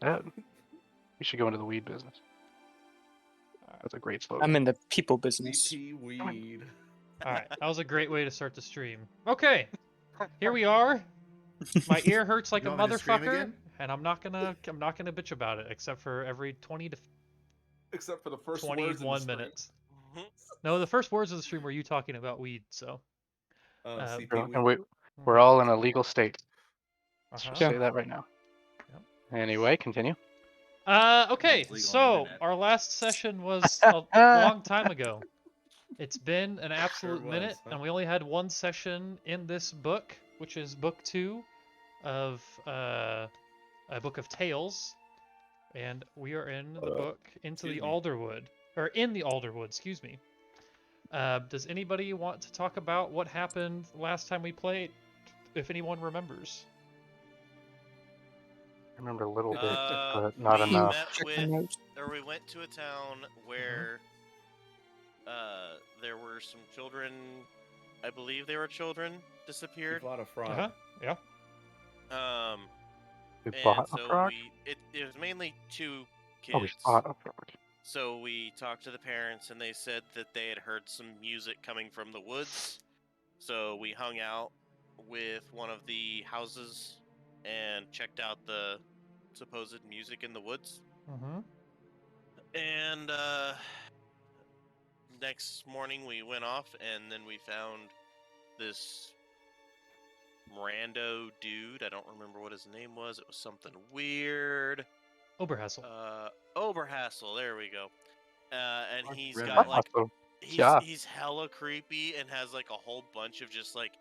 that. We should go into the weed business. That's a great slogan. I'm in the people business. CP weed. All right, that was a great way to start the stream. Okay, here we are. My ear hurts like a You want me to scream motherfucker, again? and I'm not gonna bitch about it, except for every 20 to Except for the first words in the 21 stream. minutes. No, the first words of the stream were you talking about weed. So CP And weed. we're all in a legal state. Let's Uh-huh. just say that right now. Yep. Anyway, continue. Okay, It's legal on the so internet. our last session was a long time ago. It's been an absolute was, minute, huh? and we only had one session in this book, which is book 2 of a book of tales, and we are in the book Into the Alderwood, or in the Alderwood, excuse me. Does anybody want to talk about what happened last time we played, if anyone remembers? I remember a little bit, Uh, but not we enough. met Check my with, notes. or we went to a town where there were some children. I believe they were children You disappeared. fought a frog. Uh-huh. Yeah. We And bought a so frog? it was mainly 2 kids. Oh, we bought a frog. So we talked to the parents, and they said that they had heard some music coming from the woods. So we hung out with one of the houses and checked out the supposed music in the woods. Mm-hmm. And next morning we went off, and then we found this rando dude. I don't remember what his name was. It was something weird. Oberhassel. Oberhassel, there we go. And he's Redneck. got like Yeah. he's hella creepy and has like a whole bunch of just like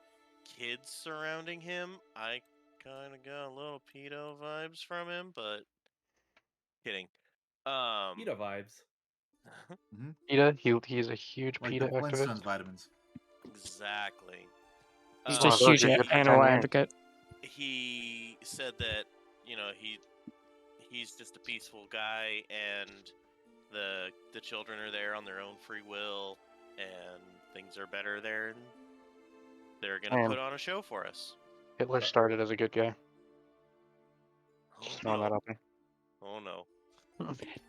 kids surrounding him. I kind of got a little pedo vibes from him, but kidding. PETA vibes. PETA, he's a huge Like PETA the activist. Flintstones vitamins. Exactly. He's Wow, just those huge are good for animal 10 years. advocate. He said that he's just a peaceful guy, and the children are there on their own free will, and things are better there, and they're gonna Man. put on a show for us. Hitler started as a good guy. Oh Just throwing no! that out there. Oh no!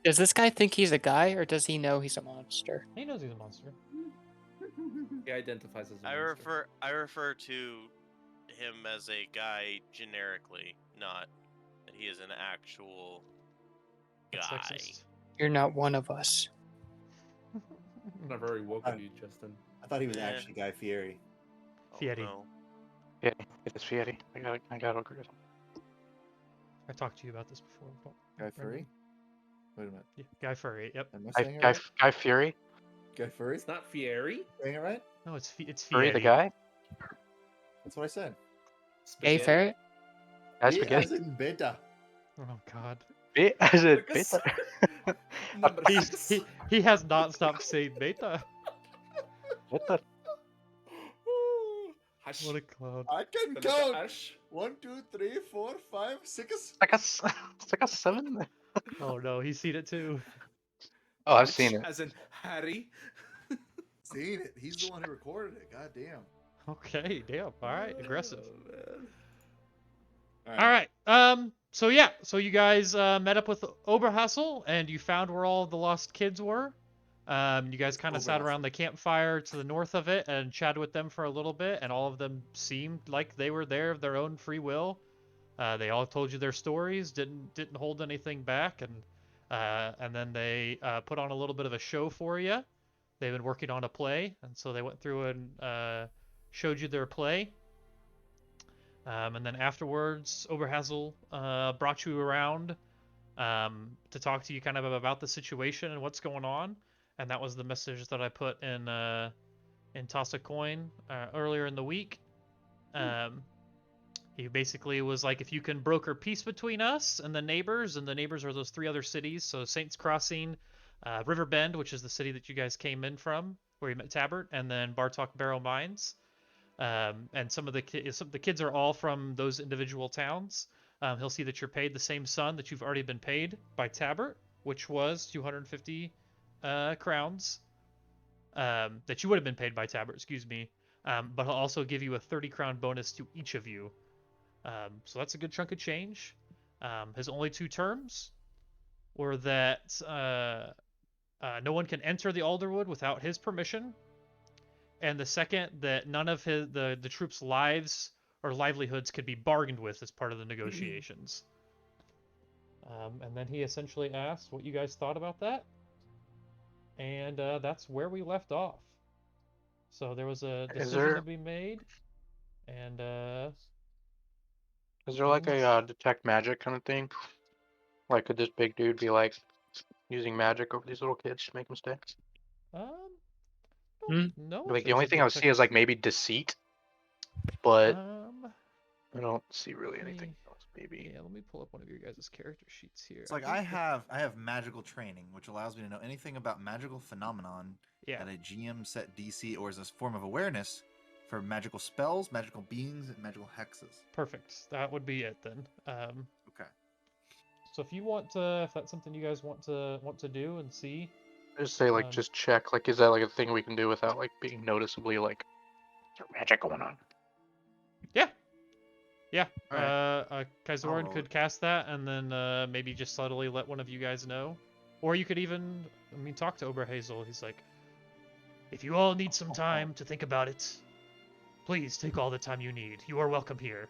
Does this guy think he's a guy, or does he know he's a monster? He knows he's a monster. He identifies as a I monster. refer to him as a guy generically, not that he is an actual That's guy. sexist. You're not one of us. Not very woke of you, Justin. I thought he was Yeah. actually Guy Fieri. Oh, Fieri. no. Yeah, it is Fieri. I gotta agree with him. I talked to you about this before. Guy Brendan. Fieri? Wait a minute. Yeah, Guy Furry. Yep. Am I saying it right? Guy Fury? Guy Fieri? It's not Fieri. Saying it right? No, it's Fury Fieri. the guy? That's what I said. Gay Spaghetti. ferret? Guy He spaghetti? as in beta. Oh God. As a Because- beta? Number six. He has not stopped saying beta. What the? Hush. What a clown. I can Mr. count. Hush. 1, 2, 3, 4, 5, 6. It's like a 7? Oh no, he's seen it too. Oh, I've seen it. As in Harry. Seen it. He's the one who recorded it. God damn. Okay, damn. All right, aggressive. Oh, man. All right. So yeah. So you guys met up with Oberhassel, and you found where all the lost kids were. You guys kind of sat around the campfire to the north of it and chatted with them for a little bit, and all of them seemed like they were there of their own free will. They all told you their stories, didn't hold anything back, and then they put on a little bit of a show for you. They've been working on a play, and so they went through and showed you their play. And then afterwards, Oberhassel brought you around to talk to you kind of about the situation and what's going on. And that was the message that I put in Toss a Coin earlier in the week. He basically was like, if you can broker peace between us and the neighbors are those 3 other cities, so Saints Crossing, Riverbend, which is the city that you guys came in from, where you met Tabbert, and then Bartok Barrow Mines. And some of the kids are all from those individual towns. He'll see that you're paid the same sum that you've already been paid by Tabbert, which was 250 crowns. That you would have been paid by Tabbert, excuse me. But he'll also give you a 30 crown bonus to each of you. So that's a good chunk of change. His only two terms were that no one can enter the Alderwood without his permission, and the second that none of the troops' lives or livelihoods could be bargained with as part of the negotiations. And then he essentially asked what you guys thought about that, and that's where we left off. So there was a decision to be made, and Is there like a detect magic kind of thing? Like, could this big dude be like using magic over these little kids to make them stay? no. Like the only thing I would see is like maybe deceit, but I don't see really anything else. Maybe. Yeah, let me pull up one of your guys' character sheets here. It's like I have magical training, which allows me to know anything about magical phenomenon at a GM set DC or as a form of awareness for magical spells, magical beings, and magical hexes. Perfect. That would be it then. Okay. So if you want to, if that's something you guys want to do and see, Just say like just check. Like, is that like a thing we can do without like being noticeably like is there magic going on? Yeah. Yeah. Alright. Kaizorin could cast that and then maybe just subtly let one of you guys know. Or you could even, talk to Oberhazel. He's like, if you all need some time to think about it, please take all the time you need. You are welcome here.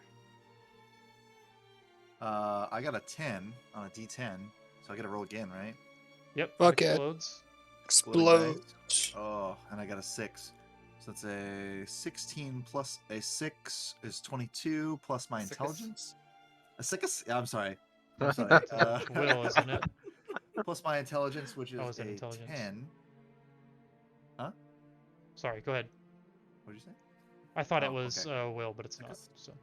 I got a 10 on a D10, so I got to roll again, right? Yep. Fuck it. Explodes. Explodes. Oh, and I got a 6. So it's a 16 plus a 6 is 22 plus my intelligence. A 6? Yeah, I'm sorry. I'm sorry. Will, isn't it? Plus my intelligence, which is is it a intelligence? 10. Huh? Sorry, go ahead. What did you say? I thought it Oh, was okay. Will, but it's not. Because- So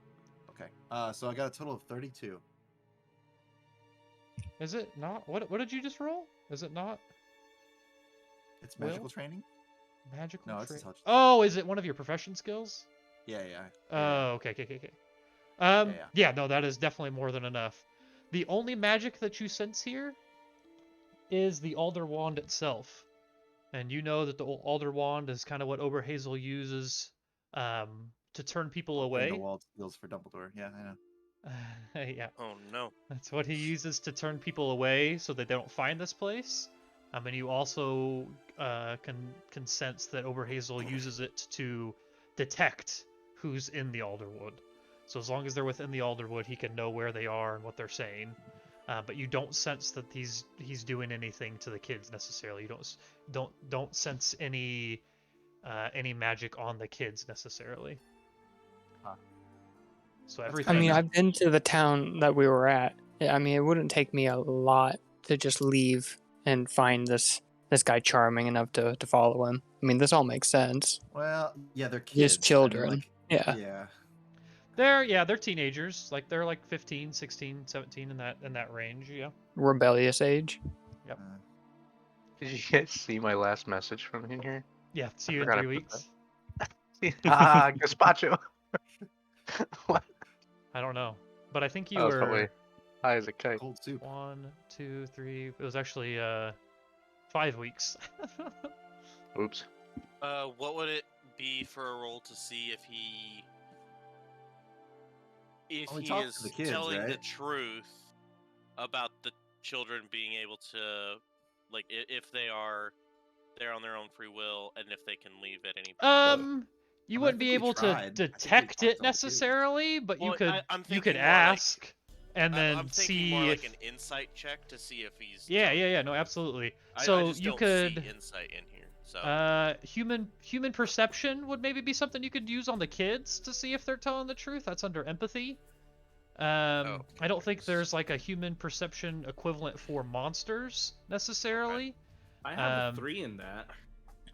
Okay. So I got a total of 32. is it not? What did you just roll? Is it not It's Will? magical training? magical? No, it's intelligence. Oh, is it one of your profession skills? Yeah. Oh, okay. Yeah. Yeah, no, that is definitely more than enough. The only magic that you sense here is the Alder Wand itself. And you know that the Alder Wand is kind of what Oberhazel uses to turn people away. The wall skills for Dumbledore. Yeah, I know. Yeah. Oh no. That's what he uses to turn people away so that they don't find this place. And you also can sense that Oberhazel uses it to detect who's in the Alderwood. So as long as they're within the Alderwood, he can know where they are and what they're saying. But you don't sense that he's doing anything to the kids necessarily. You don't sense any magic on the kids necessarily. Huh. So That's everything. I've been to the town that we were at. It wouldn't take me a lot to just leave and find this guy charming enough to follow him. This all makes sense. Well, yeah, they're kids. Just children. Yeah. Yeah. They're teenagers. Like they're like 15, 16, 17 in that range, yeah. Rebellious age. Did you guys see my last message from in here? Yeah, see you in forgot 3 I put weeks. Gazpacho. What? I don't know. But I think you That was were probably high as a kite. Cold soup. 1, 2, 3. It was actually 5 weeks. Oops. What would it be for a roll to see if he Well, we he talked is to the kids, telling the right? truth about the children being able to, like, if they're on their own free will and if they can leave at any point? You I wouldn't think be we able to tried. I think we detect talked to all it the kids. necessarily, but Well, you could I'm you could thinking more like- ask and then I'm thinking see more if like an insight check to see if he's yeah, no, absolutely. I So just you don't could see insight in here. So human perception would maybe be something you could use on the kids to see if they're telling the truth. That's under empathy. I don't think there's like a human perception equivalent for monsters necessarily. I have a 3 in that.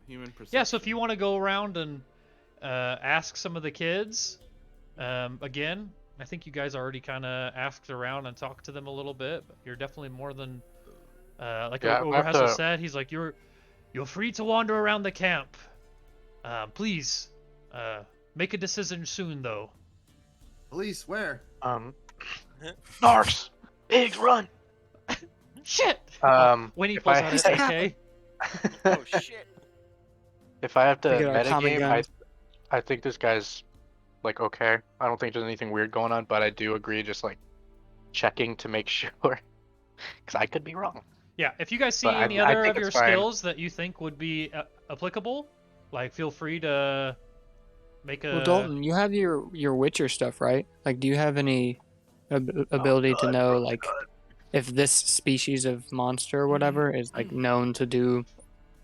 Human perception. Yeah, so if you want to go around and ask some of the kids, again, I think you guys already kind of asked around and talked to them a little bit. But you're definitely more than like Yeah, I have Overhassel to- said. He's like, you're free to wander around the camp. Please, make a decision soon, though. Police, where? Narcs! Pigs, run! Shit! When he if pulls I- out his AK. oh shit. If I have to We get our Tommy metagame, gun. I think this guy's like okay. I don't think there's anything weird going on, but I do agree. Just like checking to make sure, because I could be wrong. Yeah, if you guys see But any I other think of your it's fine. skills that you think would be applicable, like feel free to make a. Well, Dalton, you have your Witcher stuff, right? Like, do you have any ability to know like if this species of monster or whatever is like known to do,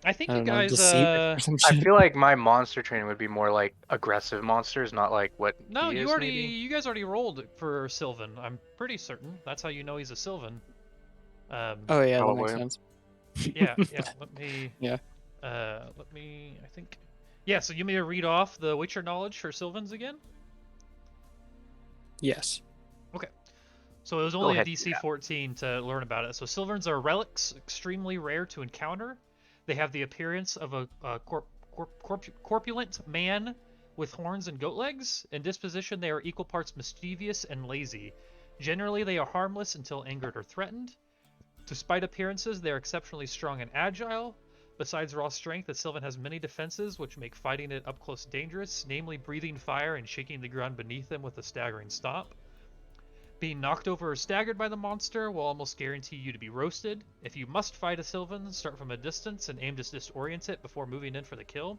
I think I you don't know, guys. deceit or some I shit? feel like my monster training would be more like aggressive monsters, not like what No, he you is. already. Maybe. You guys already rolled for Sylvan. I'm pretty certain. That's how you know he's a Sylvan. Oh yeah, that makes Probably. sense. Yeah. Let me. Yeah. Let me. I think. Yeah. So you may read off the Witcher knowledge for Sylvans again. Yes. So it was Go only a ahead, DC yeah. 14 to learn about it. So Sylvans are relics, extremely rare to encounter. They have the appearance of a corpulent man with horns and goat legs. In disposition, they are equal parts mischievous and lazy. Generally, they are harmless until angered or threatened. Despite appearances, they are exceptionally strong and agile. Besides raw strength, the Sylvan has many defenses which make fighting it up close dangerous, namely breathing fire and shaking the ground beneath them with a staggering stomp. Being knocked over or staggered by the monster will almost guarantee you to be roasted. If you must fight a Sylvan, start from a distance and aim to disorient it before moving in for the kill.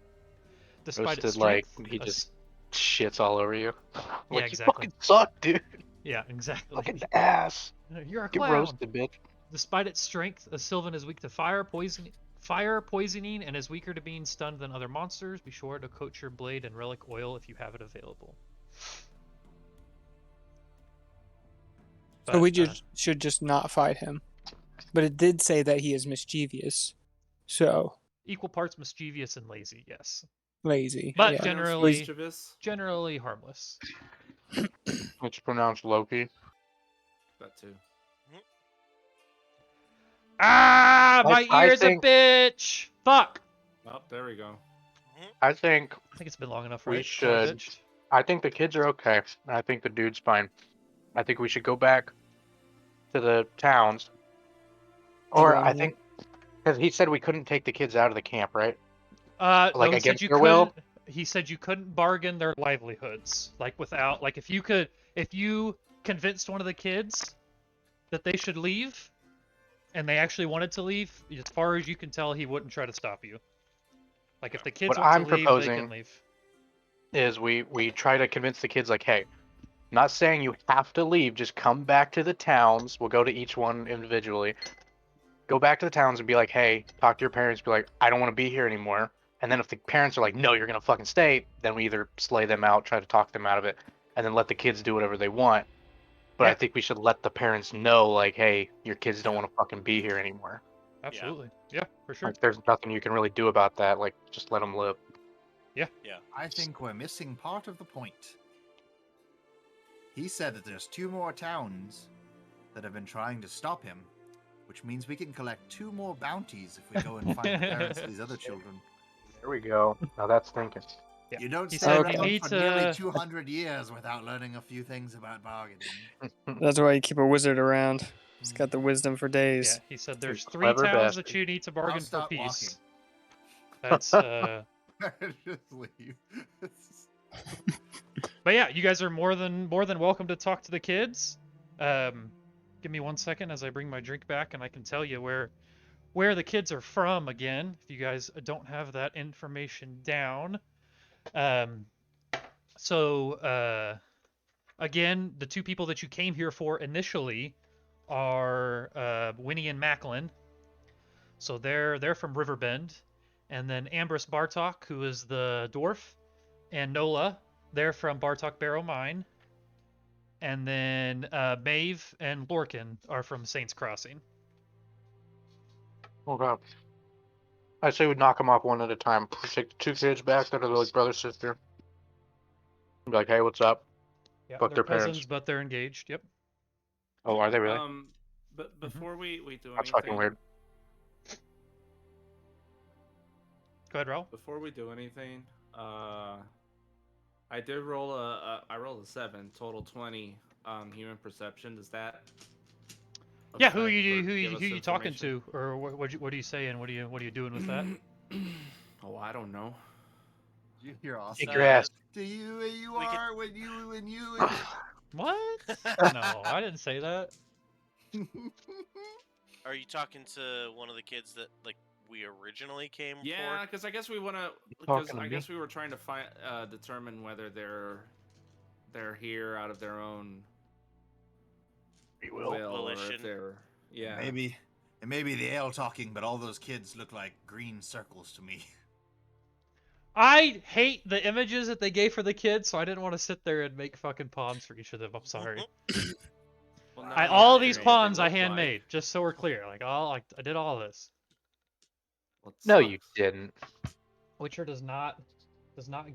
Despite its Roasted like strength, he just shits all over you. Yeah, Like, exactly. You fucking suck, dude. Yeah, exactly. Fucking ass. You're a Get clown. roasted, bitch. Despite its strength, a Sylvan is weak to fire, poisoning, and is weaker to being stunned than other monsters. Be sure to coat your blade in relic oil if you have it available. So we just should just not fight him. But it did say that he is mischievous. So Equal parts mischievous and lazy, yes. lazy. But yeah. generally harmless. It's pronounced Loki. That too. Ah, my I ear's think- a bitch. Fuck. Oh, there we go. I think I think it's been long enough, We right? should. I think the kids are okay. I think the dude's fine. I think we should go back to the towns. Or Around I here. think because he said we couldn't take the kids out of the camp, right? No, Like, he said against you their will? couldn't. He said you couldn't bargain their livelihoods, like without, like if you convinced one of the kids that they should leave, and they actually wanted to leave, as far as you can tell, he wouldn't try to stop you. Like if the kids What want I'm to leave, they proposing can leave. Is we try to convince the kids like, hey, not saying you have to leave, just come back to the towns. We'll go to each one individually. Go back to the towns and be like, hey, talk to your parents, be like, I don't want to be here anymore. And then if the parents are like, no, you're gonna fucking stay, then we either slay them out, try to talk them out of it, and then let the kids do whatever they want. But Yeah. I think we should let the parents know, like, hey, your kids don't want to fucking be here anymore. Absolutely. Yeah, for sure. Like, there's nothing you can really do about that. Like, just let them live. I think we're missing part of the point. He said that there's 2 more towns that have been trying to stop him, which means we can collect 2 more bounties if we go and find the parents of these other children. There we go. Now that's thinking. Yeah. You don't He stay said around he for needs, nearly 200 years without learning a few things about bargaining. That's why you keep a wizard around. He's got the wisdom for Yeah, days. he said there's a 3 clever towns bastard. that you need to bargain for start peace. walking. That's Just leave. But yeah, you guys are more than welcome to talk to the kids. Give me 1 second as I bring my drink back, and I can tell you where the kids are from again. If you guys don't have that information down, again, the 2 people that you came here for initially are Winnie and Macklin. So they're from Riverbend, and then Ambrose Bartok, who is the dwarf, and Nola. They're from Bartok Barrow Mine. And then Maeve and Lorcan are from Saints Crossing. Oh god. I say we knock them off one at a time. We take the 2 kids back that are like brother sister. Be like, hey, what's up? Yeah, Fuck they're their cousins, parents. but they're engaged. Yep. Oh, are they really? But before we do That's anything, fucking weird. Go ahead, Raul. Before we do anything, I did roll I rolled a 7, total 20 human perception. Does that? Yeah, who are affect you or who give us you talking information? to, or what are you saying? What are you doing with that? Oh, I don't know. You hear Kick awesome. your ass. Do you where you We could- are when you What? No, I didn't say that. Are you talking to one of the kids that we originally came Yeah, for? because I guess we want to. talking Because to I me? guess we were trying to find determine whether they're here out of their own We will, or if Volition. they're It may be the ale talking, but all those kids look like green circles to me. I hate the images that they gave for the kids, so I didn't want to sit there and make fucking pawns for each of them. I'm sorry. Well, now I you all have these to know what they pawns I look handmade, like. just so we're clear. I did all this. Well, it No, you sucks. didn't. Witcher does not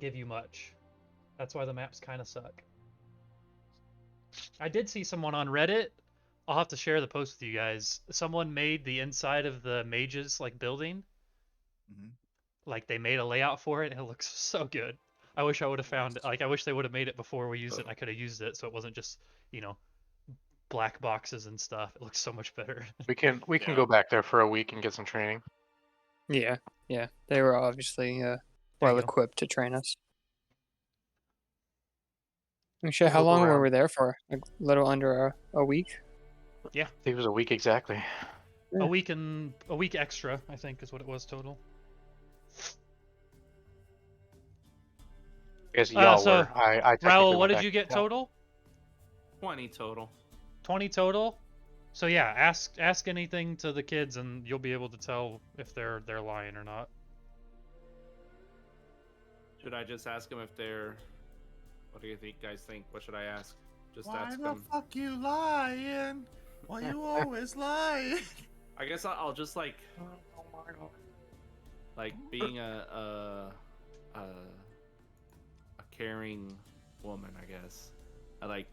give you much. That's why the maps kind of suck. I did see someone on Reddit. I'll have to share the post with you guys. Someone made the inside of the mage's building. Mhm. Like they made a layout for it, and it looks so good. I wish I would have found it. I wish they would have made it before we used it. And I could have used it, so it wasn't just black boxes and stuff. It looks so much better. We can Yeah. go back there for a week and get some training. Yeah, yeah. They were obviously well equipped to train us. Actually, how Move long were around. we there for? A little under a week? I think it was a week exactly. Yeah. A week extra, I think, is what it was total. I guess y'all so, were. I technically Raul, went what did back you to get town. total? 20 total. 20 total. So yeah, ask anything to the kids, and you'll be able to tell if they're lying or not. Should I just ask them if they're? What do you guys think? What should I ask? Just Why ask the them. fuck you lying? Why you always lying? I guess I'll just like being a caring woman. I guess I like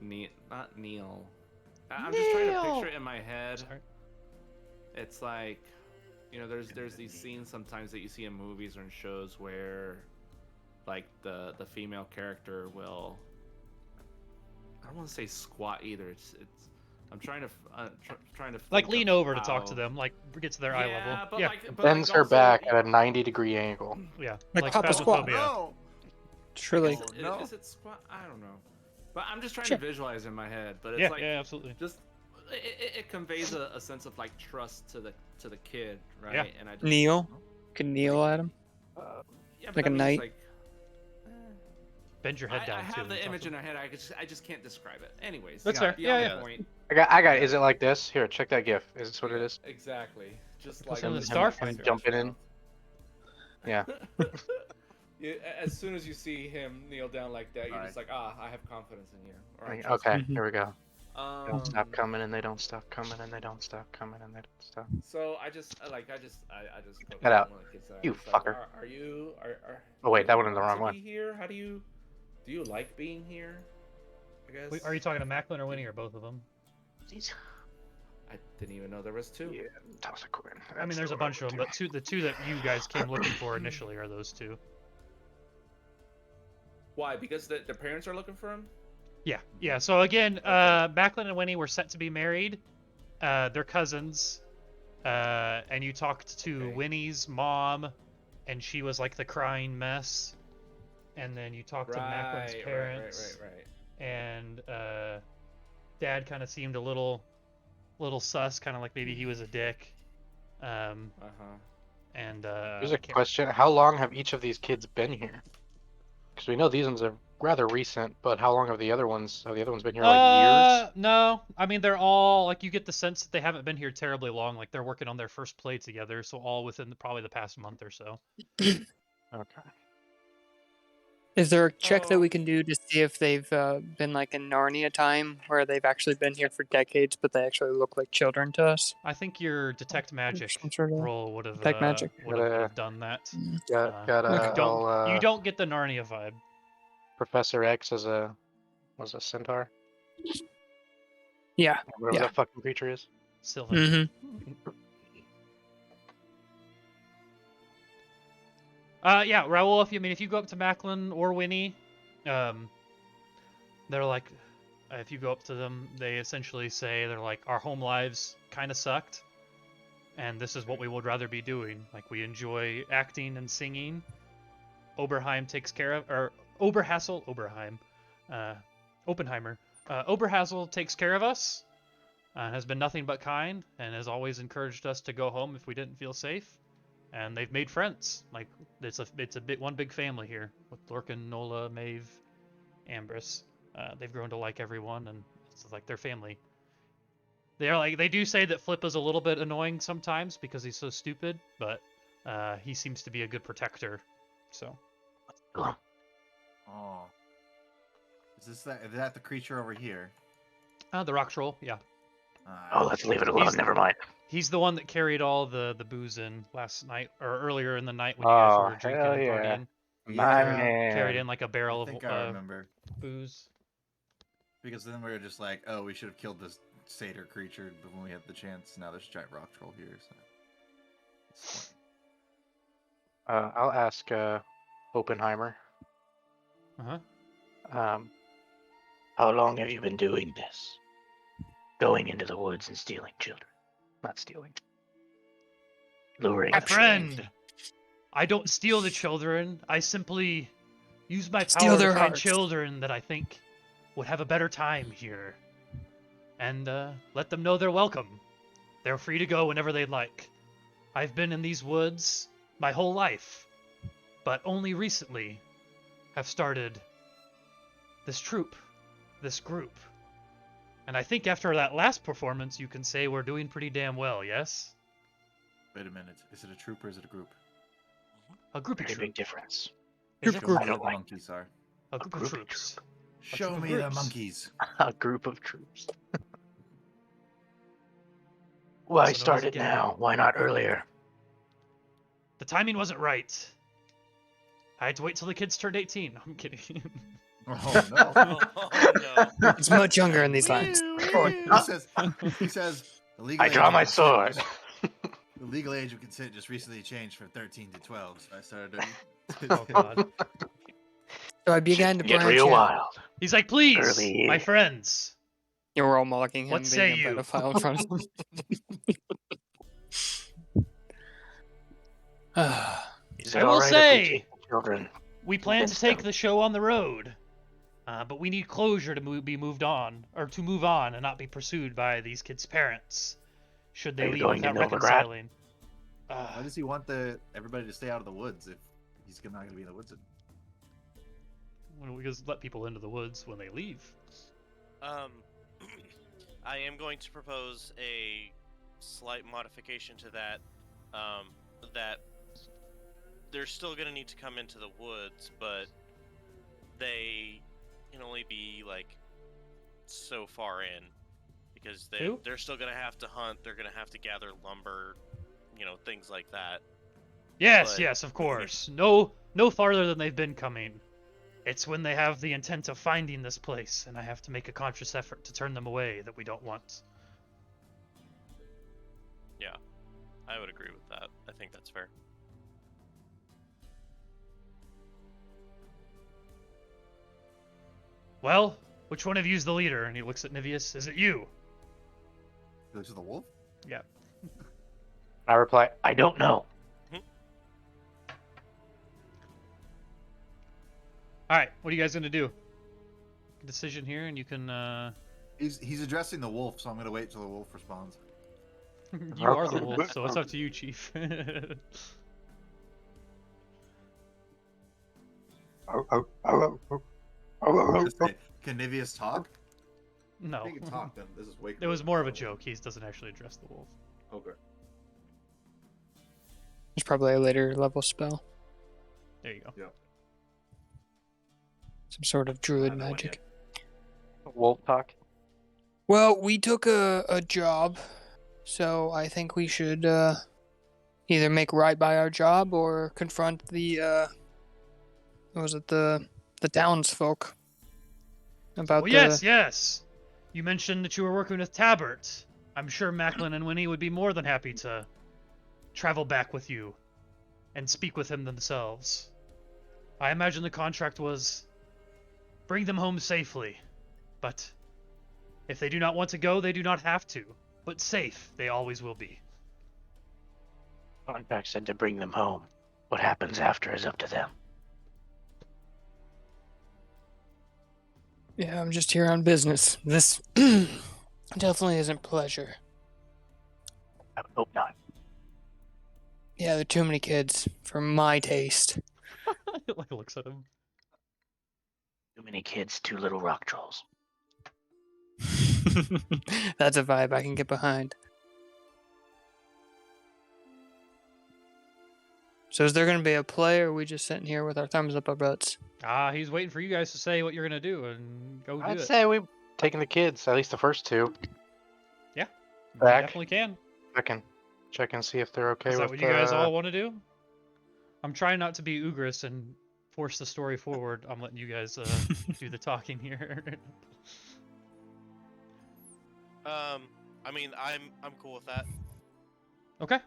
not Neil. I'm just trying to picture it in my head. Sorry. It's like, there's these scenes sometimes that you see in movies or in shows where, like the female character will. I don't want to say squat either. It's. I'm trying to trying to Like think lean of over to talk to how- them, like get to their eye level. But Yeah, but Bends her also, back at a 90-degree angle. yeah. Like Papa Squat. Phasmophobia. No. Truly. Is, no. is it squat? I don't know. But I'm just trying Sure. to visualize in my head. But it's Yeah, like yeah, absolutely. just it conveys a sense of like trust to the kid, right? Yeah. And I just Kneel. Can kneel at him. yeah, but like that a means, knight. Like, Bend your head down I too. have the and image talk in to my head. I just can't describe it. Anyways, That's fair. beyond Yeah, the yeah. point. I got. Is it like this? Here, check that GIF. Is this what it is? Exactly. Just Plus like in the him Starfighter. jumping in. Yeah. Yeah, as soon as you see him kneel down like that, you're Right. just like, I have confidence in you. All right, Okay, Mhm. here we go. They don't stop Um, coming and they don't stop coming and they don't stop coming and they don't stop. So I just put Get out. one of the kids that You it's like, fucker. Are you? Oh wait, do that you went in the want wrong to one. Be here? How do you? Do you like being here? I guess. Wait, are you talking to Macklin or Winnie or both of them? I didn't even know there was two. Yeah, toss a coin. I mean, there's a bunch of them, but the two that you guys came looking for initially are those two. Why? Because their parents are looking for him. Yeah, yeah. So again, Okay. Macklin and Winnie were set to be married. They're cousins. And you talked to Okay. Winnie's mom, and she was like the crying mess. And then you talked to Macklin's parents, Right. and Dad kind of seemed a little sus, kind of like maybe he was a dick. Uh huh. And Here's I a can't- question: how long have each of these kids been here? Because we know these ones are rather recent, but how long have the other ones? Have the other ones been here like years? No, I mean they're all like you get the sense that they haven't been here terribly long. Like they're working on their first play together, so all within probably the past month or so. Okay. Is there a check that Oh. we can do to see if they've been like in Narnia time, where they've actually been here for decades, but they actually look like children to us? I think your detect magic Some sort of roll would have detect magic. would have done that. Got You don't get the Narnia vibe. Professor X as a centaur. Yeah. Whatever Yeah. that fucking creature is. Sylvan. Mm-hmm. Yeah, Raoul. If you go up to Macklin or Winnie, they're like, if you go up to them, they essentially say they're like, our home lives kind of sucked, and this is what we would rather be doing. Like we enjoy acting and singing. Oberheim takes care of, or Oberhassel, Oppenheimer. Oberhazel takes care of us, has been nothing but kind, and has always encouraged us to go home if we didn't feel safe. And they've made friends. Like it's one big family here with Lorcan, Nola, Maeve, Ambrose. They've grown to like everyone, and it's like their family. They do say that Flip is a little bit annoying sometimes because he's so stupid, but he seems to be a good protector. So. Oh. Is that the creature over here? The rock troll, yeah. Oh, let's leave it alone. Never mind. He's the one that carried all the booze in last night, or earlier in the night when you guys were drinking hell and yeah. partying. My Yeah. man. Carried in like a barrel I think of I remember. booze. Because then we were just like, oh, we should have killed this satyr creature when we had the chance. Now there's a giant rock troll here. So. I'll ask Oppenheimer. Uh-huh. How long have you been doing this? Going into the woods and stealing children. Not stealing. Luring My them. friend! I don't steal the children. I simply use my Steal power to their find hearts. children that I think would have a better time here. And let them know they're welcome. They're free to go whenever they'd like. I've been in these woods my whole life, but only recently have started this troop, this group. And I think after that last performance, you can say we're doing pretty damn well, yes? Wait a minute. Is it a troop or is it a group? A group of Pretty big troops. difference. Is Show it? me I where don't the like- monkeys are. A group of group of troops. Show troop of me the groups. monkeys. A group of troops. Why Also known as a start it gang. now? Why not earlier? The timing wasn't right. I had to wait till the kids turned 18. I'm kidding. Oh no. Oh no. It's much younger in these lands. He says the legal I age draw of my consent sword. The legal age of consent just recently changed from 13 to 12, so I started Oh god. So I began to Get branch real out. wild. He's like, please, Early. my friends. You were all mocking him What being say a you? pedophile in front of him. Is I it will alright if we say- take the children? We plan to Against take them. the show on the road, but we need closure to be moved on, or to move on and not be pursued by these kids' parents. Should they Are you leave going to without mill the rat? reconciling? Why does he want everybody to stay out of the woods if he's not going to be in the woods? We just let people into the woods when they leave. I am going to propose a slight modification to that. That they're still going to need to come into the woods, but they can only be like so far in because they're still going to have to hunt. They're going to have to gather lumber, things like that. Yes, But- yes, of course. No farther than they've been coming. It's when they have the intent of finding this place, and I have to make a conscious effort to turn them away that we don't want. Yeah, I would agree with that. I think that's fair. Well, which one of you's the leader? And he looks at Nivius. Is it you? He looks at the wolf? Yeah. I reply, I don't know. All right, what are you guys gonna do? Decision here, and you can. He's addressing the wolf, so I'm going to wait till the wolf responds. You are the wolf, so it's up to you, Chief. Just say, can Nivius talk? No, He can talk then. This is way it was cooler. more of a joke. He doesn't actually address the wolf. Okay. It's probably a later level spell. There you go. Some sort of druid I know it magic. Wolf talk. Well, we took a job, so I think we should either make right by our job or confront the the townsfolk about Well, yes. You mentioned that you were working with Tabbert. I'm sure Macklin and Winnie would be more than happy to travel back with you and speak with him themselves. I imagine the contract was bring them home safely, but if they do not want to go, they do not have to. But safe, they always will be. Contract said to bring them home. What happens after is up to them. Yeah, I'm just here on business. This definitely isn't pleasure. I would hope not. Yeah, there are too many kids for my taste. Like looks at him. Too many kids, too little rock trolls. That's a vibe I can get behind. So is there going to be a play, or are we just sitting here with our thumbs up our butts? He's waiting for you guys to say what you're gonna do and go do I'd it. say we've taken the kids, at least the first two. Yeah, you Back. definitely can. Check and see if they're okay Is that with what you guys all want to do? I'm trying not to be Ugris and force the story forward. I'm letting you guys do the talking here. I mean, I'm cool with that. Okay.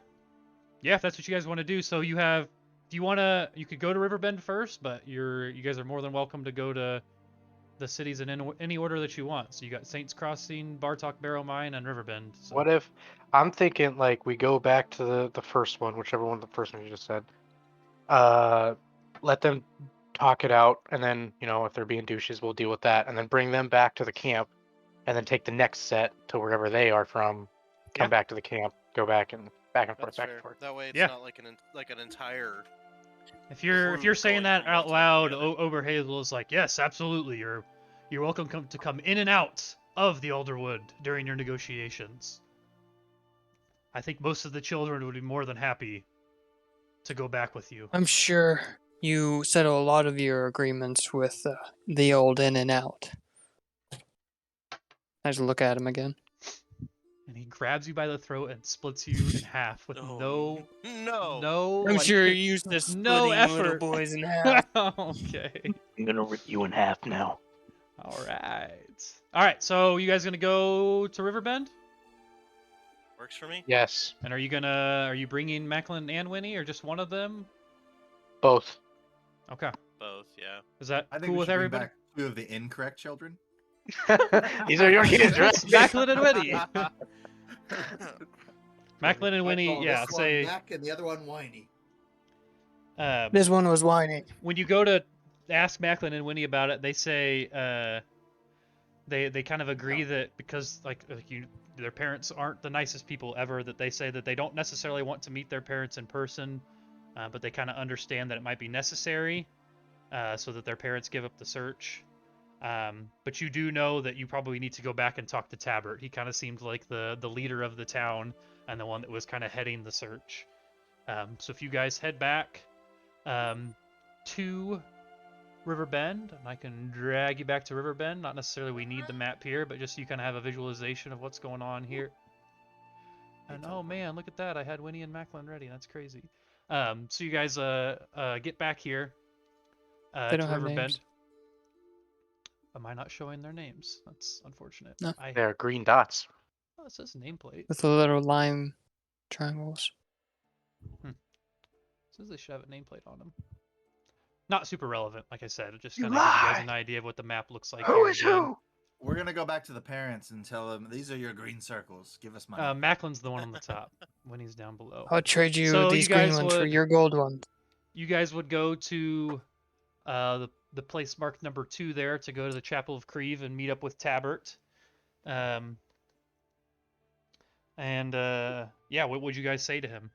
Yeah, if that's what you guys want to do. So you have, do you want to? You could go to Riverbend first, but you guys are more than welcome to go to the cities in any order that you want. So you got Saints Crossing, Bartok Barrow Mine, and Riverbend. So. What if I'm thinking like we go back to the first one, whichever one the first one you just said. Let them talk it out, and then if they're being douches, we'll deal with that, and then bring them back to the camp, and then take the next set to wherever they are from. Come Yeah. back to the camp, go back and forth, That's back fair. and forth. That way, it's Yeah. not like an entire. If you're crew saying going that from one out side to loud, the other. Oberhazel is like, yes, absolutely. You're welcome to come in and out of the Alderwood during your negotiations. I think most of the children would be more than happy to go back with you. I'm sure you settle a lot of your agreements with the old in and out. I just look at him again. And he grabs you by the throat and splits you in half with No. I'm like, sure you're used to splitting no little effort. boys in half. Okay. I'm gonna rip you in half now. All right. So you guys gonna go to Riverbend? Works for me. Yes, And are you bringing Macklin and Winnie, or just one of them? both. Okay. Both, yeah. Is that I think cool we with should bring everybody? back 2 of the incorrect children. These are your kids, right? Macklin and Winnie. Macklin and I Winnie, call yeah. this one Say Mac and the other one whiny. This one was whining. when you go to ask Macklin and Winnie about it, they say they kind of agree that because their parents aren't the nicest people ever. That they say that they don't necessarily want to meet their parents in person, but they kind of understand that it might be necessary, so that their parents give up the search. But you do know that you probably need to go back and talk to Tabbert. He kind of seemed like the leader of the town and the one that was kind of heading the search. So if you guys head back to Riverbend, and I can drag you back to Riverbend. Not necessarily we need the map here, but just so you kind of have a visualization of what's going on here. And oh man, look at that! I had Winnie and Macklin ready. That's crazy. So you guys get back here They to don't have Riverbend. names. Am I not showing their names? That's unfortunate. No. They're green dots. Oh, it says nameplate. With the little lime triangles. It says they should have a nameplate on them. Not super relevant, like I said. It just You kind of gives you guys lie! an idea of what the map looks like. Who here is again. who? We're gonna go back to the parents and tell them these are your green circles. Give us money. Macklin's the one on the top. Winnie's down below. I'll trade you So these you green guys ones for would- your gold ones. You guys would go to the place marked number 2 there to go to the Chapel of Creve and meet up with Tabbert. Yeah, what would you guys say to him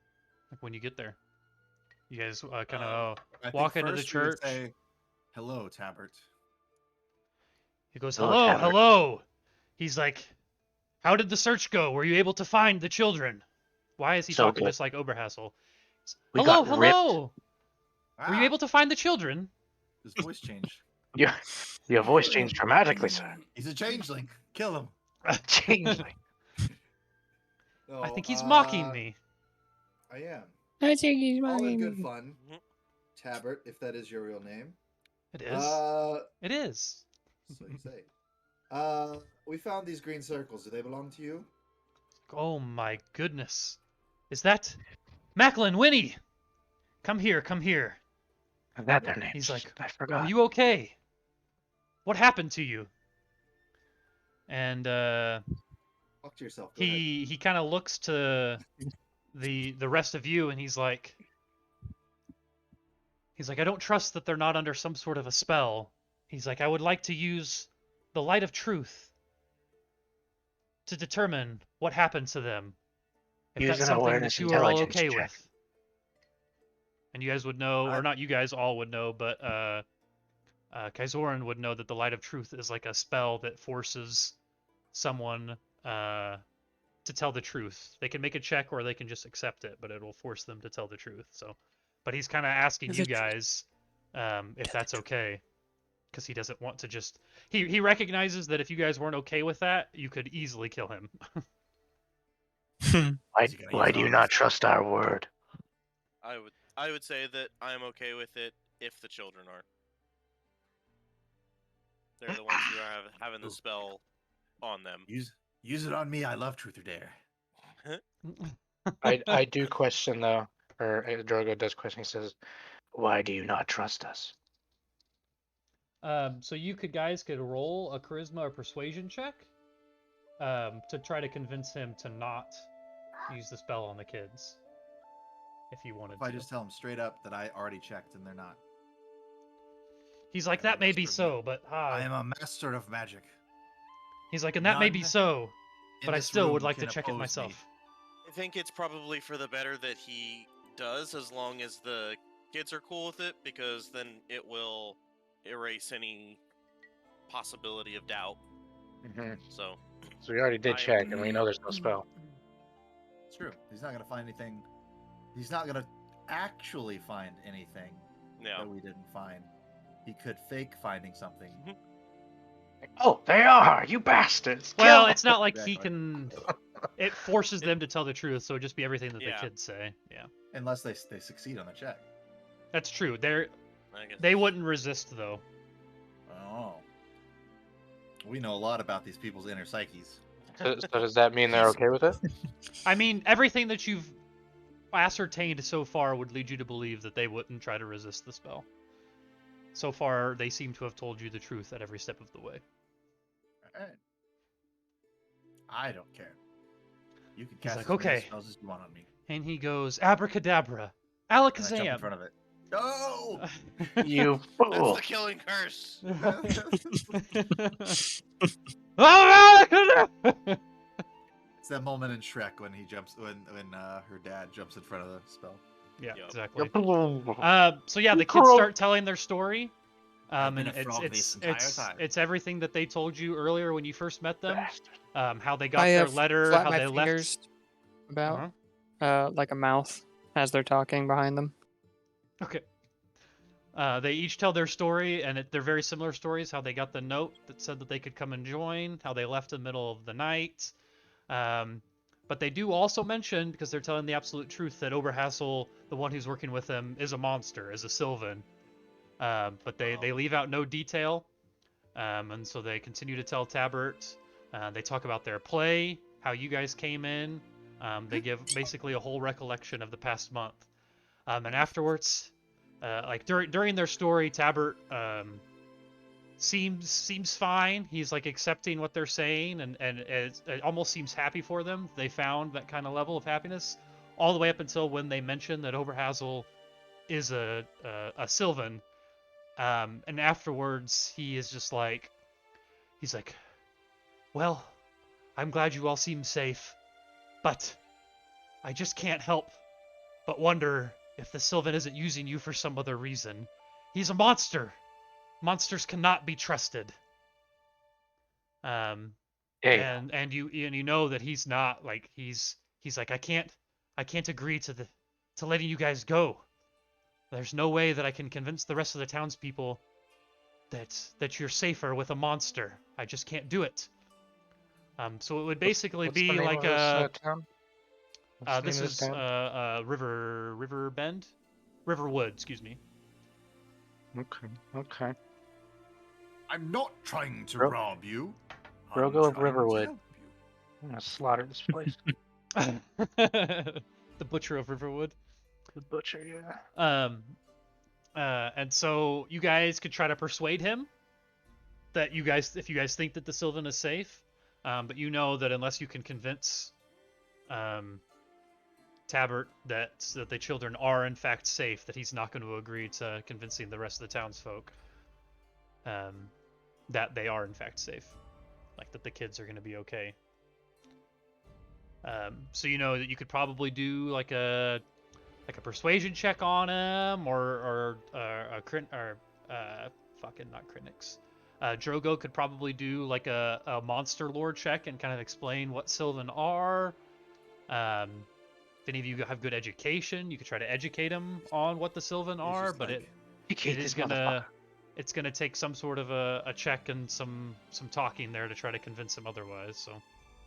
when you get there? You guys kind of I think walk into the first we would church. say, "Hello, Tabbert." He goes, Hello, "Hello, Tabbert." hello." He's like, "How did the search go? Were you able to find the children?" Why is he So talking good. just like Oberhassel? We Hello, got ripped. hello. Were you able to find the children? His voice changed. Your voice changed dramatically, sir. He's a changeling. Kill him. Changeling. No, I think he's mocking me. I am. I think he's All in mocking good me. fun. Tabbert, if that is your real name. It is. It is. So you say. We found these green circles. Do they belong to you? Oh my goodness. Is that Macklin, Winnie? Come here, come here. Is that their names? He's like, I Are forgot. you okay? What happened to you? And Talk to yourself. Go ahead. he kind of looks to the rest of you and he's like, I don't trust that they're not under some sort of a spell. He's like, I would like to use the light of truth to determine what happened to them. If Use that's an something awareness that you are all intelligence okay check. with. And you guys would know, or not you guys all would know, but Kaizoran would know that the light of truth is like a spell that forces someone to tell the truth. They can make a check or they can just accept it, but it will force them to tell the truth. So, but he's kind of asking you guys if that's okay, because he doesn't want to just. He recognizes that if you guys weren't okay with that, you could easily kill him. Why do you not trust our word? I would say that I'm okay with it if the children are. They're the ones who are having the spell on them. Use it on me. I love truth or dare. I do question though, or Drogo does question. He says, "Why do you not trust us?" So you guys could roll a charisma or persuasion check to try to convince him to not use the spell on the kids. If you wanted If I to. just tell them straight up that I already checked and they're not. He's like, that may be so, but I am a master of magic. He's like, and that may be None so, in but I this still would room like to can check it oppose me. myself. I think it's probably for the better that he does, as long as the kids are cool with it, because then it will erase any possibility of doubt. Mm-hmm. So we already did check, and we know there's no spell. It's true. He's not gonna find anything. He's not gonna actually find anything that we didn't find. He could fake finding something. Oh, they are! You bastards! Well, Kill it's not like Exactly. he can. It forces them to tell the truth, so it'd just be everything that the kids say. Yeah, Unless they succeed on the check. that's true. They guess. wouldn't resist though. Oh. We know a lot about these people's inner psyches. So does that mean they're okay with it? I mean, everything that you've ascertained so far would lead you to believe that they wouldn't try to resist the spell. So far, they seem to have told you the truth at every step of the way. Alright. I don't care. You can He's cast like, as many okay. spells as you want on me. And he goes, abracadabra, And I jump in alakazam. front of it. No! You That's fool! the killing curse. It's that moment in Shrek when he jumps when her dad jumps in front of the spell. Yeah, Yup. exactly. Yup. So yeah, the kids start telling their story. I've And been a frog this entire time. it's everything that they told you earlier when you first met them. Bastard. How they got I their have letter, flapped how my they fingers left. about like a mouth as they're talking behind them. Okay. They each tell their story, and they're very similar stories. How they got the note that said that they could come and join. How they left in the middle of the night. But they do also mention, because they're telling the absolute truth, that Oberhassel, the one who's working with them, is a monster, is a Sylvan. But they leave out no detail. And so they continue to tell Tabert. They talk about their play, how you guys came in. They give basically a whole recollection of the past month. And afterwards, like during their story, Tabert seems fine. He's like accepting what they're saying, and it almost seems happy for them. They found that kind of level of happiness, all the way up until when they mention that Oberhassel is a Sylvan. And afterwards, he is just like, he's like, well, I'm glad you all seem safe, but I just can't help but wonder if the Sylvan isn't using you for some other reason. He's a monster. Monsters cannot be trusted. Hey. And you know that he's not, like, he's like, I can't agree to letting you guys go. There's no way that I can convince the rest of the townspeople that you're safer with a monster. I just can't do it. So it would basically What's the be name like of this, town? this is Riverwood, excuse me. Okay. I'm not trying to Ro- rob you. Drogo of I'm trying to Riverwood. help you. I'm gonna slaughter this place. The butcher of Riverwood. The butcher, yeah. And so you guys could try to persuade him that if you guys think that the Sylvan is safe, but you know that unless you can convince Tabert that the children are in fact safe, that he's not going to agree to convincing the rest of the townsfolk. that they are in fact safe, like that the kids are going to be okay. So you know that you could probably do like a persuasion check on him, or fucking not critics. Drogo could probably do like a monster lore check and kind of explain what Sylvan are. If any of you have good education, you could try to educate him on what the Sylvan He's are, just but like, it is it's gonna take some sort of a check and some talking there to try to convince him otherwise. So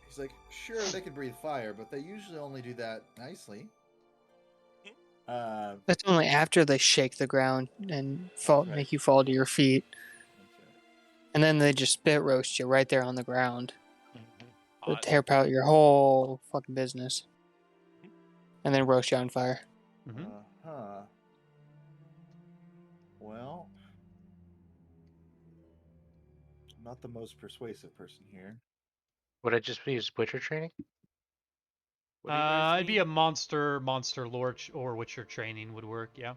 he's like, sure, they can breathe fire, but they usually only do that nicely. That's only after they shake the ground and fall, Right. make you fall to your feet, That's right. and then they just spit roast you right there on the ground. They Odd. tear out your whole fucking business, and then roast you on fire. mhm. Uh-huh. Well, I'm not the most persuasive person here. Would it just be Witcher training? What do you guys It'd be need? a monster lore or Witcher training would work. Yeah.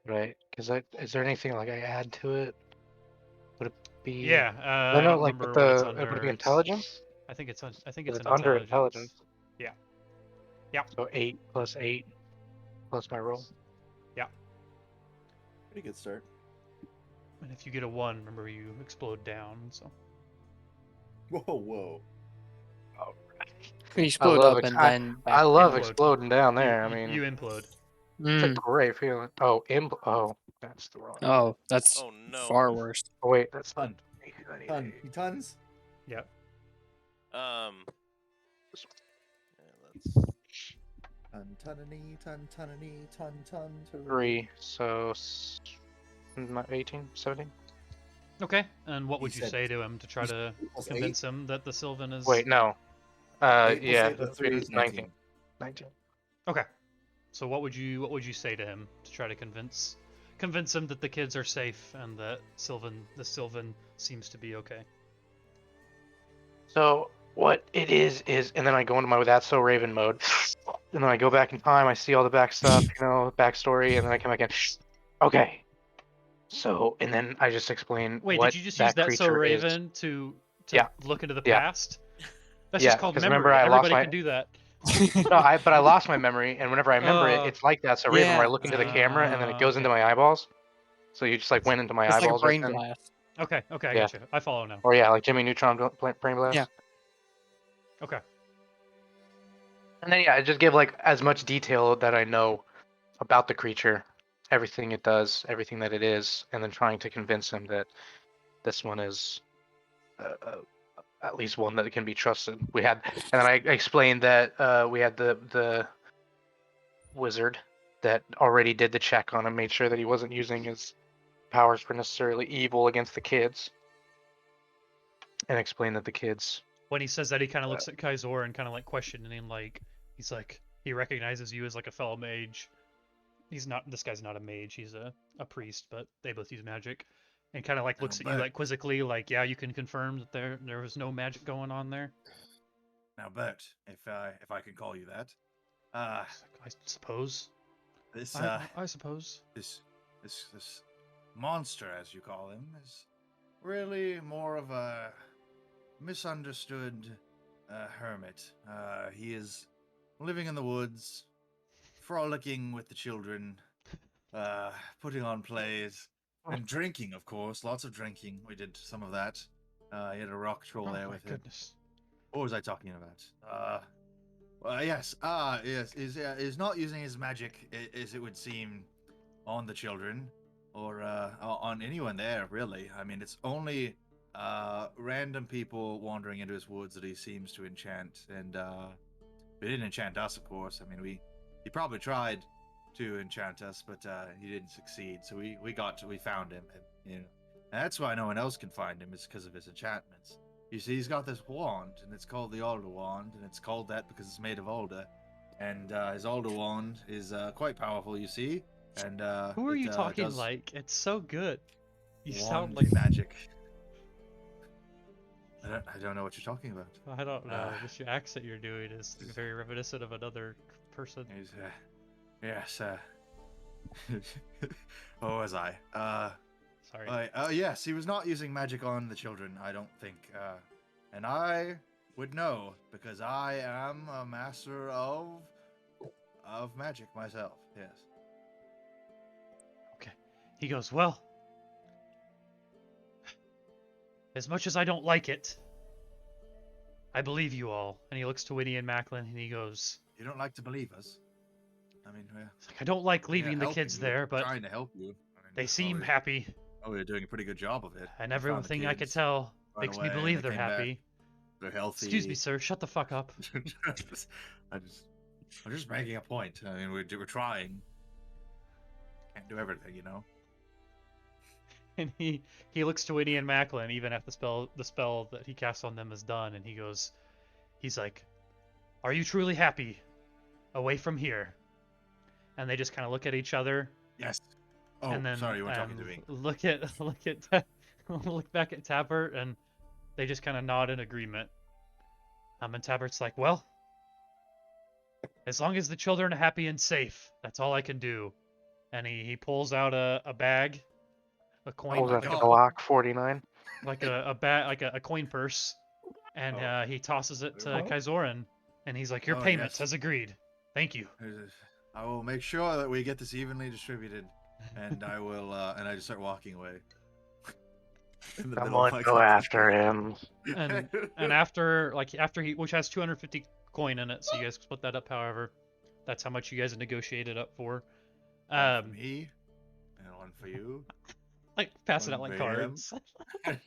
Right? Because is there anything like I add to it? Would it be? Yeah. I I know, don't like with remember what it's the under. would it be It's- intelligence? I think it's an Under intelligence. intelligence. Yeah. Yeah. So 8 plus 8 plus my roll. Pretty good start. And if you get a 1, remember you explode down. So Whoa. You explode love up ex- and then back. I love Implode. exploding down there. I mean, you implode. it's a Mm. great feeling. Oh, oh, that's the wrong. Oh, that's Oh no. far worse. Oh wait, that's not. Tons. Yep. Yeah, let's. Ton. 3. So 18, 17. Okay. And what He would you said- say to him to try to Plus convince him that the Sylvan is? Wait, no. 8 plus Yeah, 8 plus 3 is 19. 19. Okay. So what would you say to him to try to convince him that the kids are safe and that the Sylvan seems to be okay? So what it is, and then I go into my That's So Raven mode, and then I go back in time. I see all the back stuff, backstory, and then I come back in. Okay. So, and then I just explain Wait, what did you just that use that so creature Raven to Yeah. look into the Yeah. past? That's Yeah, just called 'cause memory. remember I lost Everybody my- can do that. No, but I lost my memory, and whenever I remember it, it's like That's So Raven, where I yeah. look into the camera, and then it goes into my eyeballs. So you just like went into my It's like a eyeballs brain right then. blast. Okay, I Yeah. got you. I follow now. Or yeah, like Jimmy Neutron brain blast. Yeah. Okay. And then I just give like as much detail that I know about the creature, everything it does, everything that it is, and then trying to convince him that this one is at least one that can be trusted. And then I explained that we had the wizard that already did the check on him, made sure that he wasn't using his powers for necessarily evil against the kids, and explained that the kids. When he says that, he kind of looks at Kaizor and kind of like questioning him, like he's like he recognizes you as like a fellow mage. This guy's not a mage, he's a priest, but they both use magic. And kind of like looks at you like quizzically, like, yeah, you can confirm that there was no magic going on there. Now, Bert, if I can call you that, I suppose. this I suppose. this monster, as you call him, is really more of a misunderstood hermit. He is living in the woods, frolicking with the children, putting on plays, and drinking, of course. Lots of drinking. We did some of that. He had a rock troll there with him. Goodness. What was I talking about? Yes. Yes. Is not using his magic, as it would seem, on the children, or on anyone there, really. I mean, it's only random people wandering into his woods that he seems to enchant, and he didn't enchant us, of course. I mean, he probably tried to enchant us, but he didn't succeed. So we found him, and that's why no one else can find him, is because of his enchantments. You see, he's got this wand, and it's called the Alder wand, and it's called that because it's made of alder. And his alder wand is quite powerful, you see. And Who are you talking does like? It's so good. You wand sound like magic. I don't know what you're talking about. I don't know. This your accent you're doing is very reminiscent of another person. He's, yes. What was I? Sorry. Yes, he was not using magic on the children, I don't think. And I would know because I am a master of magic myself. Yes. Okay. He goes, well, as much as I don't like it, I believe you all. And he looks to Winnie and Macklin and he goes, You don't like to believe us. I mean, it's like, I don't like we're leaving the helping kids you, there, but trying to help you. I mean, they seem happy. we're doing a pretty good job of it. And We found the everything I could kids tell right makes me away, believe they they're came back. happy. They're healthy. Excuse me, sir. Shut the fuck up. I'm just making a point. I mean, we're trying. Can't do everything, you know. And he looks to Winnie and Macklin even after the spell that he casts on them is done, and he's like, "Are you truly happy away from here?" And they just kind of look at each other. Yes. Oh, and then sorry, you weren't talking to me. look back at Tabbert, and they just kind of nod in agreement. And Tabbert's like, "Well, as long as the children are happy and safe, that's all I can do." And he pulls out a bag, a coin, Pulls out God. a Glock 49. like a coin purse, and Oh. he tosses it to Oh. Kaizorin, and he's like, "Your Oh, payment yes. has agreed. Thank you." I will make sure that we get this evenly distributed, and I will. And I just start walking away. In the middle of Someone my go after conversation. him. And after he, which has 250 coin in it, so you guys split that up. However, that's how much you guys have negotiated up for. One for me, and one for you. Like passing out One like for him. cards.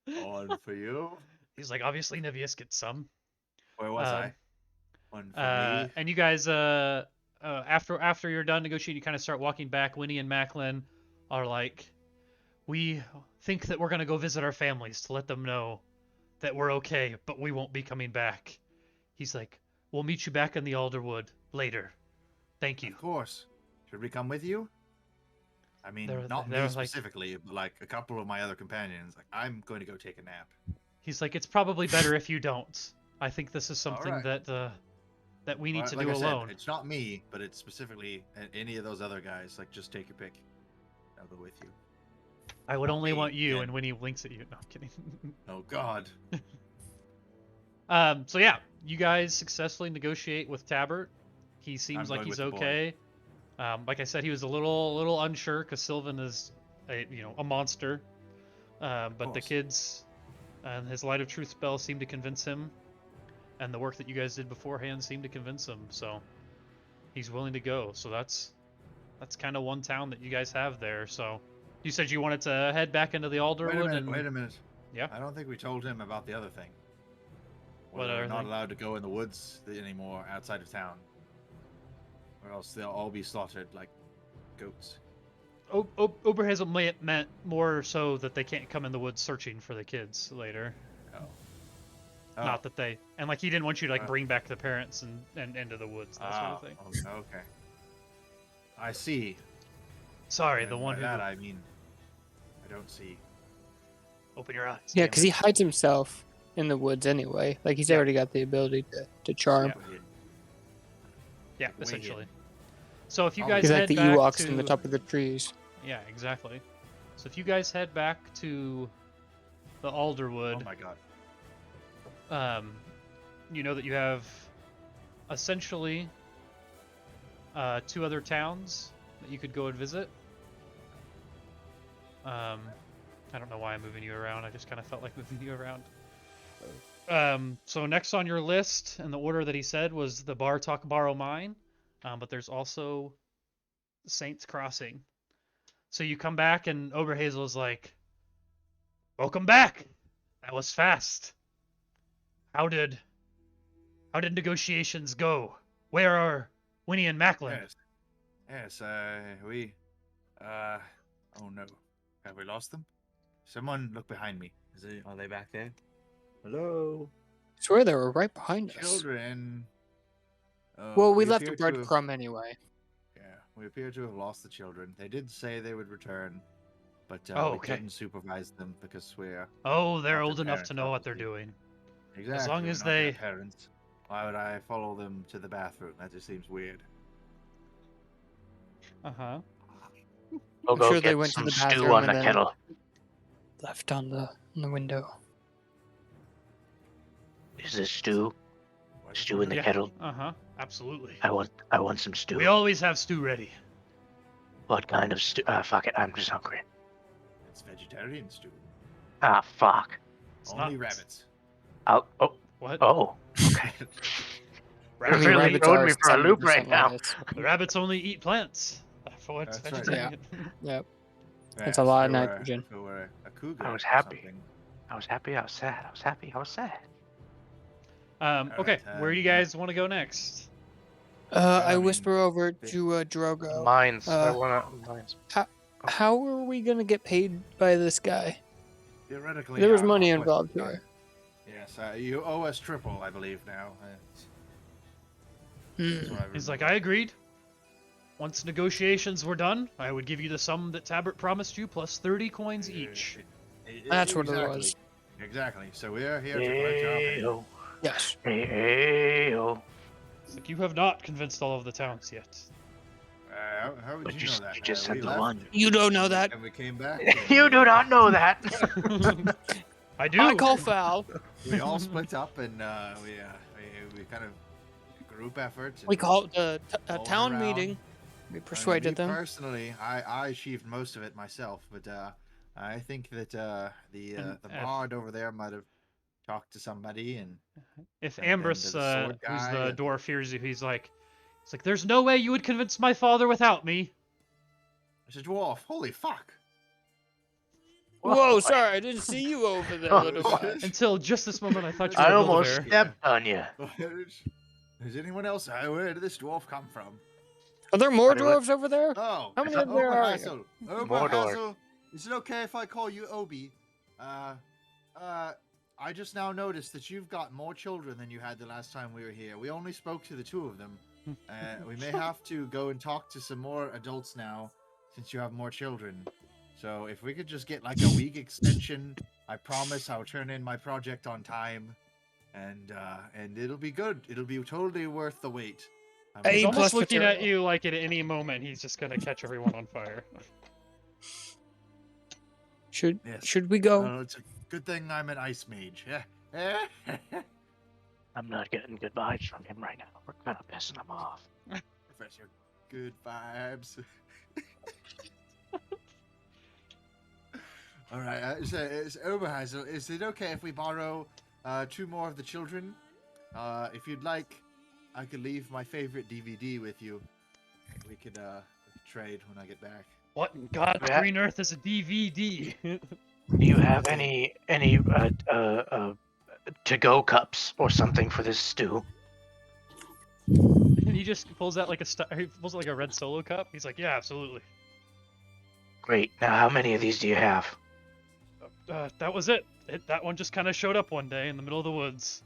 One for you. He's like, obviously Nevius gets some. Where was I? One for me. And you guys, after you're done negotiating, you kind of start walking back. Winnie and Macklin are like, we think that we're gonna go visit our families to let them know that we're okay, but we won't be coming back. He's like, we'll meet you back in the Alderwood later. Thank you. Of course. Should we come with you? I mean, They're not me like- specifically, but like a couple of my other companions. Like, I'm going to go take a nap. He's like, it's probably better if you don't. I think this is something Alright. that we need Well, to like do I said, alone. it's not me, but it's specifically any of those other guys. Like, just take your pick. I'll go with you. I would not only me, want you. again. And Winnie winks at you. No, I'm kidding. Oh God. So yeah, you guys successfully negotiate with Tabbert. He seems I'm like going he's with the boy. okay. Like I said, he was a little unsure because Sylvan is a monster. But the course. kids and his Light of Truth spell seemed to convince him, and the work that you guys did beforehand seemed to convince him. So he's willing to go. So that's kind of one town that you guys have there. So you said you wanted to head back into the Alderwood. Wait a minute. Yeah? I don't think we told him about the other thing. What We're other not thing? allowed to go in the woods anymore outside of town, or else they'll all be slaughtered like goats. Oberhazel meant more so that they can't come in the woods searching for the kids later. Oh. Not that they, and like he didn't want you to like Oh. bring back the parents and into the woods, that sort of thing. Okay. I see. Sorry, And the one by who that I mean, I don't see. open your eyes. Yeah, damn because it. he hides himself in the woods anyway. Like he's Yeah. already got the ability to charm. Yeah, Way essentially. hidden. So if you Oh, guys He's head like the back Ewoks to in the top of the trees. yeah, exactly. So if you guys head back to the Alderwood, Oh my God. you know that you have essentially 2 other towns that you could go and visit. I don't know why I'm moving you around. I just kind of felt like moving you around. So next on your list, in the order that he said, was the Bar Talk Borrow Mine, but there's also Saints Crossing. So you come back, and Oberhazel is like, "Welcome back. That was fast. How did negotiations go? Where are Winnie and Macklin?" Yes. We. Oh no. Have we lost them? Someone look behind me. Are they back there? Hello. I swear they were right behind us. Children. Well, we left a appear to have- breadcrumb anyway. Yeah, we appear to have lost the children. They did say they would return, but Oh, we okay. couldn't supervise them because we're Oh, they're Not old their enough parents, to know what they're obviously. doing. exactly long we're as not their they- parents. Why would I follow them to the bathroom? That just seems weird. Uh-huh. We'll I'm go sure they get went to some the stew bathroom on and the then kettle. left on the window. Is this stew? Stew in the Yeah. kettle? Absolutely. I want some stew. We always have stew ready. What kind of stew? Fuck it, I'm just hungry. It's vegetarian stew. Ah, fuck. It's Only not- rabbits. Oh, What? okay. I You're mean, really rabbits throwing are me for a loop right 70% now. lettuce. The rabbits only eat plants. Therefore, it's That's right. vegetarian. Yep. Yeah, That's a lot of if it were- nitrogen. If it were a cougar I was or happy. something. I was happy, I was sad. I was happy, I was sad. Okay, Alright, where do you yeah. guys want to go next? I mean, whisper over to Drogo. Mines. I Uh, wanna mines. How are we gonna get paid by this guy? Theoretically, There was I'm money not involved quite here. done. Yes, you owe us triple, I believe now. That's what I He's like, remember. I agreed. Once negotiations were done, I would give you the sum that Tabert promised you, plus 30 coins each. That's what it Exactly. was. Exactly. So we are here to collect our pay. Hey-oh. Yes. Hey-oh. It's like, you have not convinced all of the towns yet. How would But you know that? you just said We the left, one. You don't know that. And we came back. You do not know that. I do. I call foul. We all split up and we kind of group effort. We and called a all town around. meeting. We I mean, persuaded me them. Personally, I achieved most of it myself, but I think that the bard over there might have talked to somebody and If And then Ambrose, the sword who's guy the and- dwarf, hears you, he's like, there's no way you would convince my father without me. it's a dwarf. Holy fuck! Whoa, sorry, I didn't see you over there, little guy. Until just this moment, I thought you were I a almost Build-A-Bear. stepped on you. Does anyone else? Where did this dwarf come from? Are there more Buddy, what- dwarves over there? Oh, How many of there are you? Mordor. Oberhassel. Is it okay if I call you Obi? I just now noticed that you've got more children than you had the last time we were here. We only spoke to the two of them. We may have to go and talk to some more adults now, since you have more children. So if we could just get like a week extension, I promise I'll turn in my project on time, and it'll be good. It'll be totally worth the wait. Hey, He's A almost plus looking at material. you like at any moment he's just gonna catch everyone on fire. Should Yes. we go? Well, it's a good thing I'm an ice mage. Yeah. I'm not getting good vibes from him right now. We're kind of pissing him off. Professor, good vibes. All right, so Oberhazel, is it okay if we borrow 2 more of the children? If you'd like, I could leave my favorite DVD with you. We could trade when I get back. What in God's Yeah. green earth is a DVD? Do you have any to-go cups or something for this stew? And he just pulls out like he pulls out like a red Solo cup. He's like, yeah, absolutely. Great. Now, how many of these do you have? That was it. That one just kind of showed up one day in the middle of the woods.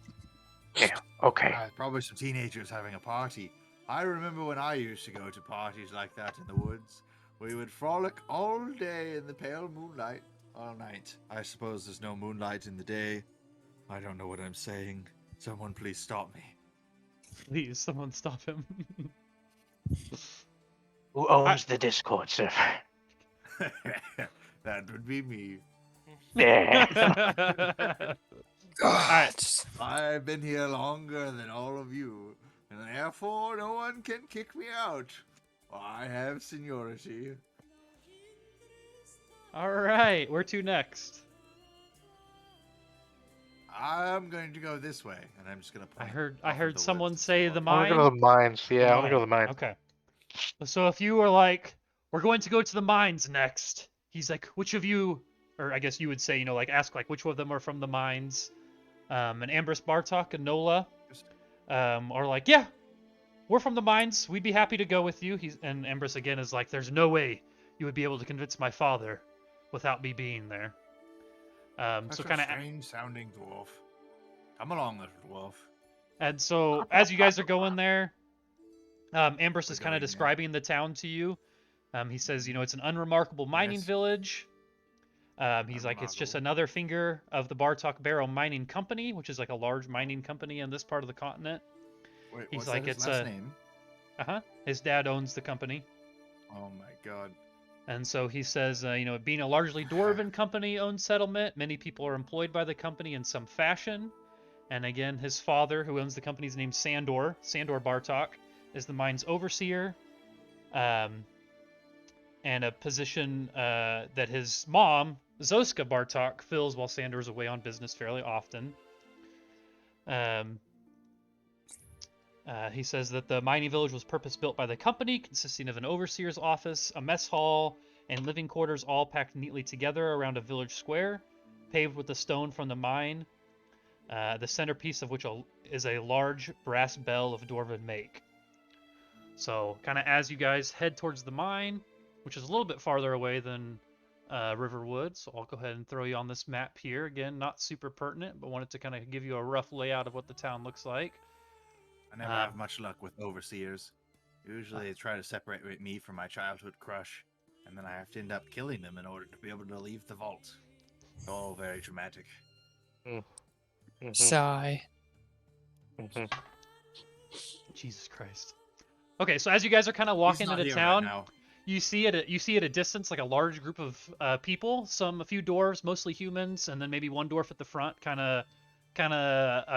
Okay. Probably some teenagers having a party. I remember when I used to go to parties like that in the woods. We would frolic all day in the pale moonlight, all night. I suppose there's no moonlight in the day. I don't know what I'm saying. Someone please stop me. Please, someone stop him. Who owns the Discord server? That would be me. Yeah. God. I've been here longer than all of you, and therefore no one can kick me out. I have seniority. All right, where to next? I'm going to go this way, and I'm just going to. I heard off into the someone woods. say the I want mine. to go to the mines. Yeah, I want to go to the mines. Okay. So if you were like, we're going to go to the mines next, he's like, which of you, or I guess you would say, you know, like ask like which of them are from the mines, and Ambrose, Bartok, and Nola, are like, yeah, we're from the mines. We'd be happy to go with you. And Ambrose again is like, there's no way you would be able to convince my father without me being there. That's So a kind of, strange sounding dwarf. Come along, little dwarf. and so as you guys are going there, Ambrose is We're kind of going, yeah. describing the town to you. He says, you know, it's an unremarkable mining Yes. village. He's like, it's just Unremarkable. another finger of the Bartok Barrow Mining Company, which is like a large mining company in this part of the continent. Wait, He's what's like, that his it's last a- name? His dad owns the company. Oh my god. And so he says, being a largely dwarven company-owned settlement, many people are employed by the company in some fashion. And again, his father, who owns the company, is named Sandor Bartok, is the mine's overseer. And a position that his mom, Zoska Bartok, fills while Sandor's away on business fairly often. He says that the mining village was purpose-built by the company, consisting of an overseer's office, a mess hall, and living quarters all packed neatly together around a village square, paved with the stone from the mine, the centerpiece of which is a large brass bell of dwarven make. So, kind of as you guys head towards the mine, which is a little bit farther away than Riverwood, so I'll go ahead and throw you on this map here. Again, not super pertinent, but wanted to kind of give you a rough layout of what the town looks like. I never have much luck with overseers. Usually they try to separate me from my childhood crush, and then I have to end up killing them in order to be able to leave the vault. It's all very dramatic. Sigh. Jesus Christ. Okay, so as you guys are kind of walking He's not into here town, right now. you see at a distance like a large group of people, a few dwarves, mostly humans, and then maybe one dwarf at the front, kind of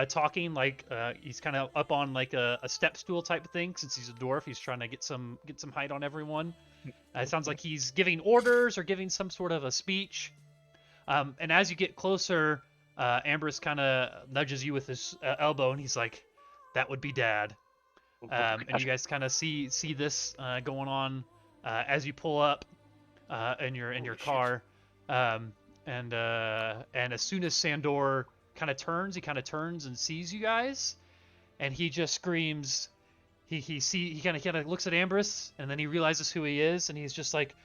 talking, like he's kind of up on like a step stool type of thing. Since he's a dwarf, he's trying to get some height on everyone. It sounds like he's giving orders or giving some sort of a speech. And as you get closer, Ambrose kind of nudges you with his elbow, and he's like, "That would be Dad." And you guys kind of see this going on as you pull up in your car. And as soon as Sandor kind of turns and sees you guys, and he just screams. He kind of looks at Ambrose, and then he realizes who he is, and he's just like,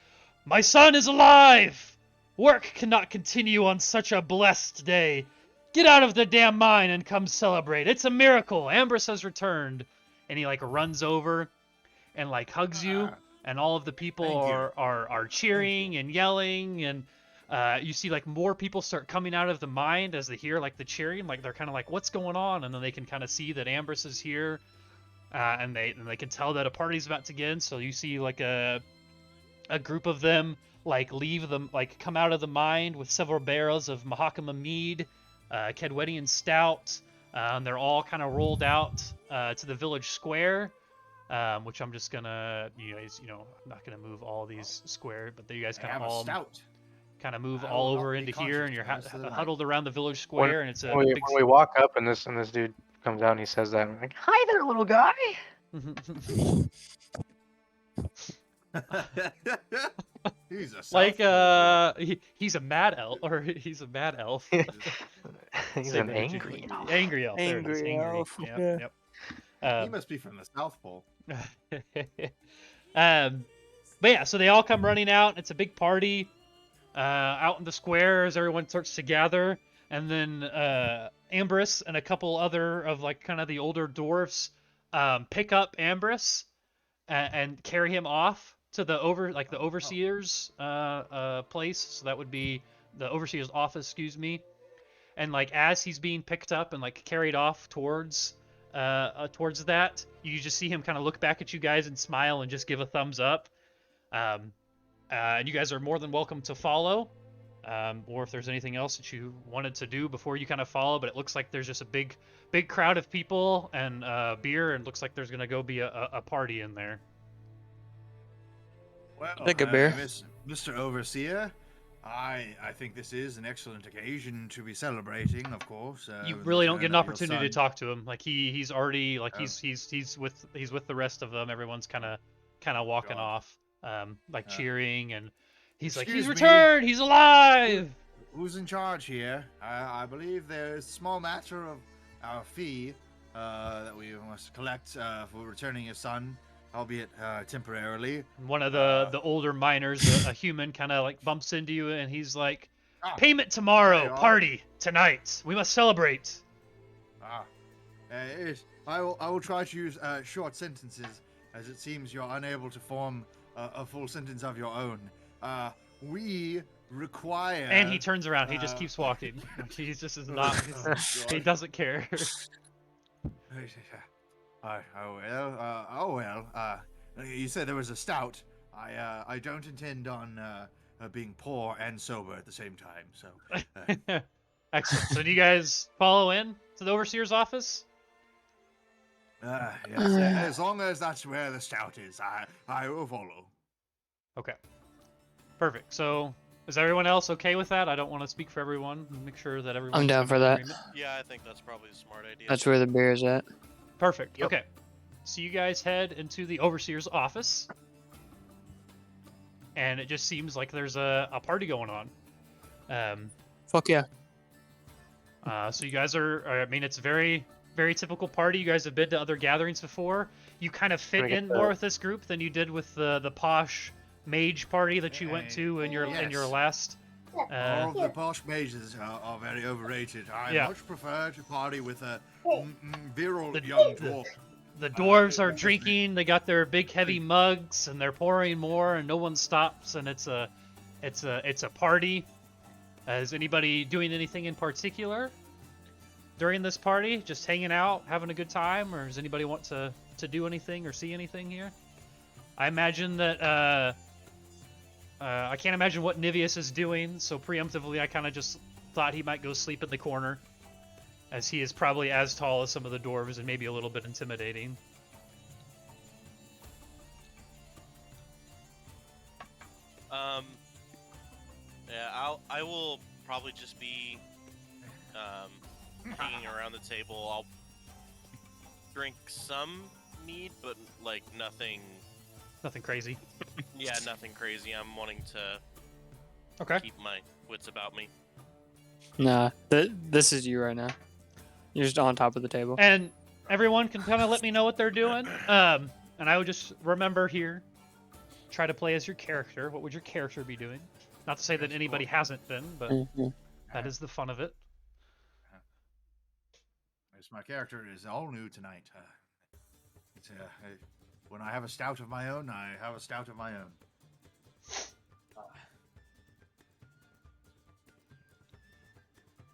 "My son is alive! Work cannot continue on such a blessed day. Get out of the damn mine and come celebrate. It's a miracle. Ambrose has returned." And he like runs over and like hugs you, and all of the people are cheering and yelling, and you see like more people start coming out of the mine as they hear like the cheering, like they're kind of like, "What's going on?" And then they can kind of see that Ambrose is here, and they can tell that a party's about to begin. So you see like a group of them like come out of the mine with several barrels of Mahakama mead, Kedwedian stout, and they're all kind of rolled out to the village square, which I'm just gonna, I'm not gonna move all these square, but you guys kind of all kind of move all over into here, and you're huddled around the village square, and it's a when we walk up, and this dude comes out and he says that, I'm like, "Hi there, little guy." He's a he's a mad elf, or he's a mad elf. He's an angry elf. Angry elf. There it is. Angry elf. Yep. he must be from the South Pole. But yeah, so they all come running out. It's a big party out in the square as everyone starts to gather, and then Ambrose and a couple other of like kind of the older dwarfs pick up Ambrose and carry him off to the overseer's place. So that would be the overseer's office, excuse me. And like as he's being picked up and like carried off towards that, you just see him kind of look back at you guys and smile and just give a thumbs up. And you guys are more than welcome to follow, or if there's anything else that you wanted to do before you kind of follow. But it looks like there's just a big crowd of people and beer, and looks like there's gonna go be a party in there. Well, Take a beer. Mr. Overseer, I think this is an excellent occasion to be celebrating, of course. You with really the don't get an return of your opportunity to son. talk to him. Like he's already like he's with the rest of them. Everyone's kind of walking God. off, cheering, and he's like, Excuse "He's me. returned! He's alive!" Who's in charge here? I believe there is a small matter of our fee that we must collect for returning your son, albeit temporarily. One of the older miners, a human, kind of like bumps into you, and he's like, "Payment tomorrow, Hey, all. party tonight. We must celebrate." I will try to use short sentences, as it seems you're unable to form a full sentence of your own. We require. And he turns around. He just keeps walking. He just is not. He doesn't care. You said there was a stout. I don't intend on being poor and sober at the same time. So Excellent. So do you guys follow in to the overseer's office? yes, as long as that's where the stout is, I will follow. Okay. Perfect. So is everyone else okay with that? I don't want to speak for everyone. Make sure that everyone's down in for that. agreement. Yeah, I think that's probably a smart idea. That's where the beer is at. Perfect. Yep. Okay. So you guys head into the overseer's office. And it just seems like there's a party going on. Fuck yeah. So you guys I mean, it's a very, very typical party. You guys have been to other gatherings before. You kind of fit Bring it in back. more with this group than you did with the posh mage party that you went to in your Yes. last. All of the posh mages are very overrated. I Yeah. much prefer to party with a virile The- young the- dwarf. The dwarves are drinking. They got their big heavy mugs, and they're pouring more, and no one stops. And it's a party. Is anybody doing anything in particular during this party? Just hanging out, having a good time, or does anybody want to do anything or see anything here? I imagine that I can't imagine what Nivius is doing, so preemptively I kind of just thought he might go sleep in the corner, as he is probably as tall as some of the dwarves and maybe a little bit intimidating. Yeah, I will probably just be hanging around the table. I'll drink some mead, but like nothing. Nothing crazy. Yeah, nothing crazy. I'm wanting to Okay. keep my wits about me. Nah, this is you right now. You're just on top of the table. And everyone can kind of let me know what they're doing. And I would just remember here, try to play as your character. What would your character be doing? Not to say that anybody hasn't been, but Mhm. that is the fun of it. Yes, my character is all new tonight. When I have a stout of my own, I have a stout of my own.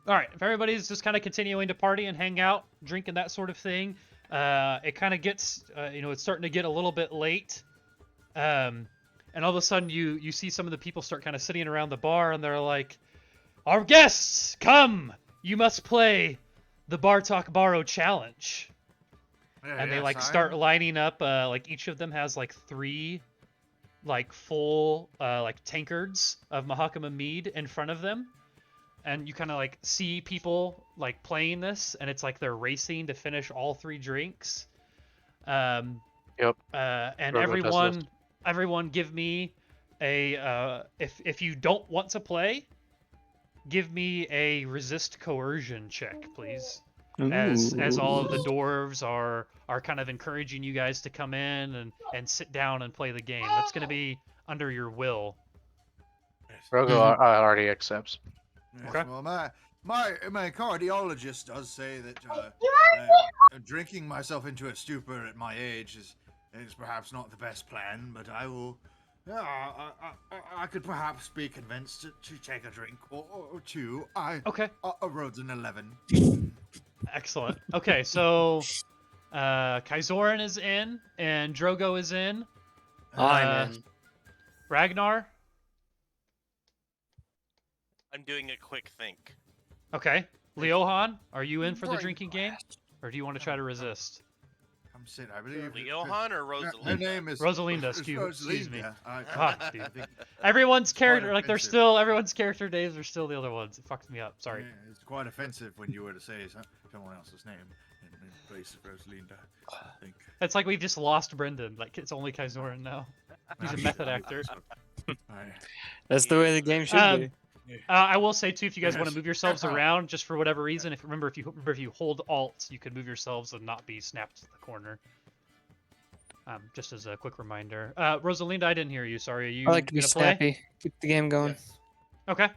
All right, if everybody's just kind of continuing to party and hang out, drink and that sort of thing, it kind of gets, it's starting to get a little bit late. And all of a sudden you see some of the people start kind of sitting around the bar and they're like, "Our guests, come! You must play the Bartok Borrow Challenge." And they like start lining up, like each of them has like 3 like full like tankards of Mahakama mead in front of them. And you kind of like see people like playing this, and it's like they're racing to finish all 3 drinks. Yep. And Rogo does this. everyone give me a if you don't want to play, give me a resist coercion check, please. As all of the dwarves are kind of encouraging you guys to come in and sit down and play the game. That's going to be under your will. Rogo already accepts. Yes, Okay. well, my cardiologist does say that drinking myself into a stupor at my age is perhaps not the best plan, but I will. I could perhaps be convinced to take a drink or 2. Okay. Road's an 11. Excellent. Okay, so Kaizorin is in and Drogo is in. I'm in. Ragnar. I'm doing a quick think. Okay. Leohan, are you in for the drinking game? Or do you want to try to resist? Come sit, I believe. Leohan or Her Rosalinda? name is Rosalinda, excuse me. Rosalinda. God, I dude. think Everyone's character, like they're offensive. still, everyone's character names are still the other ones. It fucked me up. Sorry. Yeah, it's quite offensive when you were to say someone else's name in place of Rosalinda. I think. It's like we've just lost Brendan. Like it's only Kaizorin now. He's a method actor. That's the way the game should Um, be. I will say too, if you guys want to Yes. move yourselves around, just for whatever reason, if you hold Alt, you can move yourselves and not be snapped to the corner. Just as a quick reminder. Rosalinda, I didn't hear you. Sorry. Are you I like to be gonna play? snappy. Keep the game going. Yes. Okay.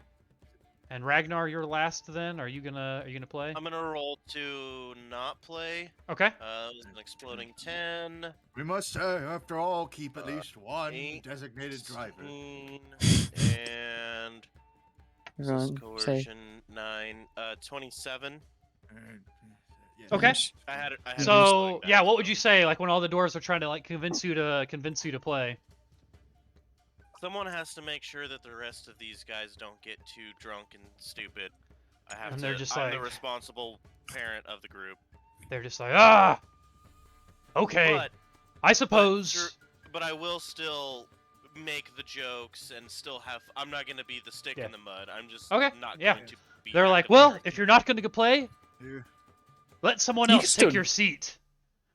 And Ragnar, you're last. Then are you gonna play? I'm gonna roll to not play. Okay. It was an exploding 10. We must, after all, keep at least one 8, designated driver. 16, and Everyone say. coercion 9, 27. Yes. Okay. I had it. So yeah, what would you say? Like when all the doors are trying to like convince you to play? Someone has to make sure that the rest of these guys don't get too drunk and stupid. I have And to. they're just I'm the like- responsible parent of the group. They're just like, ah, okay, But I suppose. but I will still make the jokes and still have. I'm not gonna be the stick Yeah. in the mud. I'm just Okay, not yeah. going to be. They're like, actively well, drinking. if you're not going to play, You- let someone You else can take still- your seat.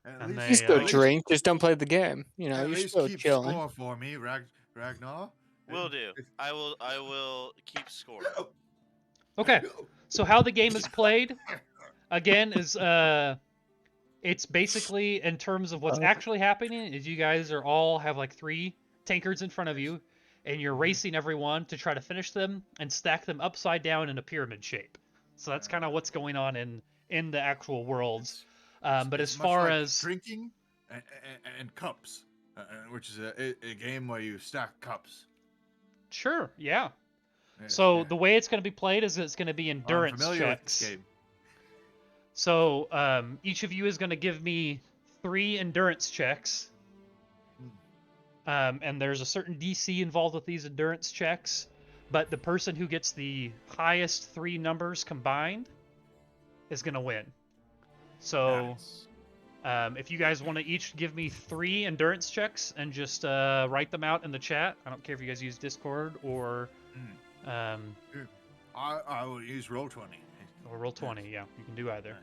At And least- they, You still uh, at drink, just don't play the game. You know, At you're least still keep chilling. score for me, Ragnar. Will do. If- I will keep score. Okay, so how the game is played, again, is it's basically in terms of what's actually happening is you guys are all have like 3 tankards in front of you, and you're racing everyone to try to finish them and stack them upside down in a pyramid shape. So that's kind of what's going on in the actual worlds. But It's as much far like as drinking and cups, which is a game where you stack cups. sure, yeah. Yes, So yeah. the way it's going to be played is it's going to be I'm endurance familiar with checks. this game. So each of you is going to give me 3 endurance checks. And there's a certain DC involved with these endurance checks, but the person who gets the highest 3 numbers combined is going to win. So Nice. if you guys want to each give me 3 endurance checks and just write them out in the chat. I don't care if you guys use Discord or I will use Roll20. Roll20. Yeah, you can do either. Nice.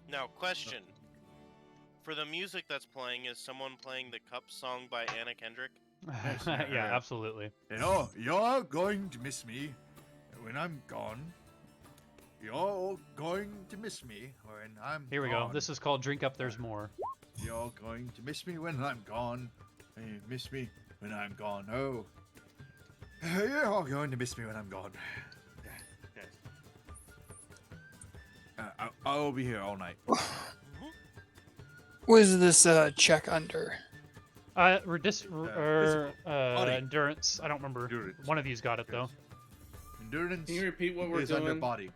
Now, question. For the music that's playing, is someone playing the Cup song by Anna Kendrick? Yes, Yeah, absolutely. You're going to miss me when I'm gone. You're going to miss me when I'm Here we gone. go. This is called Drink Up There's More. You're going to miss me when I'm gone. You miss me when I'm gone. Oh. You're all going to miss me when I'm gone. Yes. I'll be here all night. What is this check under? Endurance. I don't remember. Endurance. One of you's got it though. Endurance Can you repeat what we're is under doing? body.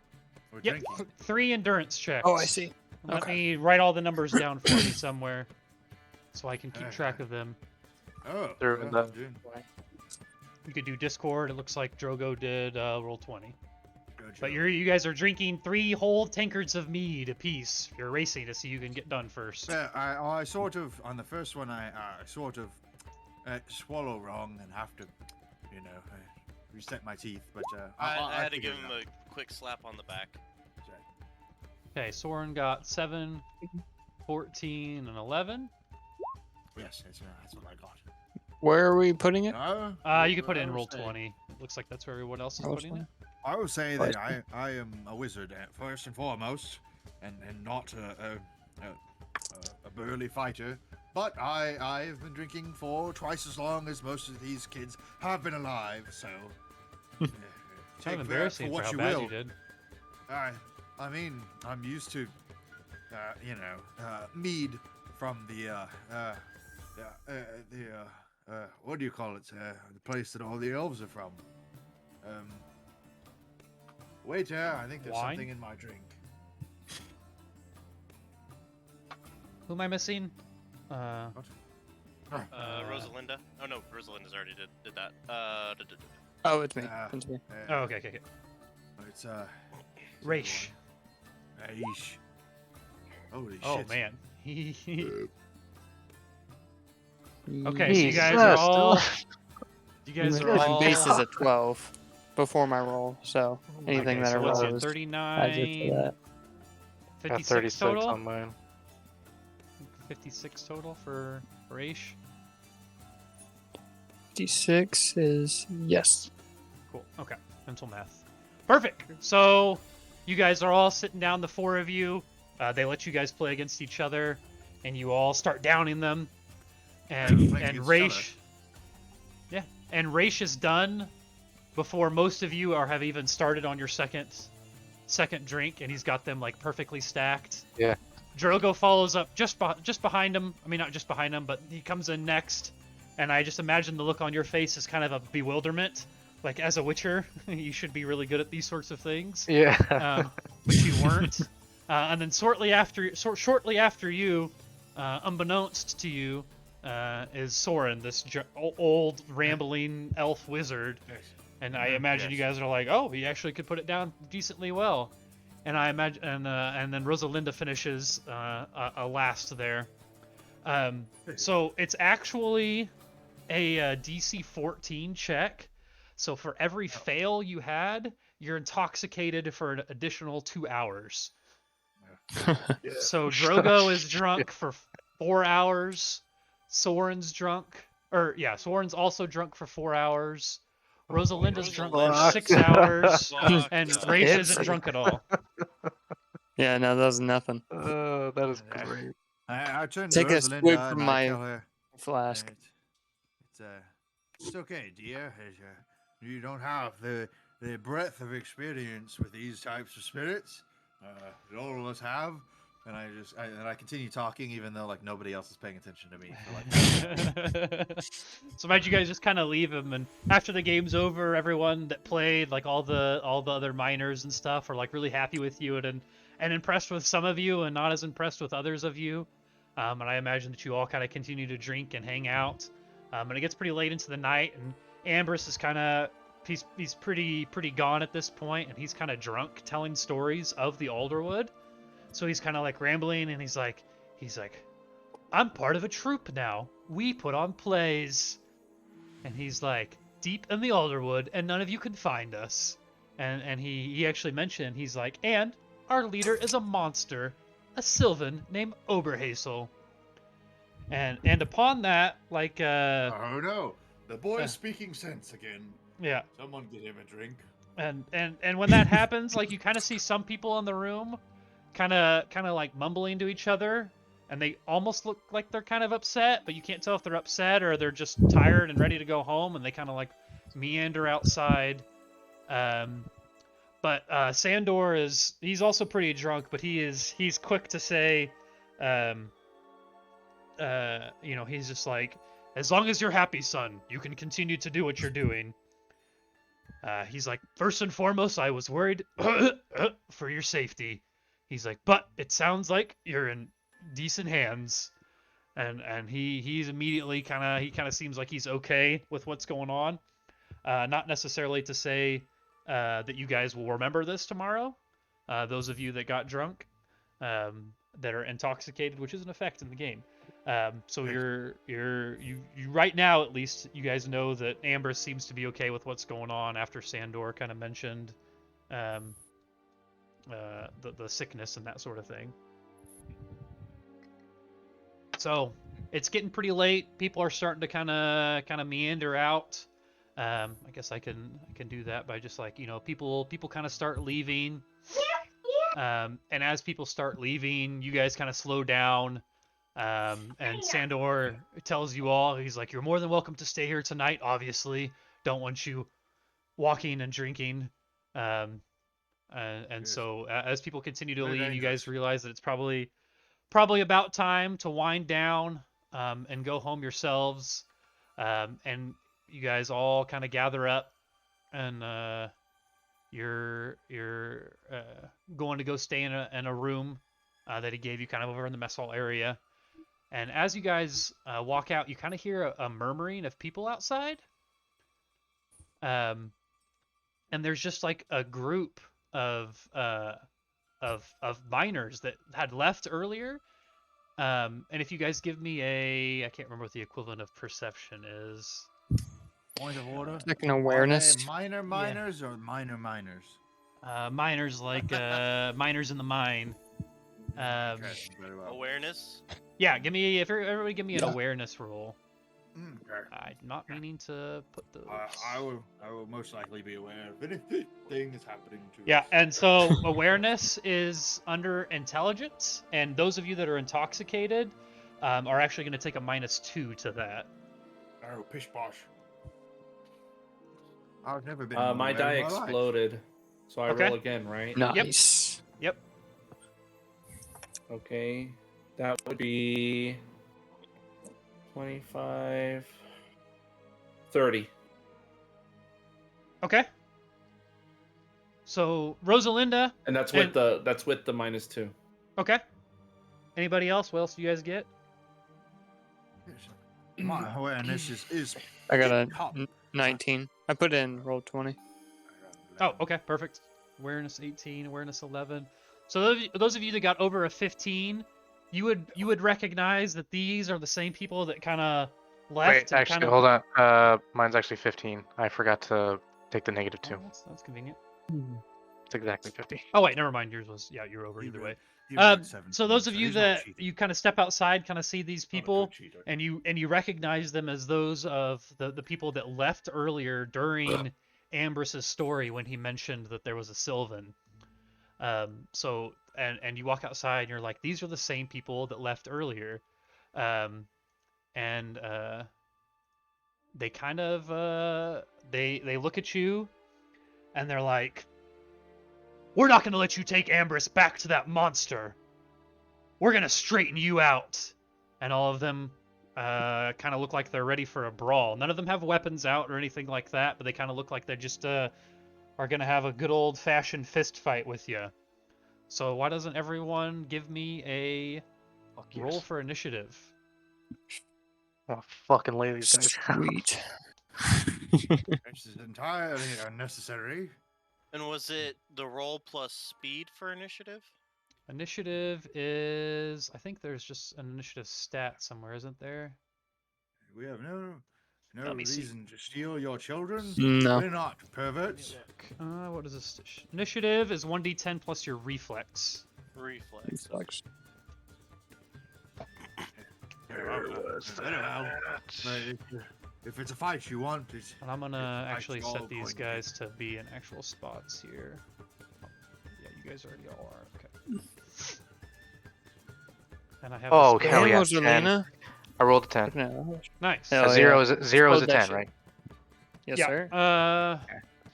We're Yep. drinking. 3 endurance checks. Oh, I see. Let Okay. me write all the numbers down for you somewhere, so I can keep track of them. Oh. They're in the- I'm doing You could do Discord. It looks like Drogo did Roll20. good But job. you guys are drinking 3 whole tankards of mead apiece. You're racing to see who can get done first. Yeah, I sort of on the first one I sort of swallow wrong and have to, reset my teeth. But I had to figured give it him out. a quick slap on the back. Okay, Soren got 7, 14, and 11. Yes, that's what I got. Where are we putting it? You can put it in I roll would say- 20. Looks like that's where everyone else is Roll putting 20. it. I would say that I am a wizard first and foremost, and not a burly fighter. But I have been drinking for twice as long as most of these kids have been alive. So Kind take of that embarrassing for for what how you bad will. you did. I mean, I'm used to, mead from the what do you call it? The place that all the elves are from. Waiter, I think there's Wine? something in my drink. Who am I missing? Rosalinda? Oh no, Rosalinda's already did that. Oh, it's me. Ah. It's me. Oh, okay. It's Raish. Aish. Holy Oh shit. man. Okay, so you guys are Jesus. all. You guys are My all. base is a 12 before my roll, so anything Okay, that so I what's roll it? is adds it 39, to that. Got 56 36 total. on mine. 56 total for Raish. 56 is yes. Cool. Okay. Mental math. Perfect. So you guys are all sitting down, the 4 of you. They let you guys play against each other, and you all start downing them. And Playing against Raish. Yeah. And Raish is done before most of you have even started on your second drink, and he's got them like perfectly stacked. Yeah. Drogo follows up just behind him. I mean, not just behind him, but he comes in next. And I just imagine the look on your face is kind of a bewilderment. Like, as a Witcher, you should be really good at these sorts of things. Yeah. But you weren't. And then shortly after you, unbeknownst to you, is Soren, this old rambling elf wizard. Yes. And I imagine you guys are like, oh, he actually could put it down decently well. And I imagine, and then Rosalinda finishes a last there. So it's actually a DC 14 check. So for every fail you had, you're intoxicated for an additional 2 hours. So Drogo is drunk for 4 hours. Soren's also drunk for 4 hours. Rosalinda's drunk for Fuck. 6 hours, Fuck. and Rafe isn't drunk at all. Yeah, no, that was nothing. That is great. I turn Take to a Rosalinda swig and from I my tell her, flask. It's okay, dear. You don't have the breadth of experience with these types of spirits. All of us have. And I continue talking, even though like nobody else is paying attention to me. So imagine you guys just kind of leave him, and after the game's over, everyone that played, like all the other miners and stuff, are like really happy with you and impressed with some of you, and not as impressed with others of you. And I imagine that you all kind of continue to drink and hang out. And it gets pretty late into the night, and Ambrose is kind of he's pretty gone at this point, and he's kind of drunk, telling stories of the Alderwood. So he's kind of like rambling, and he's like, I'm part of a troupe now. We put on plays. And he's like, deep in the Alderwood, and none of you can find us. And he actually mentioned, he's like, and our leader is a monster, a Sylvan named Oberhazel. And upon that, like, Oh no, the boy is speaking sense again. yeah. Someone get him a drink. And when that happens, like, you kind of see some people in the room kind of like mumbling to each other, and they almost look like they're kind of upset, but you can't tell if they're upset or they're just tired and ready to go home, and they kind of like meander outside. But Sandor he's also pretty drunk, but he's quick to say, he's just like, as long as you're happy, son, you can continue to do what you're doing. He's like, first and foremost, I was worried for your safety. He's like, but it sounds like you're in decent hands. And he's immediately kind of seems like he's okay with what's going on. Not necessarily to say that you guys will remember this tomorrow. Those of you that got drunk, that are intoxicated, which is an effect in the game. So you right now, at least, you guys know that Amber seems to be okay with what's going on after Sandor kind of mentioned the sickness and that sort of thing. So it's getting pretty late. People are starting to kind of meander out. I guess I can do that by just like, people kind of start leaving. And as people start leaving, you guys kind of slow down. And Sandor tells you all, he's like, you're more than welcome to stay here tonight, obviously. Don't want you walking and drinking. And so as people continue to leave, you guys realize that it's probably about time to wind down and go home yourselves. And you guys all kind of gather up, and you're going to go stay in a room that he gave you kind of over in the mess hall area. And as you guys walk out, you kind of hear a murmuring of people outside. And there's just like a group of miners that had left earlier. And if you guys give me I can't remember what the equivalent of perception is. Point of order. Like an awareness. Are they minor miners or minor miners? Miners like miners in the mine. Okay, very well. Awareness. Yeah, everybody give me an Yeah. awareness roll. Okay. I'm not meaning to put those. I will most likely be aware of anything that's happening to Yeah, us. and so awareness is under intelligence, and those of you that are intoxicated are actually going to take a -2 to that. Oh, pish posh. I've never been. My aware die in my life. exploded, so I Okay. roll again, right? Nice. Yep. Okay, that would be 25, 30. Okay. So Rosalinda. And that's And- with the -2. Okay. Anybody else? What else do you guys get? My awareness is I got a top. 19. I put in roll 20. Oh, okay, perfect. Awareness 18, awareness 11. So those of you that got over a 15, you would recognize that these are the same people that kind of left. Wait, and actually, kind of... hold on. Mine's actually 15. I forgot to take the negative 2. Oh, that's convenient. It's exactly 50. Oh wait, never mind. Yours was you're over either way. You So those of you that you kind of step outside, kind of see these people, cheater. and you recognize them as those of the people that left earlier during Ambros's story when he mentioned that there was a Sylvan. So you walk outside and you're like, these are the same people that left earlier, and they kind of they look at you, and they're like, we're not going to let you take Ambrose back to that monster. We're going to straighten you out. And all of them kind of look like they're ready for a brawl. None of them have weapons out or anything like that, but they kind of look like they just are going to have a good old-fashioned fist fight with you. So why doesn't everyone give me a roll for initiative? Oh, fucking lay these guys. Sweet. This is entirely unnecessary. And was it the roll plus speed for initiative? Initiative is... I think there's just an initiative stat somewhere, isn't there? We have no Let me see. reason to steal your children. No. We're not perverts. What is this? Initiative is 1d10 plus your reflex. Reflex. Reflex. Very well. But if it's a fight you want, it's... And I'm gonna actually all set these going guys to be in actual spots here. Yeah, you guys already all are. Okay. And I have. Oh, this hell yeah. Rosalina? I rolled a 10. No. Nice. Hell A zero yeah. is a Explode that 10, shit. right? Yes, yeah. sir.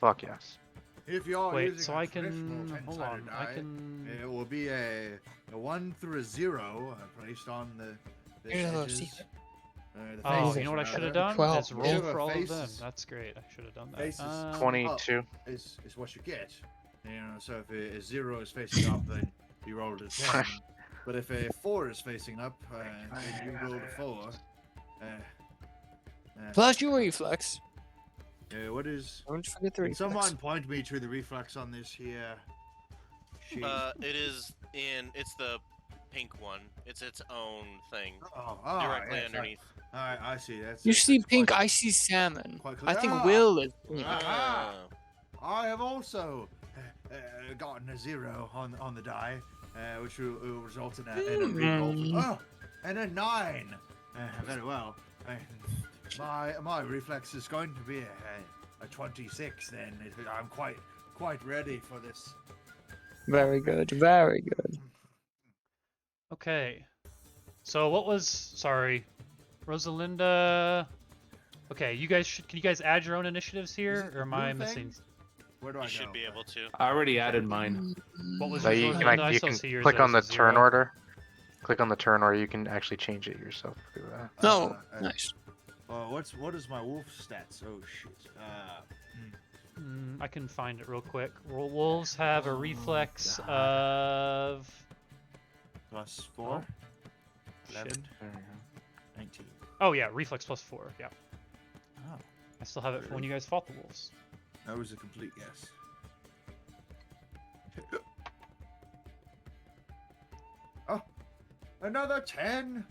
Fuck yes. If you're Wait. using So a I traditional can hold 10-sided on. I die, can. it will be a 1 through a 0 placed on the Here's a little edges. secret. The Oh, faces you know what I should have rather. done? 12. Is roll Whichever for all of them. faces- That's great. I should have done that. faces 22. Is what you get. You know, so if a 0 is facing up, then you roll a 10. But if a 4 is facing up, then you roll a 4. Plus your reflex. What is? Don't forget the Can reflex. someone point me to the reflex on this here sheet? It is in. It's the pink one. It's its own thing. Oh, Directly yes, underneath. I see. That's You that's see quite- pink, I see salmon. quite clear. I think Ah! Will is pink. Ah. I have also gotten a 0 on the die, which will result in a re-roll. Oh, and a 9. Very well. My reflex is going to be a 26. Then I'm quite ready for this. Very good, very good. Okay. So what was? Sorry, Rosalinda. Okay, you guys can you guys add your own initiatives here, it or am the I blue missing? thing? Where do I You should go? be able to. I already added mine. What was So yours, you Rosalinda? can, I you still can see yours click on the as a turn 0. order. Click on the turn order. You can actually change it yourself. No, nice. What is my wolf stats? Oh shit. I can find it real quick. Wolves have a reflex of. Plus 4. 11. Shit. 19. Oh yeah, reflex plus 4. Yeah, Oh, I still have it from when you guys fought the wolves. that was a complete guess. Oh, another 10.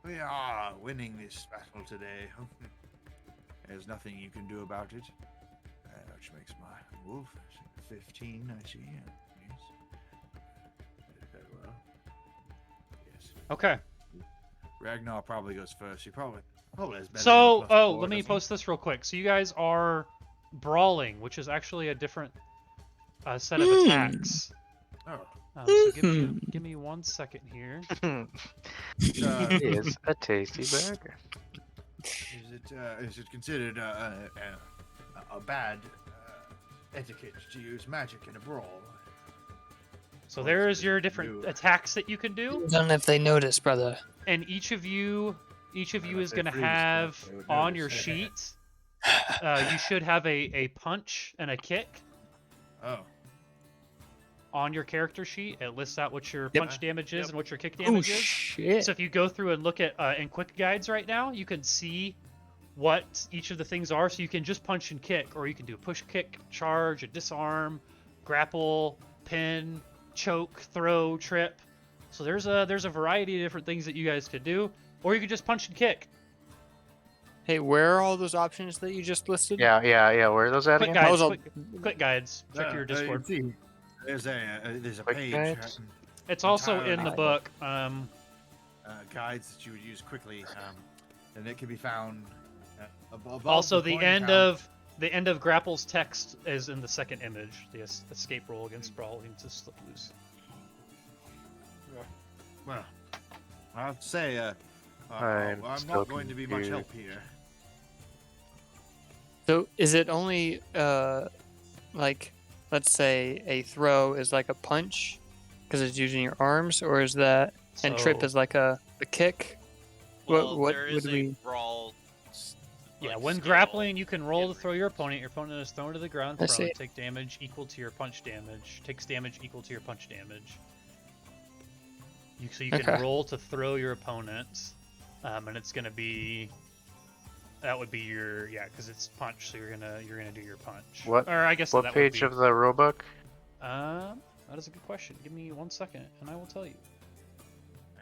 We are winning this battle today. There's nothing you can do about it. Which makes my wolf 15, I see. Yes. Very well. Yes. Okay. Ragnar probably goes first. He probably has better. So, than a +4, let me doesn't he? post this real quick. So you guys are brawling, which is actually a different set of attacks. Oh, So give me 1 second here. It is a tasty burger. is it considered a bad etiquette to use magic in a brawl? So there's your different attacks that you can do, Don't know if they notice, brother. and each of you if is they going to freeze, have they would on notice. your sheet. You should have a punch and a kick. Oh, on your character sheet. It lists out what your Yep. punch damage is Yep. and what your kick Oh damage is. shit! So if you go through and look at in quick guides right now, you can see what each of the things are. So you can just punch and kick, or you can do a push kick, charge, a disarm, grapple, pin, choke, throw, trip. So there's a variety of different things that you guys could do, or you could just punch and kick. Hey, where are all those options that you just listed? Yeah. Where are those at Quick again? That guides, was all- quick guides. Check your Discord. See, there's a Quick page. guides? It's also in the entirely book. Guides that you would use quickly, and it can be found above Also, the coin end count. of Grapple's text is in the second image. The escape roll against brawling to slip loose. Well, I have to say, I'm I'm still not going to be much confused. help here. So is it only like, let's say a throw is like a punch because it's using your arms, or is that and trip So- is like a kick? Well, what there would is a we- brawl. Yeah, like, when skill. grappling, you can roll to throw your opponent. Your opponent is thrown to the ground, I prone, see. take damage equal to your punch damage. Takes damage equal to your punch damage. So you can Okay. roll to throw your opponent, and it's gonna be. That would be your because it's punch, so you're gonna do your punch. What- Or I guess What that page would of the rulebook? be. That is a good question. Give me 1 second, and I will tell you.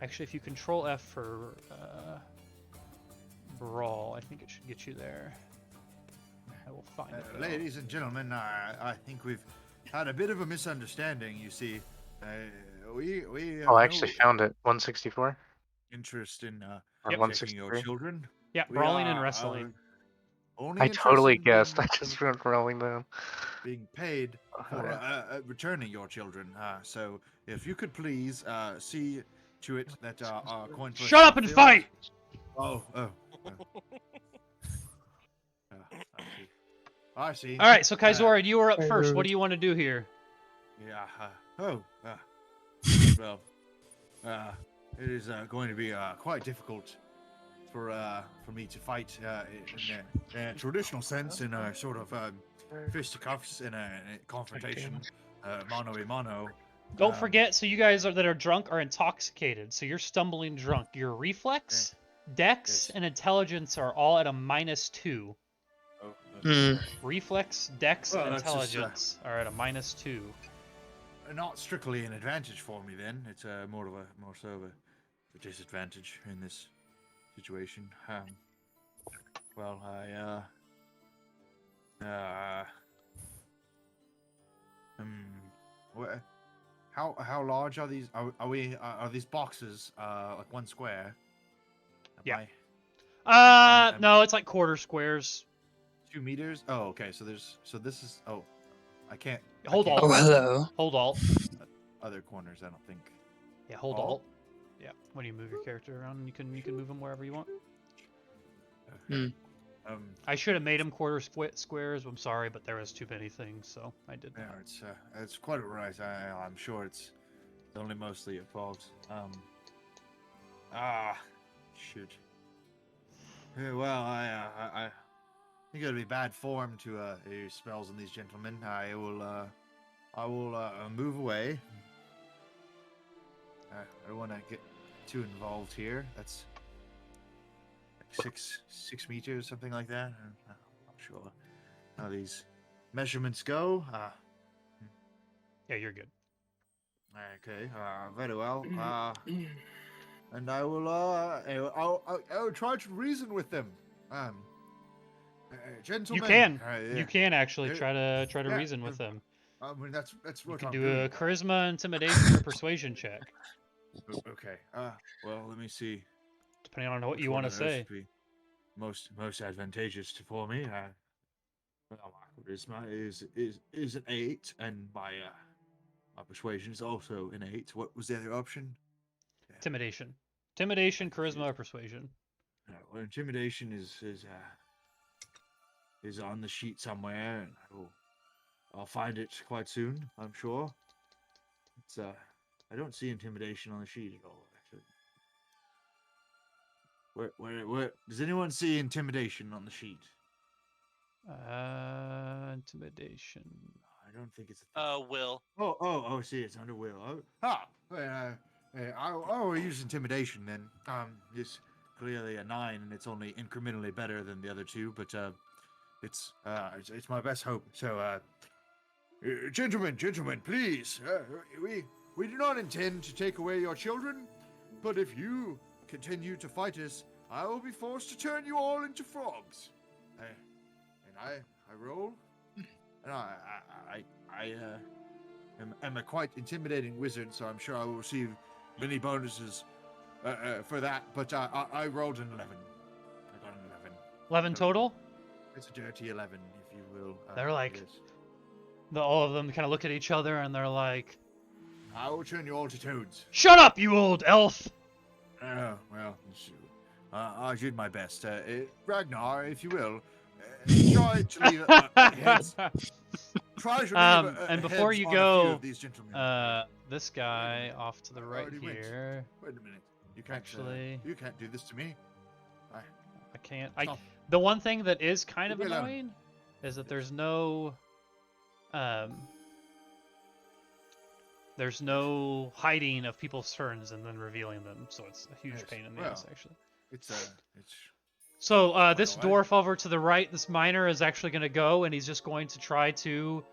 Actually, if you Control F for brawl, I think it should get you there. I will find it. though. Ladies and gentlemen, I think we've had a bit of a misunderstanding. You see, we have Oh, I actually no found it. 164 interest in or Yep. checking your 163. children. Yeah, We brawling and are, wrestling. Only I totally interested in guessed. I just went rolling down. being paid for Alright. returning your children. So if you could please see to it that our coin purse Shut up and filled- fight! Oh. I see. All right, so Kaizora, you are up first. What rude. do you want to do here? Yeah. Well, it is going to be quite difficult for me to fight in a traditional sense, in a sort of fisticuffs, in a confrontation, mano a mano. Don't forget, so you guys that are drunk are intoxicated, so you're stumbling drunk. Your reflex, dex, Yes. and intelligence are all at a -2. Oh, Hmm. Reflex, dex, Well, and that's just, intelligence are at a -2. not strictly an advantage for me then. It's more so of a disadvantage in this situation. Well, how large are these? Are these boxes like one square? Am Yeah. I- I'm- No, it's like quarter squares. 2 meters? Oh, okay. So this is. Oh, I can't. I Hold can't on. Oh, go hello. Hold alt. Other corners, I don't think. Yeah, hold Alt? alt. Yeah, when you move your character around, you can move them wherever you want. Hmm. I should have made them quarter squares. I'm sorry, but there was too many things, so I did Yeah, that. it's quite alright. I'm sure it's only mostly your fault. Shoot. Yeah, well, I think it'd be bad form to use spells on these gentlemen. I will move away. I don't want to get too involved here. That's like 6 meters, something like that. I'm not sure how these measurements go. Yeah, you're good. Okay, very well. And I will, I'll try to reason with them. Gentlemen. You can. Yeah. You can actually Yeah. try to Yeah, reason with them. I mean, that's You what can I'm do doing. a charisma, intimidation, or persuasion check, Okay. Well, let me see. depending on what which you one want to of those say. would be most advantageous for me. Well, my charisma is an 8, and my persuasion is also an 8. What was the other option? Intimidation, charisma, or persuasion. Well, intimidation is on the sheet somewhere, and I'll find it quite soon, I'm sure. It's I don't see intimidation on the sheet at all, actually. Where does anyone see intimidation on the sheet? Intimidation. don't think it's a thing. Will. Oh, see, it's under will. I will use intimidation then. It's clearly a 9, and it's only incrementally better than the other two, but it's my best hope. So, gentlemen, please, we do not intend to take away your children, but if you continue to fight us, I will be forced to turn you all into frogs. And I roll, and I am a quite intimidating wizard, so I'm sure I will receive many bonuses for that. But I rolled an 11. I got an 11. 11 total. It's a dirty 11, if you will. They're like- it is. All of them kind of look at each other and they're like, I will turn you all to toads. "Shut up, you old elf!" Oh, well, I did my best. Ragnar, if you will, try to leave heads. Try to leave And before you go, this guy off to the right already went. here. Wait a minute. You can't Actually- you can't do this to me. I can't. Stop. The one thing that is kind of Leave me alone. annoying is that there's no hiding of people's turns and then revealing them, so it's a huge Yes, pain in the well, ass actually. It's So this the way. dwarf over to the right, this miner is actually going to go, and he's just going to try to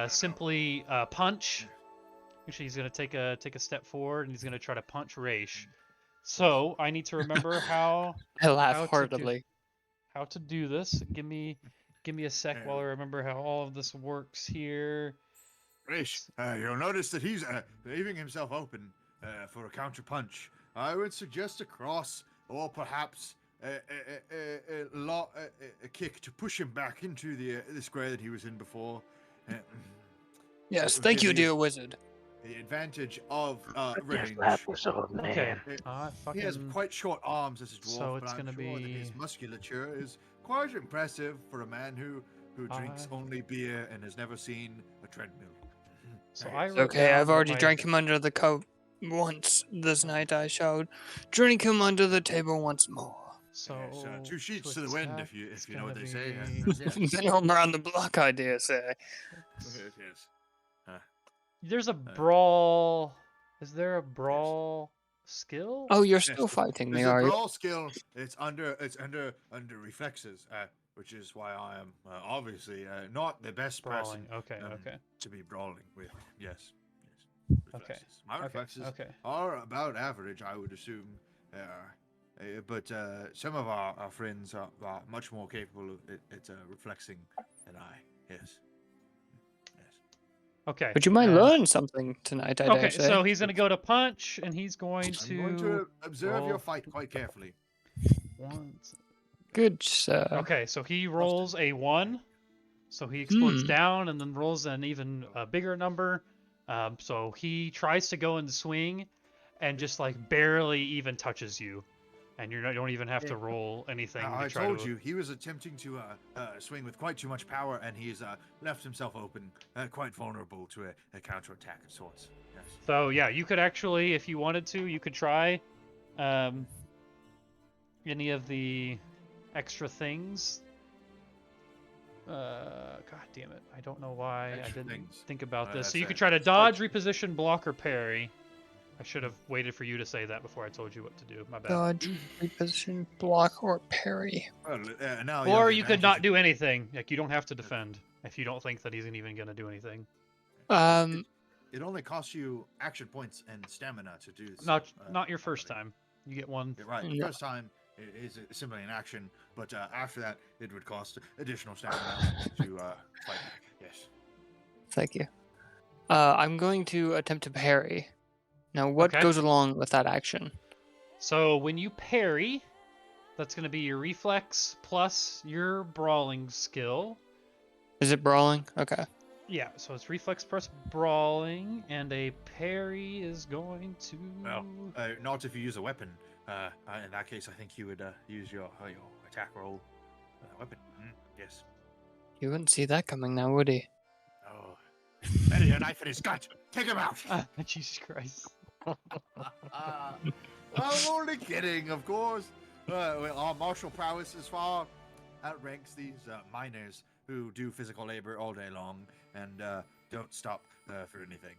simply punch. Actually, he's going to take a step forward, and he's going to try to punch Raish. So I need to remember how I How laugh to heartedly. to do this. Give me a sec while I remember how all of this works here. Rish, you'll notice that he's leaving himself open for a counter punch. I would suggest a cross, or perhaps a kick to push him back into the square that he was in before. Yes, It thank you, is- dear wizard. The advantage of range. Okay. He has quite short arms as a dwarf, So but it's I'm gonna sure that his be- musculature is quite impressive for a man who drinks only beer and has never seen a treadmill. So Okay. I It's wrote okay, down I've that already my- drank him under the coat once this night. I showed. Drink him under the table once more. So Yes, 2 sheets to the wind, attack, if it's you know what gonna they say. be- Yes. Been home around the block, I dare say. Yes. There's a brawl. Is there a brawl skill? Oh, you're Yes, still fighting me, There's a are you? brawl skill. It's under reflexes, which is why I am obviously not the best Brawling. person Okay. Okay. to be brawling with. Yes. Okay, Reflexes. My reflexes Okay. are about average, I would assume. But some of our friends are much more capable of reflexing than I. Yes. Okay. But you might learn something tonight, I dare Okay, say. so he's gonna go to punch, and he's going I'm going to observe roll. your fight quite carefully. Good, sir. Okay, so he rolls a 1, so he explodes Hmm. down, and then rolls an even bigger number. So he tries to go and swing, and just like barely even touches you, and you don't even have to roll anything. To I try told to... you he was attempting to swing with quite too much power, and he's left himself open, quite vulnerable to a counterattack of sorts. Yes. So yeah, you could actually, if you wanted to, you could try any of the extra things. God damn it! I don't know why I Extra didn't things. think about this. So That's you a- could try to dodge, reposition, block, or parry. I should have waited for you to say that before I told you what to do. My bad. Dodge, reposition, block, or parry. Well, now Or have you the could not advantage do anything. Like you don't have to defend if you don't think that he's even gonna do anything. It only costs you action points and stamina to do this. Not your first time. You get one. Yeah, right. Yeah. First time is simply an action, but after that, it would cost additional stamina to fight back. Yes. Thank you. I'm going to attempt to parry. Now, what Okay. goes along with that action? So when you parry, that's going to be your reflex plus your brawling skill. Is it brawling? Okay. Yeah, so it's reflex plus brawling, and a parry is going to. Well, not if you use a weapon. In that case, I think you would use your attack roll weapon. Yes. You wouldn't see that coming now, would he? Oh, better your knife in his gut. Take him out. Jesus Christ. I'm only kidding, of course. Well, our martial prowess as far outranks these miners who do physical labor all day long and don't stop for anything.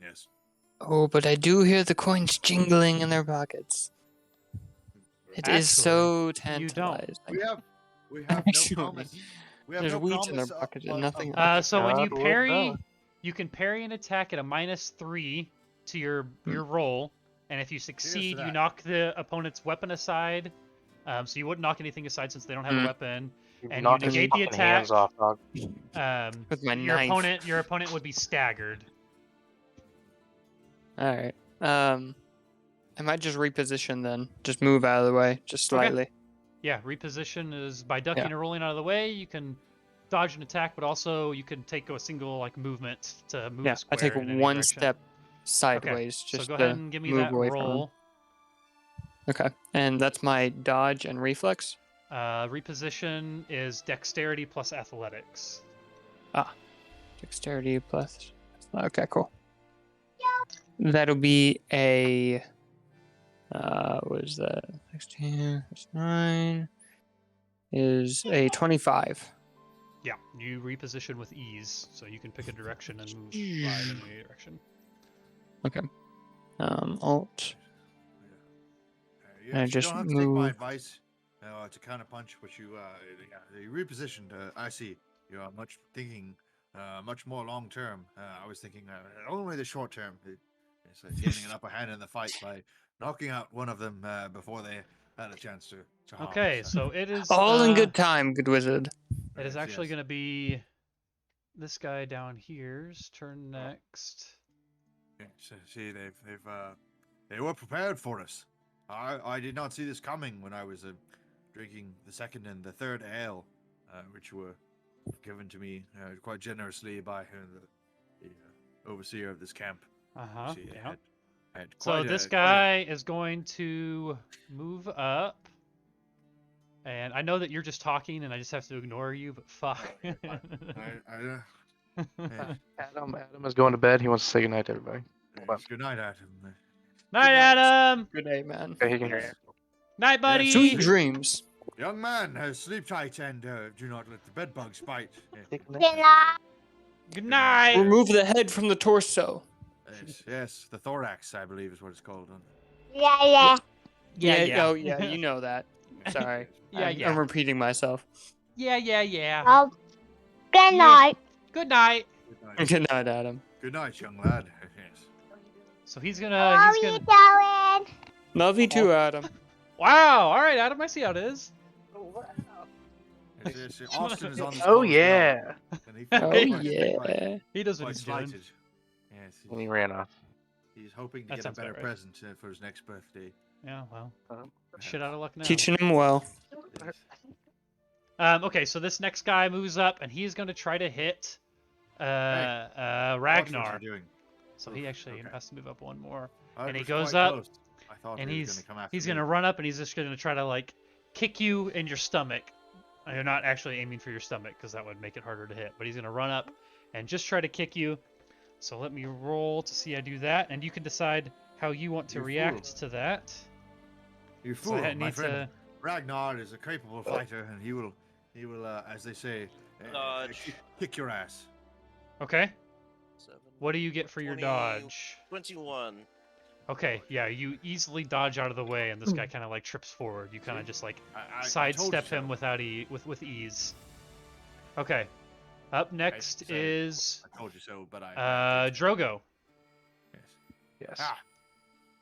Yes. Oh, but I do hear the coins jingling in their pockets. It is so you don't. tantalizing. We have no Actually, promise. We have there's no wheat in their promise pocket and of- nothing of- else. So when you God would parry, know. you can parry an attack at a -3 to your roll, and if you succeed, you that. knock the opponent's weapon aside. So you wouldn't knock anything aside since they don't have a weapon. And you Knock his negate the fucking hands attack. off, dog. With my your knife. Your opponent would be staggered. All right. I might just reposition then. Just move out of the way, just Okay. slightly. Yeah, reposition is by ducking Yeah. and rolling out of the way. You can dodge an attack, but also you can take a single movement to move Yeah, a I square take in any one direction. step sideways, So just go to ahead and give me move that away from him. roll. Okay, and that's my dodge and reflex. Reposition is dexterity plus athletics. Dexterity plus. Okay, cool. That'll be a. What is that? 16 plus 9 is a 25. Yeah, you reposition with ease, so you can pick a direction and move slide in any direction. Okay. Alt. Yes, I you just don't have to take my move- advice to counter punch, which you repositioned. I see you are much more long term. I was thinking only the short term. It's gaining an upper hand in the fight by knocking out one of them before they had a chance to harm Okay, us. so it is All in good time, good wizard. It is Yes, actually yes. going to be this guy down here's turn next. Yes, see, they were prepared for us. I did not see this coming when I was drinking the second and the third ale, which were given to me quite generously by the overseer of this camp. Uh-huh. See, Yeah. had So quite this a- guy is going to move up. And I know that you're just talking and I just have to ignore you, but fuck. Adam is going to bed. He wants to say goodnight to everybody. Yes, good night, Adam. Night, Adam! Good day, man. Okay, he can hear you. Night, buddy! Sweet dreams. Young man, sleep tight and do not let the bed bugs bite. Good night! Remove the head from the torso. Yes, the thorax, I believe, is what it's called. Yeah. Yeah. Oh, yeah. You know that. Sorry. Yeah, I'm, yeah. I'm repeating myself. Yeah. Oh, good night. Good night. Good night, Adam. Good night, young lad. Yes. So he's How gonna are you doing? Love you too, Adam. Wow, alright, Adam, I see how it is. Yes, Austin is on the Oh spot as yeah. well, and he Oh, feels quite yeah. He does what quite he's doing. slighted. Yes, And he ran off. he's hoping to That get a sounds better about right. present for his next birthday. Yeah, well. Um, Shit out of luck now. Teaching him well. Yes. Okay, so this next guy moves up and he's gonna try to hit Watch what Ragnar. you're doing. So he actually Okay. has to move up one more. I And he was goes quite up, close. I thought And he was gonna come after he's me. gonna run up and he's just gonna try to kick you in your stomach. You're not actually aiming for your stomach because that would make it harder to hit. But he's gonna run up and just try to kick you. So let me roll to see I do that, and you can decide how you want to You react fool. to that. You So fool, I my need friend. Ragnar is a capable fighter, and he will, as they say, Dodge. kick your ass. Okay. 7, What do you get for your 20. dodge? 21. Okay, yeah, you easily dodge out of the way, and this guy kind of trips forward. You kind of just I told you sidestep so. him with ease. Okay. Up next decided- is I told you so, but I. Drogo. Yes. Yes. Ah.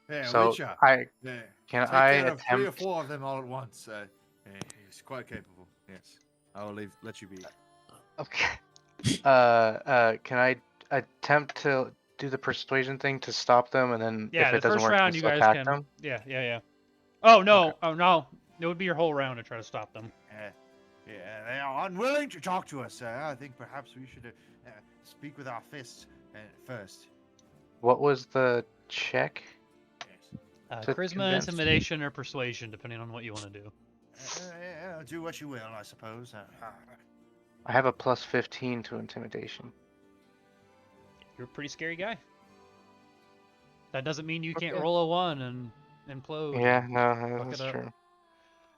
Yeah, So Witcher. I Yeah. can Take I care of 3 or attempt 4 of them all at once. He's quite capable. Yes. I will let you be. Okay. Can I attempt to do the persuasion thing to stop them, and then Yeah, if the it doesn't first work, round just you guys attack can. them? Yeah. Oh no! Okay. Oh no! It would be your whole round to try to stop them. Yeah, they are unwilling to talk to us. I think perhaps we should speak with our fists first. What was the check? Yes. To Charisma, convince- intimidation, or persuasion, depending on what you want to do. Do what you will, I suppose. I have a plus 15 to intimidation. You're a pretty scary guy. That doesn't mean you can't Okay. roll a 1 and implode. Yeah, no, fuck that's it up. true.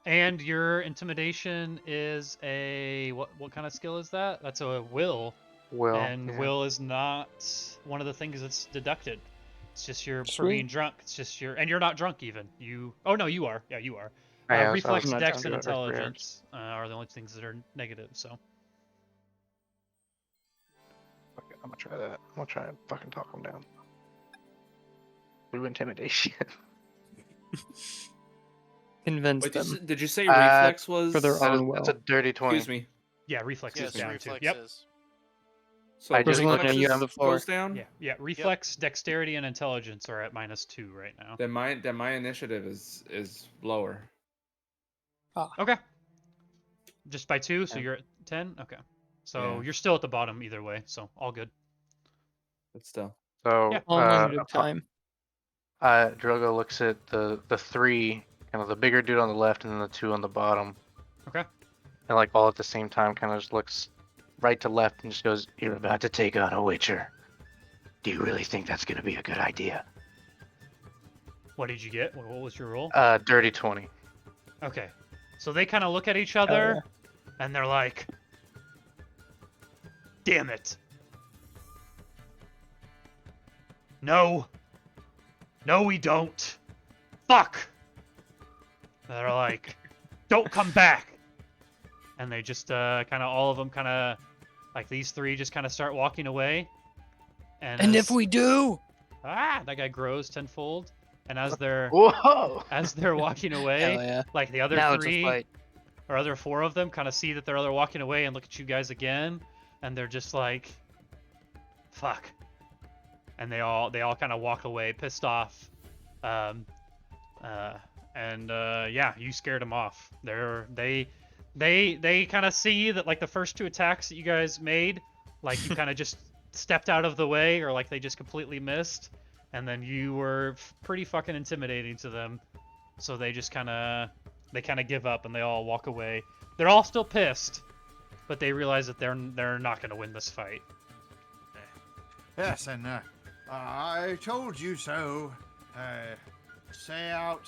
And your intimidation is a what kind of skill is that? That's a will. Will. And yeah. will is not one of the things that's deducted. It's just your for Sweet. being drunk. It's just your and you're not drunk even. You oh no you are. Yeah you are. I was Reflex, I'm not dex, drunk. and Do it for 3 hours. intelligence are the only things that are negative. So Okay, I'm gonna try that. I'm gonna try and fucking talk them down. Through intimidation. Convince Wait, them. did you say Uh, reflex was? for their That is- own That's a will. dirty 20. Excuse me. yeah, reflex Yes, is down reflex too. Yep. is. So I just- Rosalina, reflex you have the floor. goes down. Yeah. Reflex, dexterity, and intelligence are at -2 right now. Then my initiative is lower. Okay. Just by 2, so Yeah. you're at 10. Okay. So Yeah. you're still at the bottom either way. So all good. But still. So Yeah. All initiative time. Drogo looks at the 3, kind of the bigger dude on the left, and then the 2 on the bottom, Okay. and like all at the same time, kind of just looks right to left and just goes, "You're about to take on a Witcher. Do you really think that's gonna be a good idea?" What did you get? What was your roll? Dirty 20. Okay. So they kind of look at each Hell other, and they're like, "Damn it! No, no, we don't. Fuck!" They're like, "Don't come back!" And they just kind of all of them kind of like these 3 just kind of start walking away. And And as- if we do, that guy grows tenfold, and as they're Whoa! walking away, hell yeah. like the other Now 3 it's a fight. or other 4 of them kind of see that they're walking away and look at you guys again, and they're just like, "Fuck," and they all kind of walk away, pissed off, yeah, you scared them off. They kind of see that like the first 2 attacks that you guys made, like you kind of just stepped out of the way, or like they just completely missed, and then you were pretty fucking intimidating to them, so they just kind of give up and they all walk away. They're all still pissed, but they realize that they're not going to win this fight. Yes, and I told you so. Say out.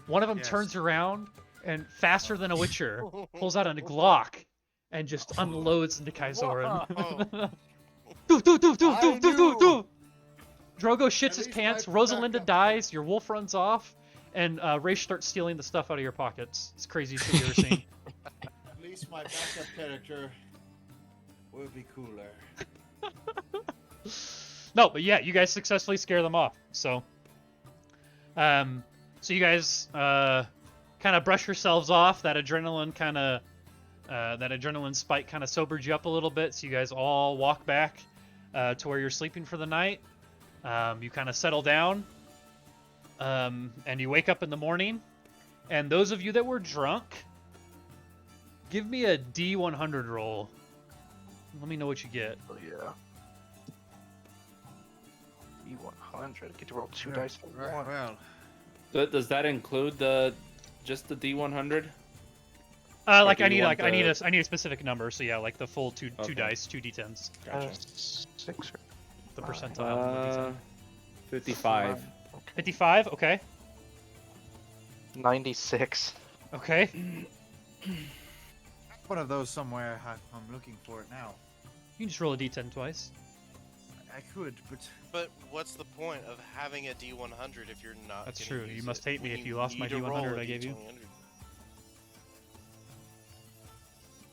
One of them Yes. turns around and faster than a Witcher pulls out a Glock and just unloads into Kaizorin. Doof, doof, doof, doof, I doof, doof, doof, knew. doof. Drogo shits his least pants, my Rosalinda backup- dies, your wolf runs off, and Raish starts stealing the stuff out of your pockets. It's the craziest shit you've ever seen. At least my backup character will be cooler. No, but yeah, you guys successfully scare them off. So you guys kind of brush yourselves off. That adrenaline spike kind of sobered you up a little bit. So you guys all walk back to where you're sleeping for the night. You kind of settle down, and you wake up in the morning. And those of you that were drunk, give me a D100 roll. Let me know what you get. Oh yeah. E100. Get to roll 2 Yeah, dice for one. Well, Does that include just the D100? Like do I you need want I need the- a specific number. So yeah, like the full two Okay. dice, 2d10s. Gotcha. 6 or The percentile. 55. 55. Okay. 96. Okay. one of those somewhere. I'm looking for it now. You can just roll a d10 twice. I could, but But what's the point of having a D100 if you're not? That's gonna true. You use must it hate me when if you lost my need to roll D100 a I gave you. D100?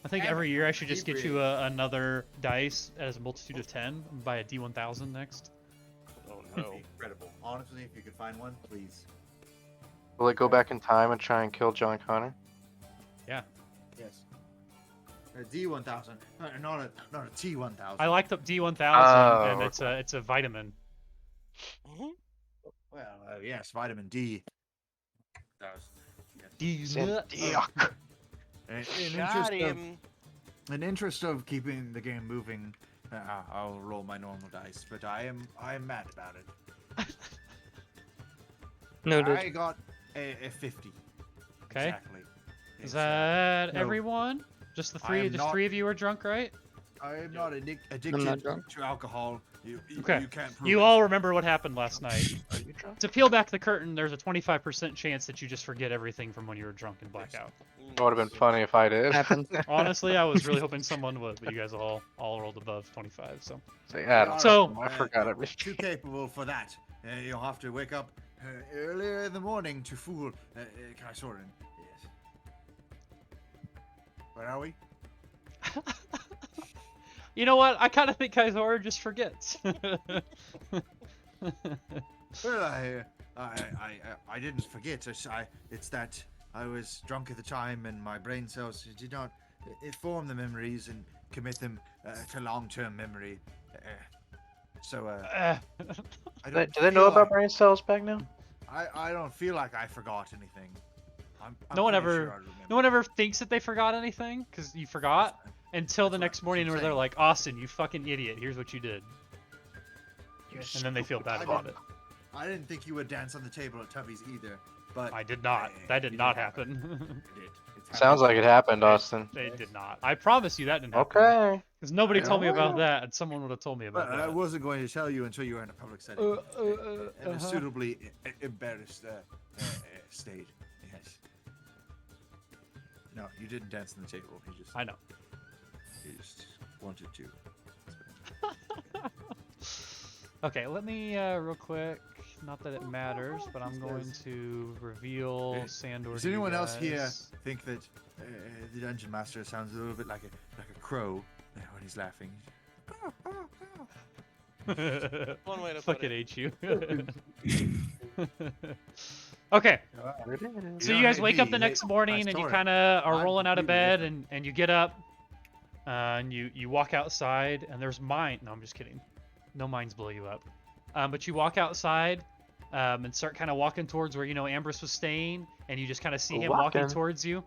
I think Damn every it, year I should just keep get you another dice as a multitude of 10 and buy a D1000 next. Oh That'd no. be incredible. Honestly, if you could find one, please. Will it go back in time and try and kill John Connor? Yes. A D1000, not a T1000. I like the D1000 Oh, and it's a vitamin. Mhm. Well, yes, vitamin D. Does. D's Yuck. Got him. in interest of keeping the game moving, I'll roll my normal dice. But I am mad about it. Noted. I got a 50. Okay. Exactly. Is It's, that no. everyone? Just the I three? am Just not- 3 of you are drunk, right? I am not addicted drunk. to alcohol. You Okay. can't prove You it. all remember what happened last night. Are you to peel back the curtain, there's a 25% chance that you just forget everything from when you were drunk and blackout. It would have been funny if I did. Happens. Honestly, I was really hoping someone would, but you guys all rolled above 25. So So, yeah, I don't So- know. I forgot Too everything. capable for that. You'll have to wake up earlier in the morning to fool Kaisorin. Yes. Where are we? you know what? I kind of think Kaizora just forgets. Well, I didn't forget. It's that I was drunk at the time, and my brain cells did not form the memories and commit them to long-term memory. I don't Do they know feel about like- brain cells back now? I don't feel like I forgot anything. I'm No one pretty ever- sure I remember. No one ever thinks that they forgot anything because you forgot until the That's what next I'm morning where they're saying. like, Austin, you fucking idiot. Here's what you did. And then they feel bad I about didn't- it. I didn't think you would dance on the table at Tubby's either, but I did not. That did it not happen. It did. It's Sounds like it happened, Austin. It did not. I promise you that didn't happen. Okay. Because nobody told me about Yeah. that, and someone would have told me about But I that. wasn't going to tell you until you were in a public setting. In a suitably embarrassed state. Yes. No, you didn't dance on the table. I know. You just wanted to. Okay, let me real quick. Not that it matters, but I'm going to reveal Sandor. Does to you anyone else here guys. think that the dungeon master sounds a little bit like a crow when he's laughing? One way to put Fucking it. hate you. Okay, so you guys wake up the next morning and you kind of are I'm rolling out of completely bed different. and you get up and you walk outside and there's mine. No, I'm just kidding. No mines blow you up. But you walk outside and start kind of walking towards where Ambrose was staying, and you just kind of see him walking Walking. towards you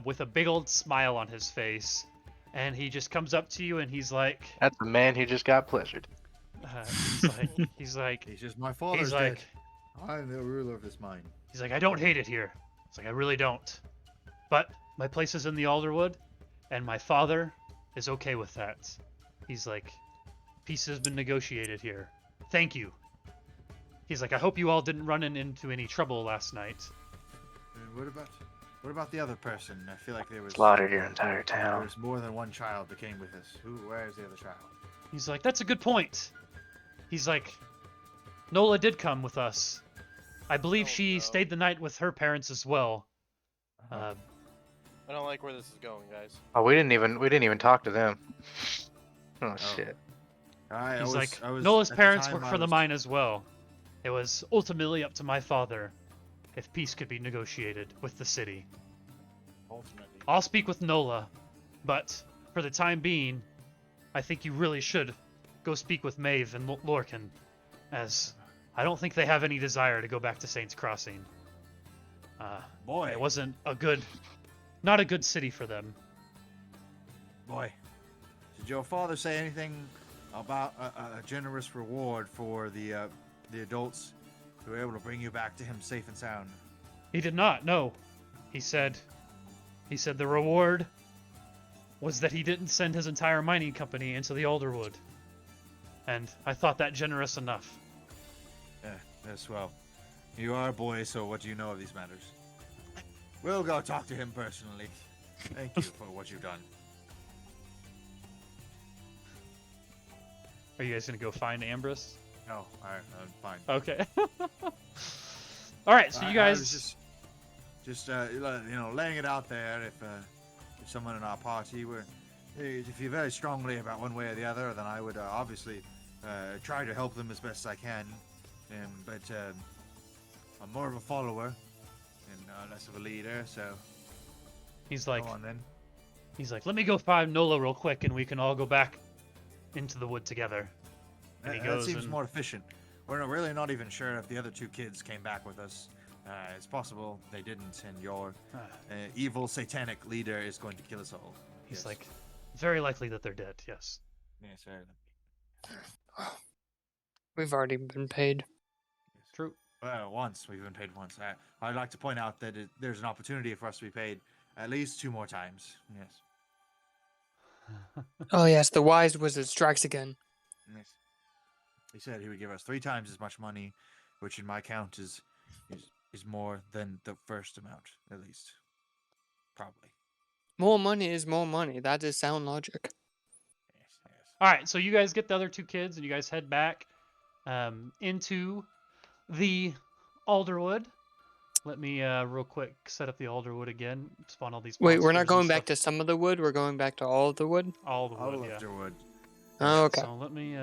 with a big old smile on his face, and he just comes up to you and he's like, That's the man who just got pleasured. he's like, He's just my father's he's like, dead. I'm the ruler of this mine. he's like, I don't hate it here. It's like, I really don't. But my place is in the Alderwood, and my father is okay with that. He's like, peace has been negotiated here. Thank you. He's like, I hope you all didn't run into any trouble last night. And what about the other person? I feel like there was Slaughtered your entire there town. was more than one child that came with us. Where is the other child? He's like, that's a good point. He's like, Nola did come with us. I believe Oh, she no. stayed the night with her parents as well. I don't like where this is going, guys. Oh, we didn't even talk to them. Oh shit. He's like, Nola's parents work for the mine as well. It was ultimately up to my father if peace could be negotiated with the city. Ultimately. I'll speak with Nola, but for the time being, I think you really should go speak with Maeve and Lorcan, as I don't think they have any desire to go back to Saints Crossing. Boy, It wasn't not a good city for them. boy. Did your father say anything about a generous reward for the adults who were able to bring you back to him safe and sound? He did not, no. He said the reward was that he didn't send his entire mining company into the Alderwood. And I thought that generous enough. Yes, well, you are a boy, so what do you know of these matters? We'll go talk to him personally. Thank you for what you've done. Are you guys gonna go find Ambrose? No, alright, I'm fine. Okay. Alright, so you I guys was just laying it out there. If someone in our party were, if you're very strongly about one way or the other, then I would obviously try to help them as best as I can. But I'm more of a follower and less of a leader. So he's like, go on then. he's like, let me go find Nola real quick, and we can all go back into the wood together. And he That goes seems and- more efficient. We're really not even sure if the other two kids came back with us. It's possible they didn't, and your evil satanic leader is going to kill us all. He's Yes. like, very likely that they're dead. Yes. Yes, sir. We've already been paid. True. Well, once we've been paid once. I'd like to point out that there's an opportunity for us to be paid at least 2 more times. Yes. Oh yes, the wise wizard strikes again. Yes. He said he would give us 3 times as much money which in my count is more than the first amount, at least. Probably. More money is more money. That is sound logic. Yes. All right, so you guys get the other two kids and you guys head back into the Alderwood. Let me real quick set up the Alderwood again. Spawn all these. Wait, we're monsters not and going back stuff. to some of the wood. We're going back to all of the wood. all the wood. Yeah. Alderwood. Oh, okay. So let me.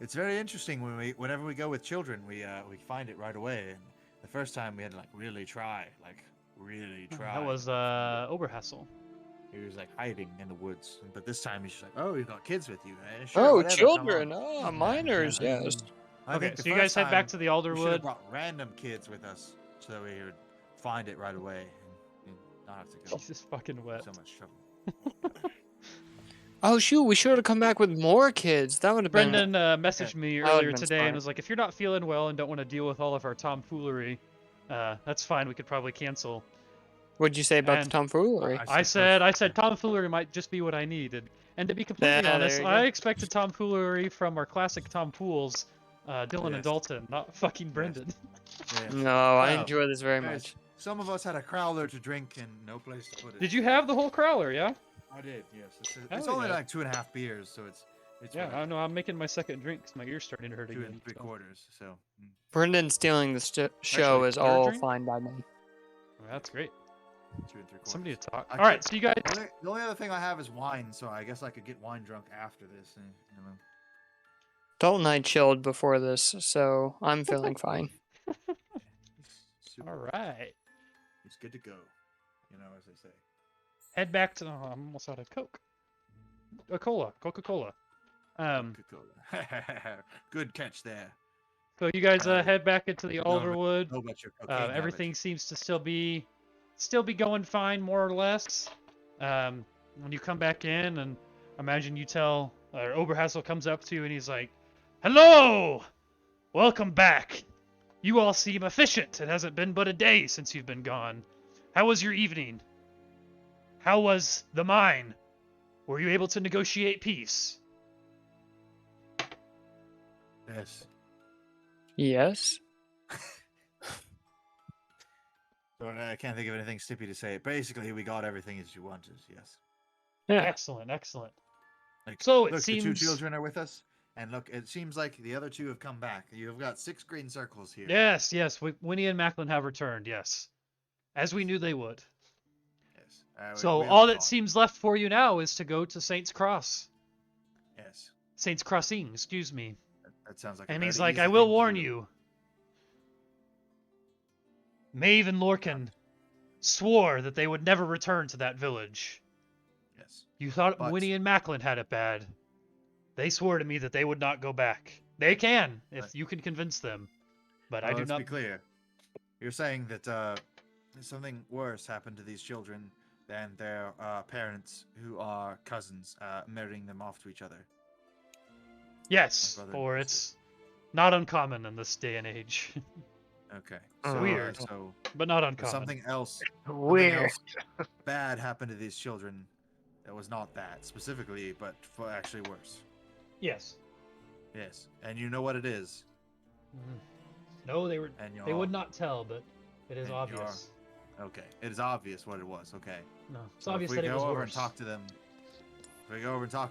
It's very interesting whenever we go with children, we find it right away. And the first time we had to really try. That was Oberhassel. He was hiding in the woods, but this time he's just oh, you've got kids with you. Sure, Oh, whatever, come on." children. Oh, minors. Yes. I Okay, think the so you guys first head back time to the we should Alderwood. have brought random kids with us so that we would find it right away and not have to go Jesus fucking wet. so much trouble. Oh shoot, we should have come back with more kids. That would have been. Brendan messaged me That would've earlier been today and smart. was like, if you're not feeling well and don't want to deal with all of our tomfoolery, that's fine. We could probably cancel. What'd you say about And the tomfoolery? I said tomfoolery might just be what I needed. And to be completely Yeah, honest, there you I go. expected tomfoolery from our classic Tom Pools, Dylan and Yes. Dalton, not fucking Brendan. Yes. No, I Well, enjoy this very guys, much. Some of us had a crowler to drink and no place to put it. Did you have the whole crowler? Yeah. I did. Yes. It's Hell only yeah. 2.5 beers, so it's Yeah, I whatever. know. I'm making my second drink 'cause my ear's starting to hurt 2 again. so. 3/4. So Brendan stealing the show Actually, is third all drink? fine by me. Well, that's great. 2 3/4. Somebody to talk. I All right, could- so you guys. The only other thing I have is wine, so I guess I could get wine drunk after this. And, Dalton and I chilled before this, so I'm feeling fine. super. All right. It's good to go. As they say. Head back to. Oh, I'm almost out of Coke. Coca-Cola. Coca-Cola. Good catch there. So you guys Uh, head back into the know Alderwood. about your cocaine Everything seems to still be going fine, more or less. When you come back in, and imagine you tell, or Oberhassel comes up to you and he's like, "Hello, welcome back. You all seem efficient. It hasn't been but a day since you've been gone. How was your evening? How was the mine? Were you able to negotiate peace?" Yes. Yes. So I can't think of anything stippy to say. Basically, we got everything as you wanted. Yes. Yeah. Excellent. Like, So it look, the two seems- children are with us, and look, it seems like the other two have come back. You've got 6 green circles here. Yes. Winnie and Macklin have returned. Yes, as we knew they would. Yes. So we all all that thought. seems left for you now is to go to Saints Cross. Yes. Saints Crossing, excuse me. That sounds like. a And he's very like, easy I will thing to warn do." you. Maeve and Lorcan swore that they would never return to that village. Yes. You thought But- Winnie and Macklin had it bad. They swore to me that they would not go back. They can, if Right. you can convince them. But I Well, do let's not. be clear. You're saying that something worse happened to these children than their parents, who are cousins, marrying them off to each other. Yes, My brother for knows it's not uncommon in this day and age. Okay. Weird. So But not but uncommon. something else Weird. bad happened to these children that was not that specifically, but for actually worse. Yes. Yes. And you know what it is. No, they were. And They would not tell, but it is And obvious. Okay. It is obvious what it was. Okay. No, it's So obvious if that we it go was over worse. and talk to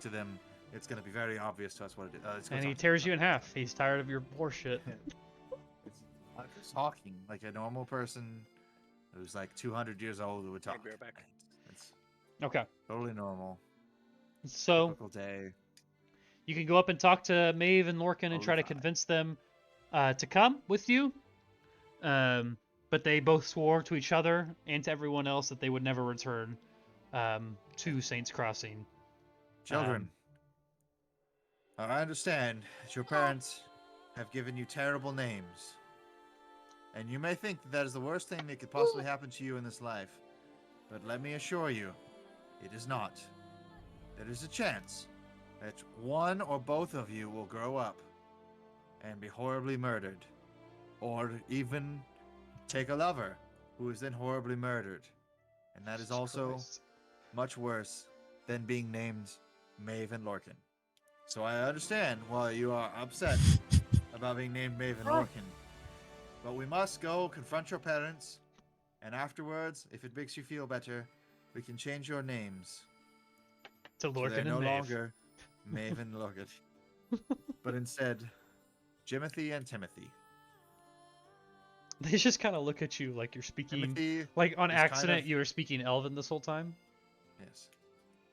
them, it's going to be very obvious to us what it is. Let's go And he talk to tears them. you in half. He's tired of your horseshit. I'm just talking like a normal person who's like 200 years old who would talk. be right back. It's Okay. totally normal. So Typical day. you can go up and talk to Maeve and Lorcan and Totally try to fine. convince them to come with you. But they both swore to each other and to everyone else that they would never return to Saints Crossing. Children. I understand that your parents have given you terrible names. And you may think that is the worst thing that could possibly happen to you in this life. But let me assure you, it is not. There is a chance that one or both of you will grow up and be horribly murdered. Or even take a lover who is then horribly murdered. And that is also Christ. much worse than being named Maeve and Lorcan. So I understand why you are upset about being named Maeve and Lorcan. But we must go confront your parents, and afterwards, if it makes you feel better, we can change your names. To So they're Lorcan no and Maeve. longer Maeve and Lorcan, but instead, Jimothy and Timothy. They just kind of look at you like you're speaking, Timothy like on is kind accident. of- You were speaking Elven this whole time. Yes.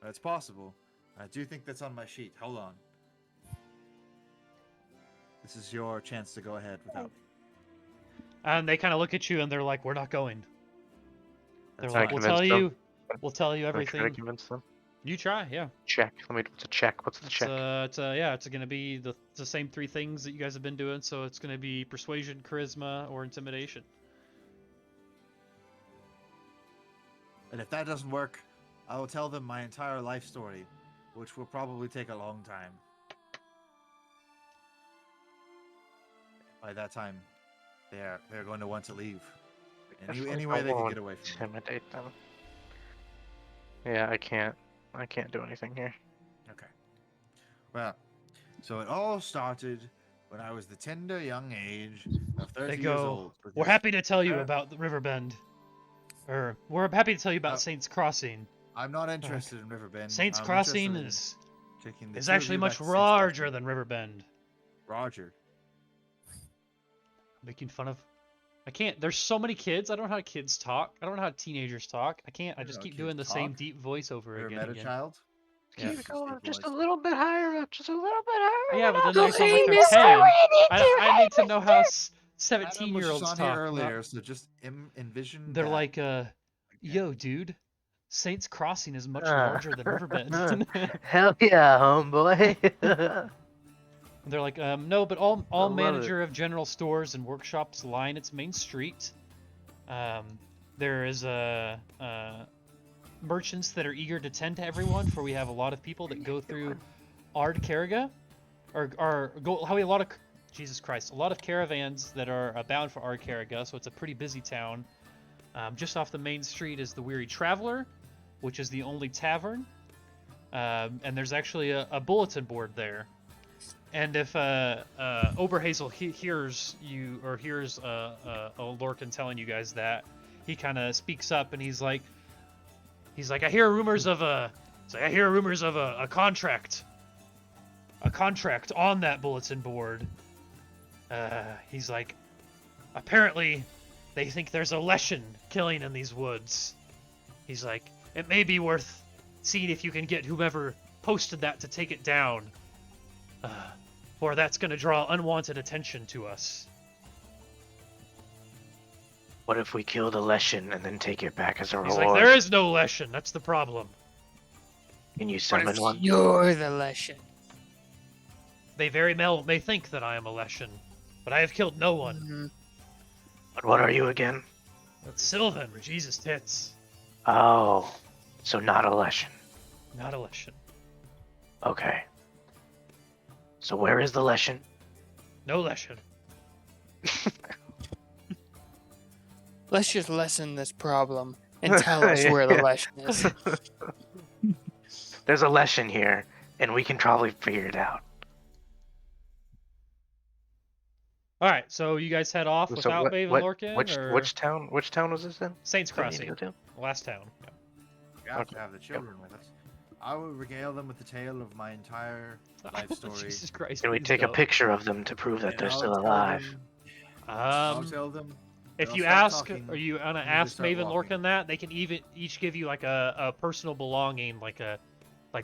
It's possible. I do think that's on my sheet. Hold on. This is your chance to go ahead without me. And they kind of look at you and they're like, "We're not going." They're That's Can I like, "We'll convince tell them? you, we'll tell you Can I try to everything." convince them? You try, yeah. Check. What's a check? What's the check? It's gonna be the same 3 things that you guys have been doing. So it's gonna be persuasion, charisma, or intimidation. And if that doesn't work, I will tell them my entire life story, which will probably take a long time. By that time, they're going to want to leave. Any way they can get away from me. Intimidate them. Yeah, I can't do anything here. Okay. Well, so it all started when I was the tender young age of 30 They years go, old. "We're happy to tell you Uh, about the Riverbend, or we're happy to tell you about Uh, Saints Crossing. I'm not interested in Riverbend. Saints I'm Crossing interested in taking the is two of actually you much back to Saints larger Crossing. than Riverbend." Roger. Making fun of. I can't. There's so many kids. I don't know how kids talk. I don't know how teenagers talk. I can't. I You just know keep kids doing the same talk. deep voice over You're a again. meta Again. child. Yeah. Keep going just a voice. little bit higher up. Just a little bit higher. Yeah, but then Go they sound like ahead, they're Mister 10. Winnie, I need to know how Adam was 17-year-olds just on talk. here not- earlier, so just envision. They're that. like, Again. "Yo, dude, Saints Crossing is much Uh, larger than Riverbend." Hell yeah, homeboy. They're like, "No, but all love it. manager of general stores and workshops line its main street. There is merchants that are eager to tend to everyone, for we have a lot of people that go through Ardcarriga, or go how a lot of Jesus Christ, a lot of caravans that are bound for Ardcarriga, so it's a pretty busy town. Just off the main street is the Weary Traveler, which is the only tavern, and there's actually a bulletin board there. And if Oberhazel hears you, or hears Lorcan telling you guys that, he kind of speaks up and he's like, I hear rumors of a contract on that bulletin board. He's like, apparently they think there's a Leshen killing in these woods. He's like, it may be worth seeing if you can get whoever posted that to take it down. Or that's going to draw unwanted attention to us. What if we kill the Leshen and then take it back as a He's reward? like, there is no Leshen. That's the problem. Can you What summon if one? you're the Leshen? They very well may think that I am a Leshen, but I have killed no one. Mhm. But what are you again? That's Sylvan, Jesus tits. Oh, so not a Leshen. Not a Leshen. Okay. So where is the Leshen? No Leshen. Let's just lessen this problem and tell us where the Yeah. Leshen is. There's a Leshen here, and we can probably figure it out. All right, so you guys head off So without Maeve and Lorcan, or which town was this in? Saints that we need to Crossing, go to? last town. Yeah. We have Okay. to have the children with us. I will regale them with the tale of my entire life story. Jesus Christ! Can we please take a don't. picture of them to prove that and they're I'll still tell alive? them- I'll Um, tell them. if they'll you stop ask, talking or you wanna when they ask start Maeve and walking. Lorcan that, they can even each give you like a personal belonging, like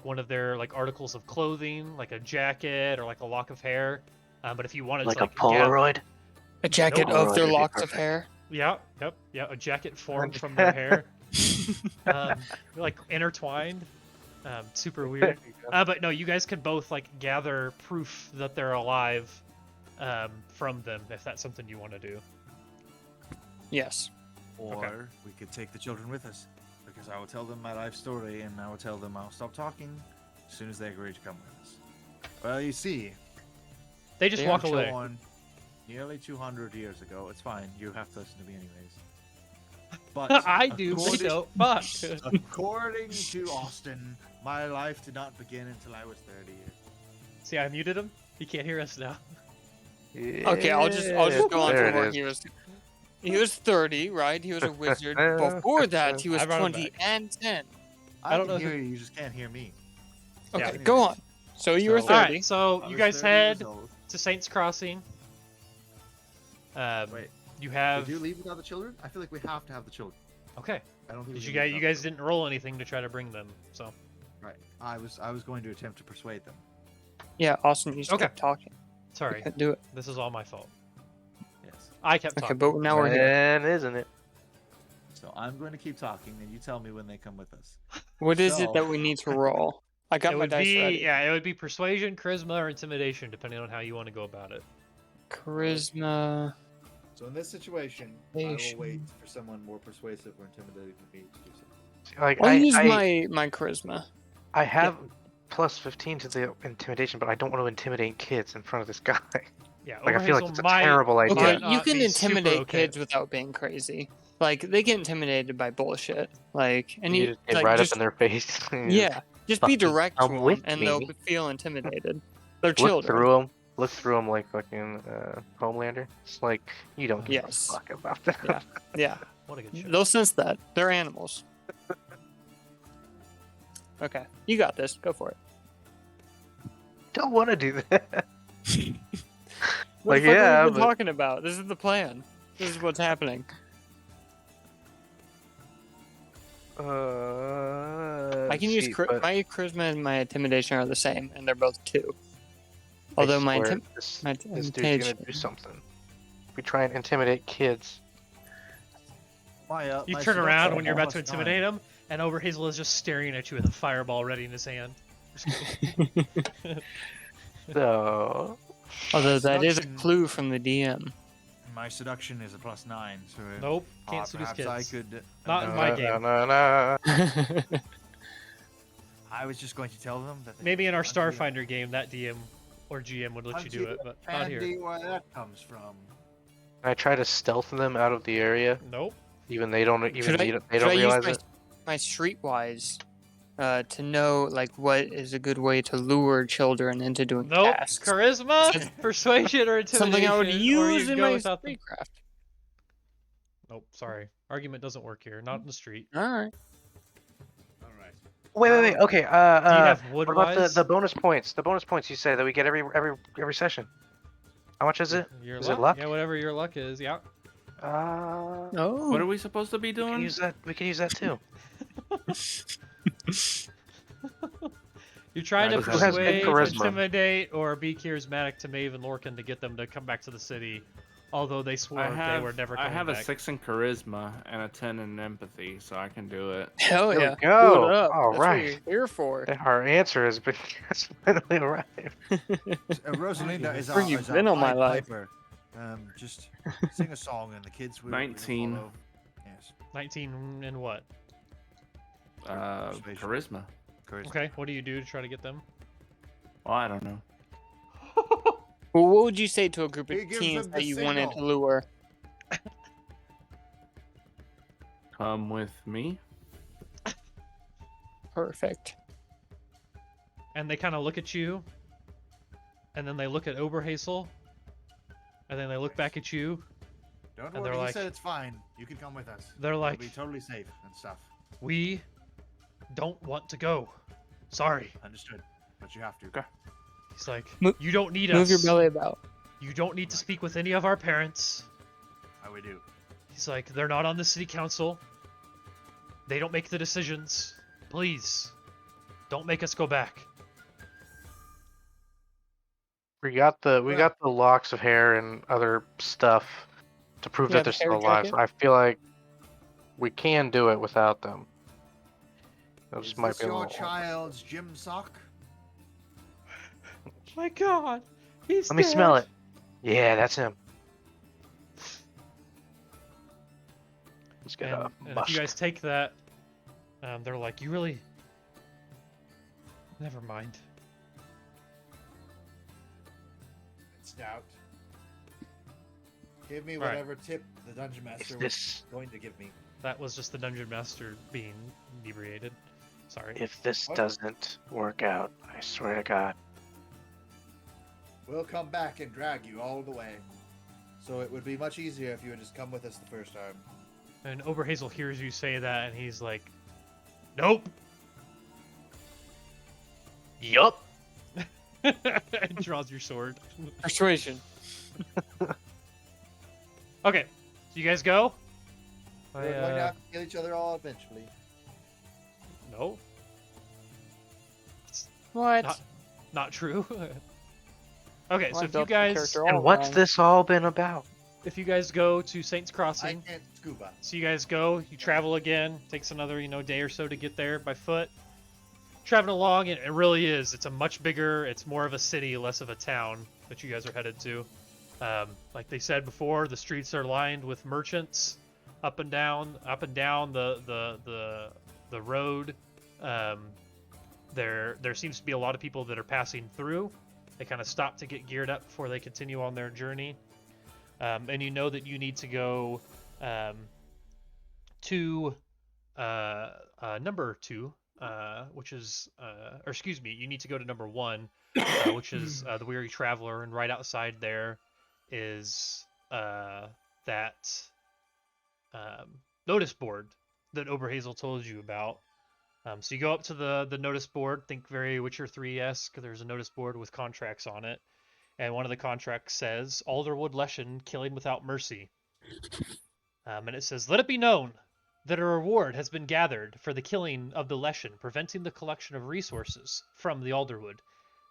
one of their like articles of clothing, like a jacket or like a lock of hair. But if you wanted Like to a like Polaroid? A jacket No, of their it'd be locks of perfect. hair. yeah, a jacket formed from their hair, like intertwined. Super weird. But no, you guys can both like gather proof that they're alive from them, if that's something you want to do. Yes. Or we could take the children with us, because I will tell them my life story, and I will tell them I'll stop talking as soon as they agree to come with us. Well, you see, They just They walk are away. Sean, nearly 200 years ago. It's fine. You have to listen to me anyways. But I do. They according- don't. Fuck. According to Austin, my life did not begin until I was 30 years. See, I muted him. He can't hear us now. Okay, I'll just go on There from where it is. he was 30, right? He was a wizard. Before that, he was I brought him 20 back. and 10. I don't can know if hear you. You just can't hear me. Okay, Yeah. go on. So you were So- 30. All right, so I you was guys 30 years head old. to Saints Crossing. Wait, You have did you leave without the children? I feel like we have to have the children. okay. I don't think Because we you can guys, leave you without guys didn't roll anything to try to bring them, so them. Right. I was going to attempt to persuade them. Yeah, Austin, you just Okay. kept talking. sorry. Couldn't do it. This is all my fault. Yes. I kept Okay, talking. but now we're here. And isn't it? So I'm going to keep talking, and you tell me when they come with us. What is it So- that we need to roll? I got It my would dice be ready. it would be persuasion, charisma, or intimidation, depending on how you want to go about it. Charisma. So in this situation, I will Patient. wait for someone more persuasive or intimidating than me to do so. Like I'll use I my charisma. I have plus 15 to the intimidation, but I don't want to intimidate kids in front of this guy. Yeah, Like I feel like Overhazel it's a might- terrible idea. Okay, might you not can be super intimidate okay. kids without being crazy. Like they get intimidated by bullshit. Like and You you just get like, right just, up in their face. and yeah, just be fucking direct to come them, with and me. they'll feel intimidated. They're Look children. through them. Look through them like fucking Homelander. It's like you don't give Yes. a fuck about that. Yeah. Yeah, What a good show. they'll sense that they're animals. Okay, you got this. Go for it. Don't want to do that. What Like, the fuck yeah, are we but- talking about? This is the plan. This is what's happening. I can use my charisma and my intimidation are the same, and they're both 2. Although my this, my this dude's intimidation. gonna do something. If we try and intimidate kids, You My turn around seduction when you're about to plus intimidate 9. him, and Overhazel is just staring at you with a fireball ready in his hand. so Although that is a Seduction. clue from the DM. My seduction is a plus 9, so Nope, can't seduce perhaps kids. I could. Not in my game. no. I was just going to tell them that. they Maybe in our can't do it. Starfinder game, that DM or GM would let you do it, but not here. Handy where that comes from. I try to stealth them out of the area. Nope. Even they don't. Even Should I, they don't should I realize use it. my streetwise to know like what is a good way to lure children into doing Nope. tasks? Charisma, persuasion, or intimidation. Something I would or use you in go my without them. streetcraft. Nope. Sorry. Argument doesn't work here. Not in the street. All right. All right. Wait. Okay. Do you have What about woodwise? the bonus points? The bonus points you say that we get every session. How much is it? Your Is luck? it luck? Yeah, whatever your luck is. Yeah. Oh. What are we supposed to be We can doing? use that. We can use that too. You're trying to Who has persuade, charisma? intimidate, or be charismatic to Maeve and Lorcan to get them to come back to the city, although they swore they were never I coming have back. a 6 in charisma and a 10 in empathy, so I can do it. Hell There we yeah. go. Do it up. All That's right. what you're here for. Our answer has been has finally arrived. Rosalinda is Where our, you is our been all my Pied life? Piper. Just sing a song and the kids will 19. follow. Yes. 19 and what? Persuasion. Charisma. Charisma. Okay, what do you do to try to get them? Well, I don't know. Well, what would you say to a group of He gives teens them that the you wanted to signal. lure? Come with me. Perfect. And they kind of look at you, and then they look at Oberhazel, and then they look back at you. Don't And worry, they're he like- said it's fine. You can come with us. They're We'll like, be totally safe and stuff. we don't want to go. Sorry. Understood. But you have to. Okay. He's like, Mo- you don't need Move us. your belly about. You don't need to speak with any of our parents. How we do. He's like, they're not on the city council. They don't make the decisions. Please, don't make us go back. We got the locks of hair and other stuff to prove Yeah, that the they're still hair alive. jacket. So I feel like we can do it without them. That Is just might this be a your little. child's gym sock? My God, he's Let me smell it. Yeah, that's him. Let's get And, a and if musk. you guys take that, they're like, you really. Never mind. It's doubt. Give me Right. whatever tip the dungeon master was this going to give me. That was just the dungeon master being inebriated. Sorry. If this What? doesn't work out, I swear to God. we'll come back and drag you all the way. So it would be much easier if you would just come with us the first time. And Oberhazel hears you say that, and he's like, "Nope." Yup. And draws your sword. Persuasion. Okay, so you guys go. We're going to have to kill each other all eventually. No, What? not true. Okay, Well, so I if you built the guys character all And what's wrong. this all been about? go to Saints I Crossing, can't scuba. so you guys go, you travel again. Takes another day or so to get there by foot. Traveling along, and it really is. It's a much bigger. It's more of a city, less of a town that you guys are headed to. Like they said before, the streets are lined with merchants up and down the road. There seems to be a lot of people that are passing through. They kind of stop to get geared up before they continue on their journey. And you know that you need to go to number 2, which is, or excuse me, you need to go to number 1, which is the Weary Traveler, and right outside there is that notice board that Oberhazel told you about. So you go up to the notice board, think very Witcher 3-esque. There's a notice board with contracts on it. And one of the contracts says, Alderwood Leshen, killing without mercy. And it says, let it be known that a reward has been gathered for the killing of the Leshen, preventing the collection of resources from the Alderwood.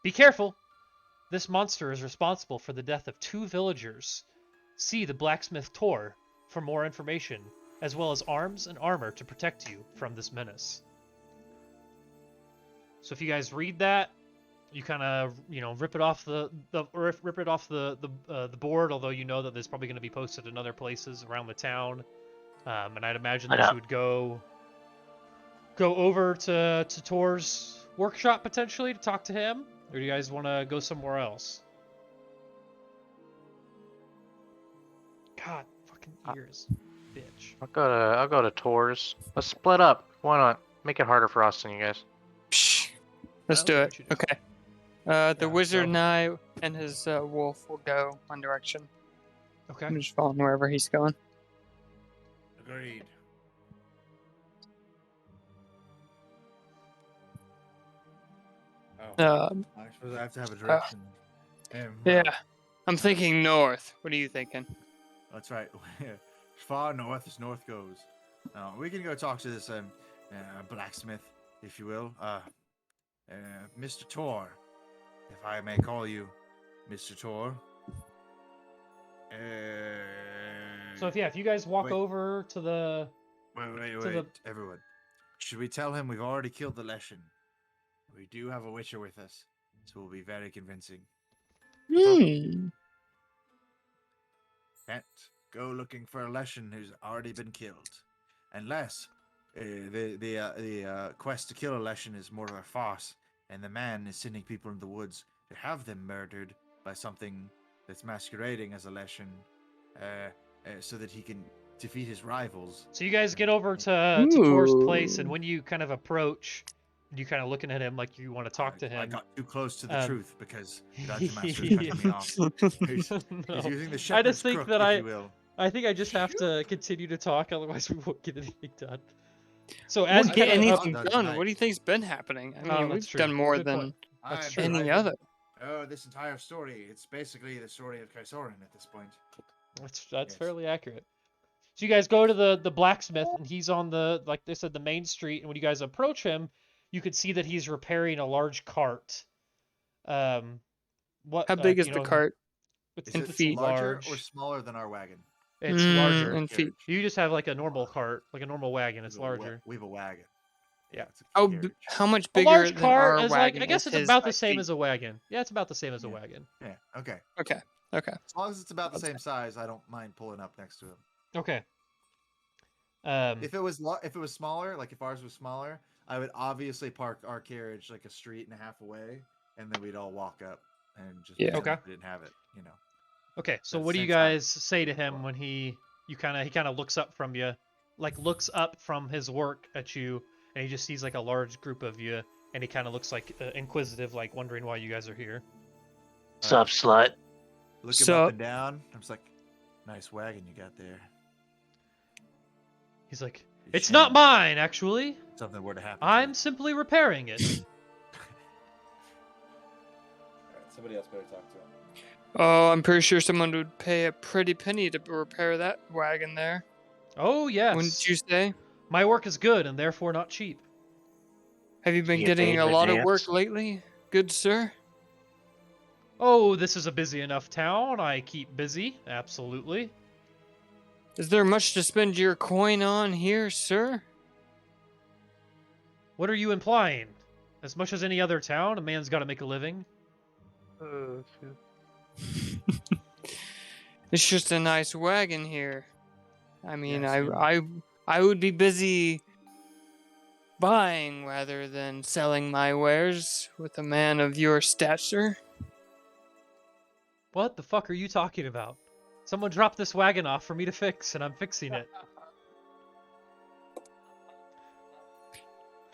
Be careful! This monster is responsible for the death of 2 villagers. See the blacksmith Tor for more information, as well as arms and armor to protect you from this menace. So if you guys read that, you kind of rip it off the board. Although you know that there's probably going to be posted in other places around the town, and I'd imagine that you would go over to Tor's workshop potentially to talk to him, or do you guys want to go somewhere else? God, fucking ears, bitch. I'll go to Tours. Let's split up. Why not? Make it harder for us than you guys. Psh. Let's I do don't it. think we should Okay. The Yeah, wizard so- and I and his wolf will go one direction. Okay. I'm just following wherever he's going. Agreed. Oh, I suppose I have to have a direction. Yeah. I'm thinking north. What are you thinking? That's right. Far north as north goes. We can go talk to this blacksmith, if you will. Mr. Tor, if I may call you Mr. Tor. So if you guys walk Wait. over to the Wait, the- everyone. Should we tell him we've already killed the Leshen? We do have a Witcher with us, so we'll be very convincing. Can't go looking for a Leshen who's already been killed, unless the quest to kill a Leshen is more of a farce, and the man is sending people into the woods to have them murdered by something that's masquerading as a Leshen, so that he can defeat his rivals. So you guys get over to Tor's place, and Ooh. when you kind of approach, you kind of looking at him like you want to talk to I him. got too close to the Um, truth because the Dungeon Master is cutting me off. He's No. using the I shepherd's just think crook, that if you will. I think I just have to continue to talk, otherwise we won't get anything done. So Won't as get you kind of anything done done. tonight. What do you think's been happening? I mean, Oh, we've that's true. done more Good than point. That's I'm true. any driving- other. Oh, this entire story. It's basically the story of Kaisorin at this point. That's Yes. fairly accurate. So you guys go to the blacksmith, and he's on the, like they said, the main street. And when you guys approach him, you could see that he's repairing a large cart. What? How big is the cart? It's, In Is it feet. larger large. or smaller than our wagon? It's larger. In feet. You just have like a normal cart, like a normal wagon. It's We have a larger. we have a wagon. Yeah. it's a How carriage. how much A bigger large than cart our is like, wagon I guess is it's his about the by same feet? as a wagon. Yeah, it's about the same as a Yeah. wagon. Yeah. Okay. Okay. Okay. As long as it's about the same size, I don't mind pulling up next to him. Okay. If it was smaller, like if ours was smaller, I would obviously park our carriage like a street and a half away, and then we'd all walk up and just Yeah. pretend Okay. like we didn't have it. You know. Okay, so But what do you since I- guys say to him when he kind of looks up from you, like looks up from his work at you, and he just sees like a large group of you, and he kind of looks like inquisitive, like wondering why you guys are here. Sup, slut? Look him Sup? up and down. I'm just like, nice wagon you got there. He's like, You it's shame not mine, actually. Something were to happen. I'm simply repairing it. Alright, somebody else better talk to him. Oh, I'm pretty sure someone would pay a pretty penny to repair that wagon there. Oh, yes. Wouldn't you say? My work is good and therefore not cheap. Have you been You getting paid a in lot of advance? work lately, good sir? Oh, this is a busy enough town. I keep busy. Absolutely. Is there much to spend your coin on here, sir? What are you implying? As much as any other town, a man's got to make a living. It's just a nice wagon here. I mean, Yes, I would be busy buying rather than selling my wares with a man of your stature. What the fuck are you talking about? Someone dropped this wagon off for me to fix, and I'm fixing it.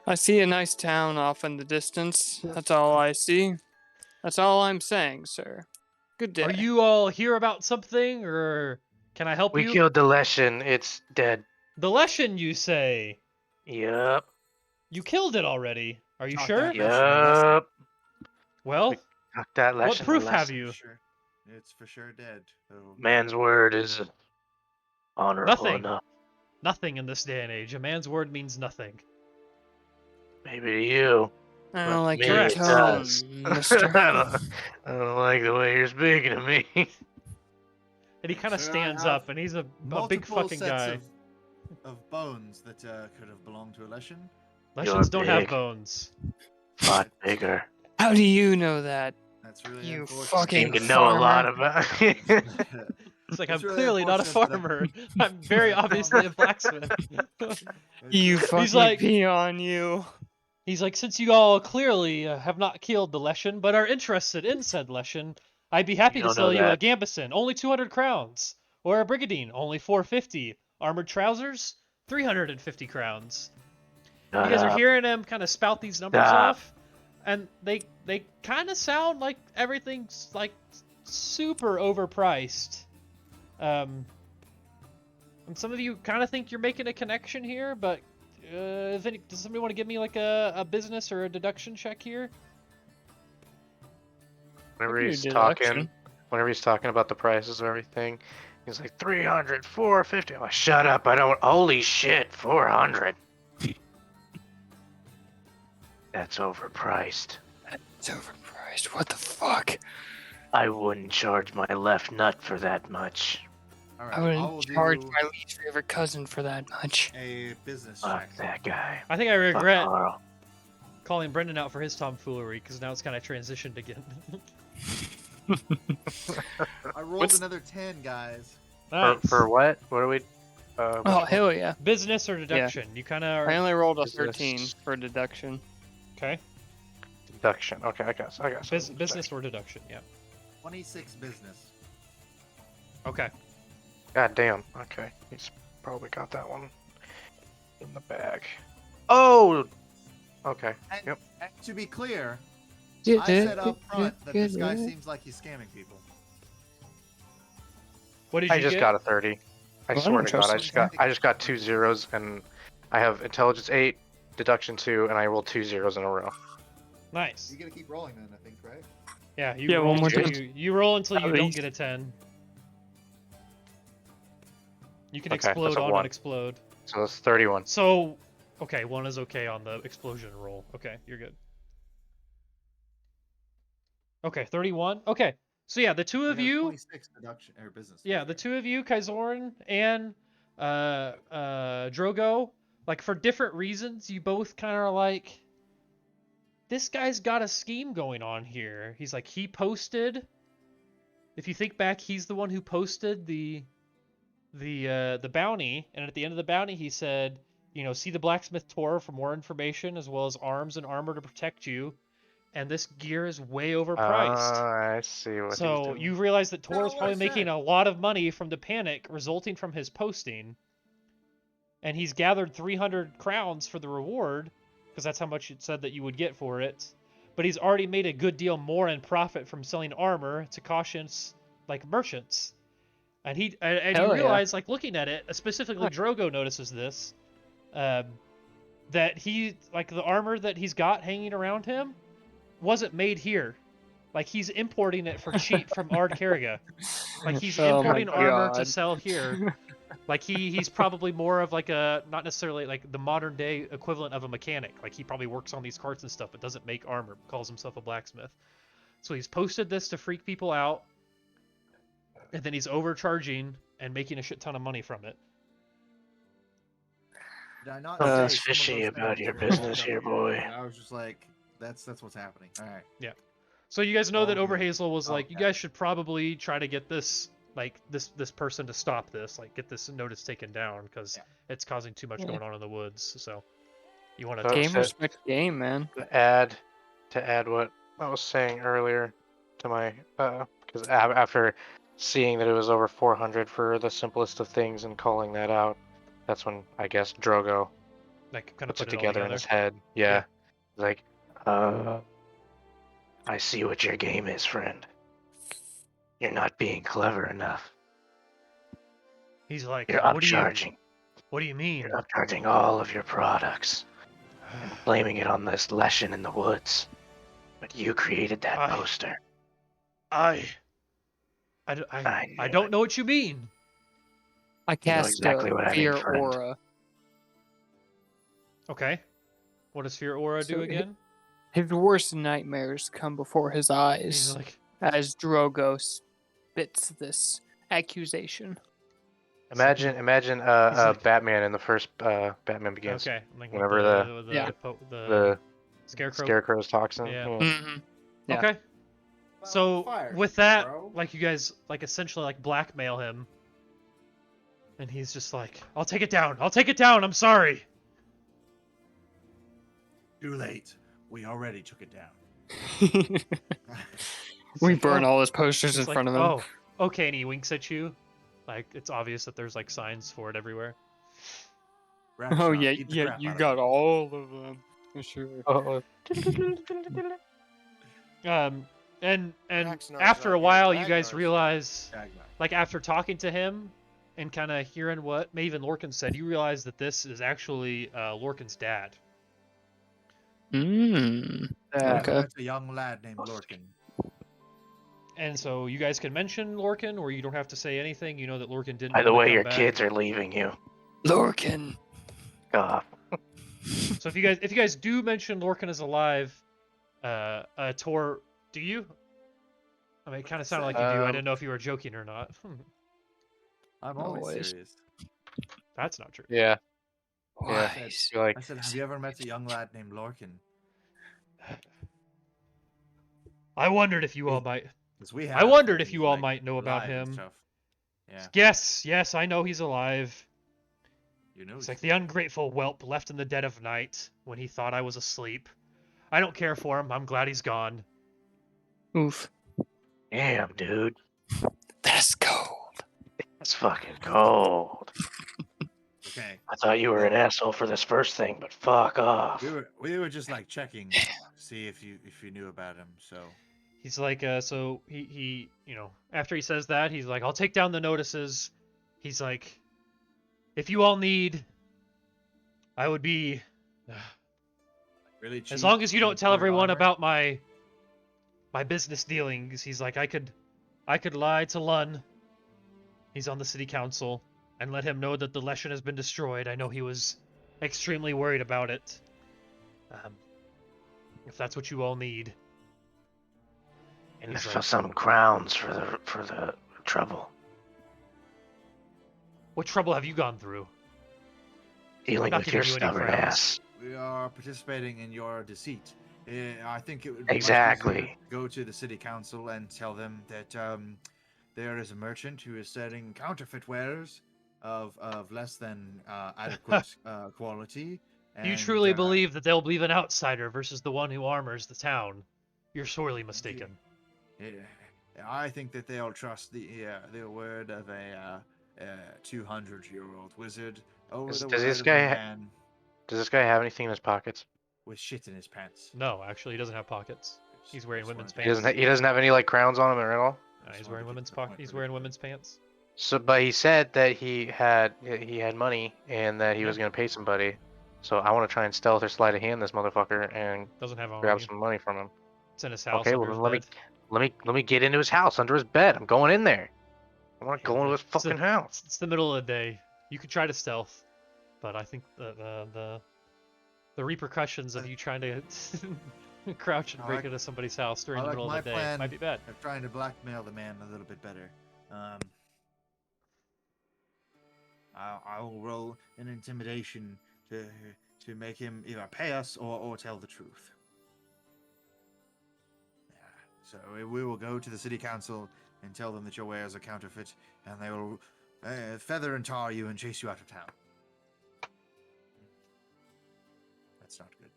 I see a nice town off in the distance. That's all I see. That's all I'm saying, sir. Good day. Are you all here about something, or can I help We you? killed the Leshen. It's dead. The Leshen, you say? Yup. You killed it already. Are you Not sure? that Leshen. Yup. Well, Got that Leshen. what proof have Leshen. you? Sure. It's for sure dead. So, Man's word is honorable Nothing. enough. Nothing in this day and age. A man's word means nothing. Maybe to you. I but don't like me, your it tone, does. mister. I don't like the way you're speaking to me. And he kind of Sir, I stands have up, and he's a big multiple fucking sets guy. of bones that could have belonged to a Leshen. Leshens don't have big. bones. Lot bigger. How do you know that? That's really You unfortunate. fucking You can know a lot farmer. about it. It's like, It's I'm really clearly not a unfortunate that farmer. I'm very obviously a blacksmith. You It's, fucking like- peon, you. He's like, since you all clearly have not killed the Leshen, but are interested in said Leshen, I'd be happy You to don't sell know you a that. Gambison, only 200 crowns. Or a Brigadine, only 450. Armored trousers, 350 crowns. You guys are hearing him kind of spout these numbers Stop. off, and they kind of sound like everything's like super overpriced. And some of you kind of think you're making a connection here, but does somebody want to give me like a business or a deduction check here? Whenever I can he's do talking, deduction. whenever he's talking about the prices of everything, he's like 300, 450. I'm like, shut up! I don't. Holy shit, 400. That's overpriced. It's overpriced. What the fuck? I wouldn't charge my left nut for that much. all right, I I will wouldn't charge do my least favorite cousin for that much. a business Fuck check. that guy. I think I Fuck regret Carl. calling Brendan out for his tomfoolery, because now it's kind of transitioned again. I rolled What's- another 10, guys. Nice. For what? What are we? Oh, hell yeah. Business or deduction? You kind of I are... only rolled a Business. 13 for deduction. Okay. Deduction. Okay, I got. Business or deduction, yeah. 26 business. Okay. God damn. Okay, he's probably got that one in the bag. Oh. Okay. And, Yep. and to be clear, I said up front that this guy seems like he's scamming people. What did you I just get? got a 30. I Well, I swear don't to God, trust I just got 2 zeros, and I have intelligence 8, deduction 2, and I rolled 2 zeros in a row. Nice. You gotta keep rolling then, I think, right? Yeah, you Yeah, roll one more until time. you roll until you At don't least. get a 10. You can Okay, that's explode a on 1. and explode. So that's 31. So, okay, 1 is okay on the explosion roll. Okay, you're good. Okay, 31. Okay, so yeah, the two I of got a you, 26 deduction or business. yeah, the two of you, Kaizorin and Drogo, like for different reasons, you both kind of are like, this guy's got a scheme going on here. He's like, he posted. If you think back, he's the one who posted the bounty, and at the end of the bounty, he said, you know, see the blacksmith tour for more information as well as arms and armor to protect you. And this gear is way overpriced. I see what he's So doing. you realize that Tor is what I probably making said. a lot of money from the panic resulting from his posting. And he's gathered 300 crowns for the reward, because that's how much it said that you would get for it. but he's already made a good deal more in profit from selling armor to cautious like merchants. And you Hell yeah. realize, like looking at it, specifically Drogo notices this, that he like the armor that he's got hanging around him wasn't made here. Like he's importing it for cheap from Ard Kerriga. Like he's Oh my importing armor to God. sell here. Like he's probably more of like a, not necessarily like the modern day equivalent of a mechanic. Like he probably works on these carts and stuff, but doesn't make armor. Calls himself a blacksmith. So he's posted this to freak people out, and then he's overcharging and making a shit ton of money from it. Did I not Something's say some of fishy those about things your were business fucked here, up? boy. I was just like, that's what's happening. All right. So you guys know that All good. Overhazel was like, you Okay. guys should probably try to get this, like this person to stop this, like get this notice taken down because it's causing too much going on in the woods. So you want to So- Game so- respects game, man. To add what I was saying earlier to my because after seeing that it was over 400 for the simplest of things and calling that out, that's when I guess Drogo like kind of puts put it it all together in his head. Yeah. Like, I see what your game is, friend. You're not being clever enough. He's like, You're what do you mean? You're upcharging all of your products and blaming it on this lesson in the woods. But you created that I- poster. I I don't know what you mean. I cast exactly what I mean, fear friend. aura. Okay. What does Fear Aura do So again? His worst nightmares come before his He's eyes like, as Drogo spits this accusation. Imagine like- Batman in the first Batman Begins. okay, like Whenever the the scarecrow. Scarecrow's toxin. Yeah. Mm-hmm. Yeah. Okay. So Fire, with that, bro. like you guys like essentially like blackmail him, and he's just like, "I'll take it down. I'll take it down. I'm sorry." Too late. We already took it down. It's We like, burn "Oh." all his posters He's in like, front of him. Oh, okay. And he winks at you. Like it's obvious that there's like signs for it everywhere. Oh Rackshot, yeah, eat the yeah, crap you out of got it. all of them. For sure. Oh, And Ragnarsson after a here, while, you guys Ragnarsson. realize, Ragnar. like after talking to him and kind of hearing what Maven Lorcan said, you realize that this is actually Lorcan's dad. Mm. Okay. That's a young lad named Lorcan. And so you guys can mention Lorcan, or you don't have to say anything. You know that Lorcan didn't. By the really way, come your back. kids are leaving you. Lorcan. Oh, So if you guys do mention Lorcan is alive, Tor, do you? I mean, it kind of sounded like you do. I didn't know if you were joking or not. I'm always Always. serious. That's not true. yeah. Wise. You're like, I said, have you ever met a young lad named Lorcan? I wondered if you all might. 'Cause we I have, wondered and if you he's, all like, might know about alive and him. stuff. Yeah, Yes, I know he's alive. you know. He's like the ungrateful whelp left in the dead of night when he thought I was asleep. I don't care for him. I'm glad he's gone. Oof. damn, dude. That's cold. That's fucking cold. Okay. I thought you were an asshole for this first thing, but fuck off. We were just like checking, see if you knew about him. So He's like, so he, you know, after he says that, he's like, I'll take down the notices. He's like, if you all need, I would be, really cheap. as long as you don't tell import everyone armor. about my business dealings. He's like, I could lie to Lun. He's on the city council, and let him know that the Leshen has been destroyed. I know he was extremely worried about it. If that's what you all need. And He's for like- some crowns for the trouble. What trouble have you gone through? Dealing Not with giving your you any stubborn crowns. ass. We are participating in your deceit. I think it would be much Exactly. easier to go to the city council and tell them that there is a merchant who is selling counterfeit wares of less than adequate quality. You and, truly believe that they'll believe an outsider versus the one who armors the town? You're sorely mistaken. Yeah, I think that they'll trust the word of a 200-year-old wizard over Does the this word of a guy man. Does this guy have anything in his pockets? with shit in his pants? No, actually, he doesn't have pockets. He's wearing Just women's wanted to- pants. He doesn't have any like crowns on him at all. just He's wanted wearing to get women's to the point He's really wearing quick. women's pants. So, but he said that he had money and that he was Yeah. gonna pay somebody. So I want to try and stealth or sleight of hand this motherfucker and Doesn't have grab money. some money from him. It's in his house Okay, under well his then bed. let me get into his house under his bed. I'm going in there. I want to Yeah, go into but his fucking house. It's the middle of the day. You could try to stealth, but I think the repercussions of you trying to crouch and I break like- into somebody's house during I the like middle my of the day plan might be bad. of trying to blackmail the man a little bit better. I will roll an intimidation to make him either pay us or tell the truth. Yeah. So we will go to the city council and tell them that your wares are counterfeit, and they will feather and tar you and chase you out of town. That's not good.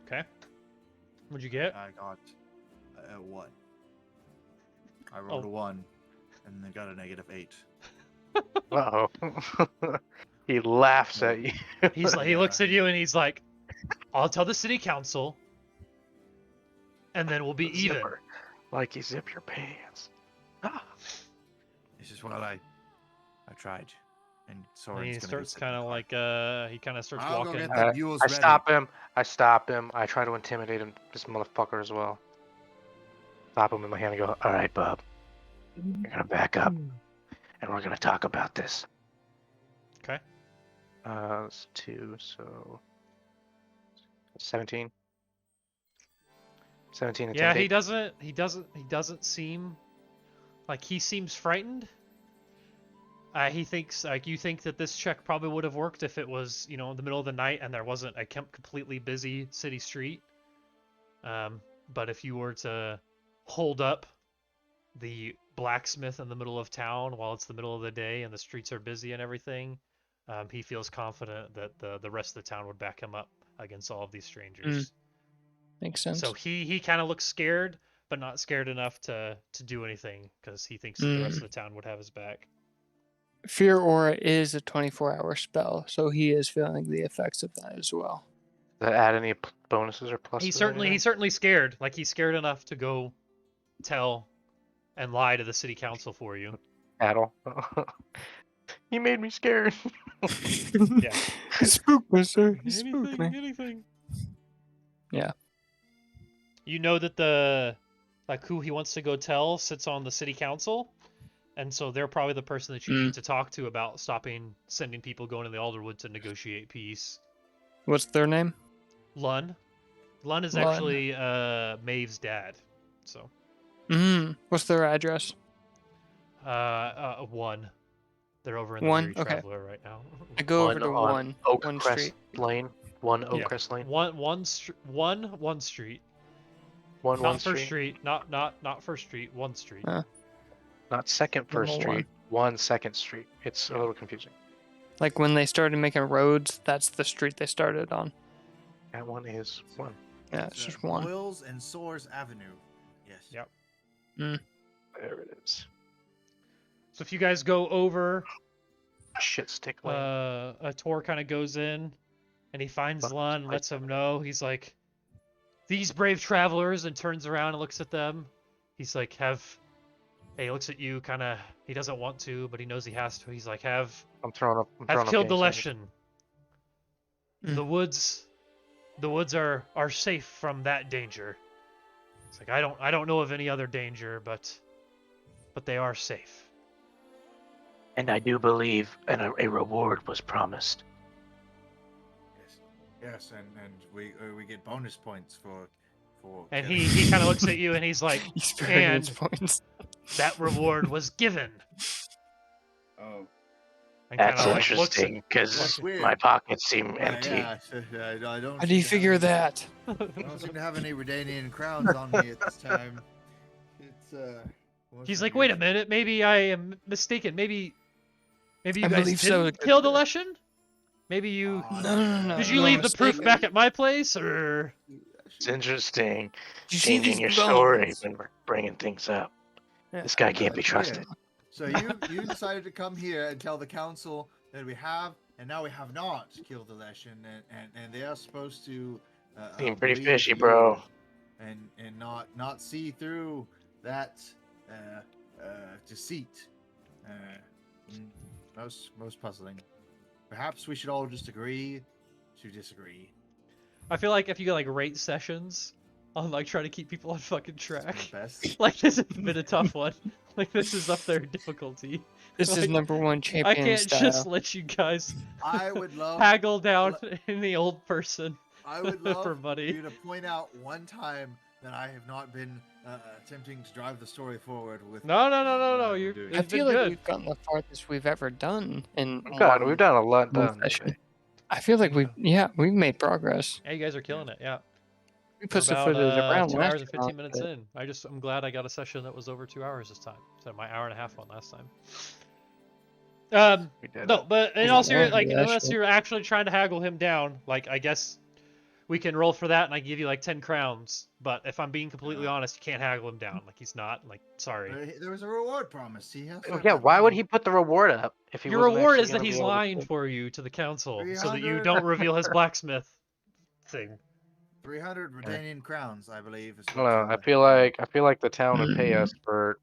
Okay. What'd you get? I got a 1. I rolled Oh. a 1, and then got a -8. Uh oh. He laughs at you. He's like, he looks at you and he's like, "I'll tell the city council, and then we'll be even." Zipper. Like you zip your pants. Ah. This is what I tried. And And Soren's he gonna starts go kind of like he kind of starts I'll go walking. get the mules I ready. stop him. I try to intimidate him, this motherfucker as well. Stop him in my hand and go, all right, Bob. You're gonna back up, and we're gonna talk about this. Okay. It's 2, so 17. 17 and Yeah, 10. he doesn't seem like he seems frightened. He thinks like you think that this check probably would have worked if it was, in the middle of the night and there wasn't a completely busy city street. But if you were to hold up the blacksmith in the middle of town while it's the middle of the day and the streets are busy and everything, he feels confident that the rest of the town would back him up against all of these strangers. Makes sense. So he kind of looks scared, but not scared enough to do anything because he thinks that the rest of the town would have his back. Fear Aura is a 24-hour spell, so he is feeling the effects of that as well. Does that add any bonuses or pluses? He's or certainly anything? scared. Like he's scared enough to go tell and lie to the city council for you. At all. He made me scared. Yeah. He spooked me, sir. He spooked me. Anything. Yeah. You know that who he wants to go tell sits on the city council, and so they're probably the person that you need to talk to about sending people going to the Alderwood to negotiate peace. What's their name? Lun. Lun is Lun. actually Maeve's dad. So. What's their address? 1. They're over in the 1? Weary Okay. Traveler right now. I go over to on 1 Oakcrest street. Lane. 1 Oakcrest Lane. One street. 1 Not Street. First Street. Not First Street. 1 Street. Not Second First Number Street. 1 Second Street. It's a little confusing. Like when they started making roads, that's the street they started on. That one is 1. Yeah, it's just 1. Boyles and Soares Avenue. Yes. Yep. There it is. So if you guys go over, Shit stick lane. a tour kind of goes in, and he finds Fuck, Lun, I- lets him know. He's like, "These brave travelers," and turns around and looks at them. He's like, Hey, he looks at you, kind of. He doesn't want to, but he knows he has to. He's like, I'm throwing up. Have killed the game signals. Leshen. The woods are safe from that danger. It's like I don't know of any other danger, but they are safe. And I do believe a reward was promised. Yes, and we get bonus points for. And killing- he kind of looks at you and he's like, Experience And- points. that reward was given. Oh. And That's kinda, like, looks at- interesting because That's weird. my pockets seem empty. Yeah, I don't. How do you seem to figure have any- that? I don't seem to have any Redanian crowns on me at this time. It's what's He's the like, wait a use? minute, maybe I am mistaken. Maybe you I guys believe so. didn't kill the Leshen? Maybe you No. did you you're leave the proof mistaken. back at my place, or It's interesting. You see Changing these your story bones? when we're bringing things up. Yeah. This guy can't be Yeah. trusted. So you decided to come here and tell the council that we have, and now we have not killed the Leshen, and they are supposed to Seem pretty believe fishy, you bro. and not see through that deceit. Most puzzling. Perhaps we should all just agree to disagree. I feel like if you like rate sessions on like trying to keep people on fucking track, Best. like this has been a tough one. Like this is up there in difficulty. This is Like, #1 I champion can't style. just let you guys I would love haggle down in the old person. I would love for money. you to point out one time that I have not been attempting to drive the story forward with. No. what I've been You're. doing. I It's feel been like good. we've gotten the farthest we've ever done in We've done a lot one done. session. I feel like we've made progress. Yeah, you guys are killing it. Yeah. We We're put some about footage around 2 last hours and 15 time, minutes but- in. I'm glad I got a session that was over 2 hours this time instead of my hour and a half one last time. We did No, it. but in Yeah, all seriousness, like yeah, unless sure. you're actually trying to haggle him down, like I guess we can roll for that and I give you like 10 crowns. But if I'm being completely honest, you can't haggle him down. Like he's not. Like sorry. There was a reward promise. He has. Oh, yeah, why would he put the reward up if he Your wasn't reward actually is that gonna he's be able to lying pay? for you to the council so that you 300. don't reveal his blacksmith thing. 300 Redanian crowns, I believe. Is I don't know. I feel like the town would pay us for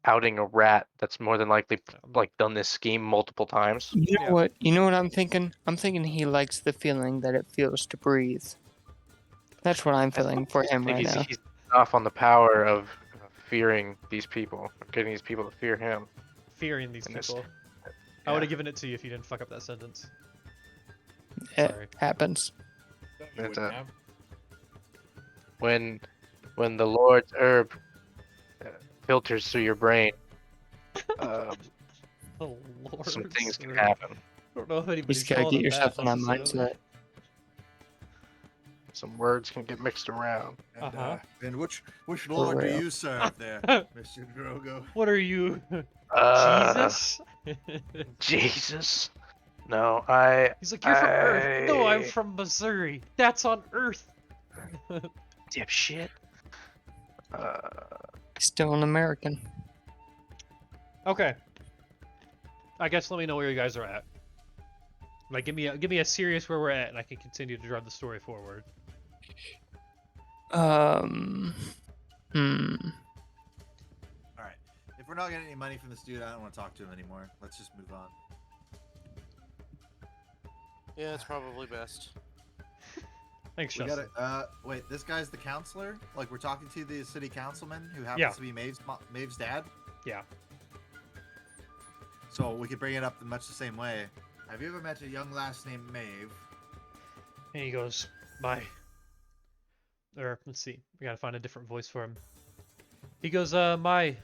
outing a rat that's more than likely like done this scheme multiple times. You know Yeah. what? You know what I'm thinking? I'm thinking he likes the feeling that it feels to breathe. That's what I'm feeling for him I think right now. he's off on the power of fearing these people, of getting these people to fear him. Fearing these And this- people. I yeah. would have given it to you if you didn't fuck up that sentence. It Sorry. happens. That's it. When the Lord's herb filters through your brain, Oh lord. some things can sir. happen. I don't know if You anybody's just gotta calling get it yourself in that necessarily. mindset. Some words can get mixed around. And which lord do real. you serve there, Mr. Drogo? What are you? Jesus? Jesus. No, I. He's like, you're from Earth. No, I'm from Missouri. That's on Earth. Dipshit. Still an American. Okay. I guess let me know where you guys are at. Like, give me a serious where we're at, and I can continue to drive the story forward. Hmm. All right. If we're not getting any money from this dude, I don't want to talk to him anymore. Let's just move on. Yeah, it's probably best. Thanks, We Justin. gotta. Wait, this guy's the counselor? Like we're talking to the city councilman who happens Yeah. to be Maeve's dad. Yeah. So we could bring it up in much the same way. Have you ever met a young lass named Maeve? And he goes, bye. Or, let's see. We gotta find a different voice for him. He goes, my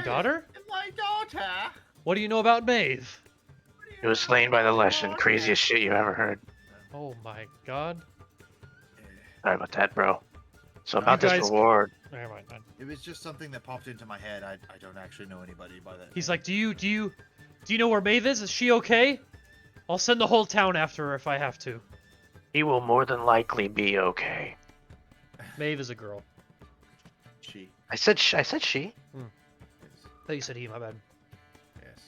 daughter? My daughter. What do you know about Maeve? It was slain by the Leshen. Craziest shit you ever heard. Oh my god. Sorry about that, bro. So about You this guys- reward. Never mind, man. It was just something that popped into my head. I don't actually know anybody by that. He's name. like, do you know where Maeve is? Is she okay? I'll send the whole town after her if I have to. He will more than likely be okay. Maeve is a girl. She. I said she. Yes. I thought you said he, my bad. Yes.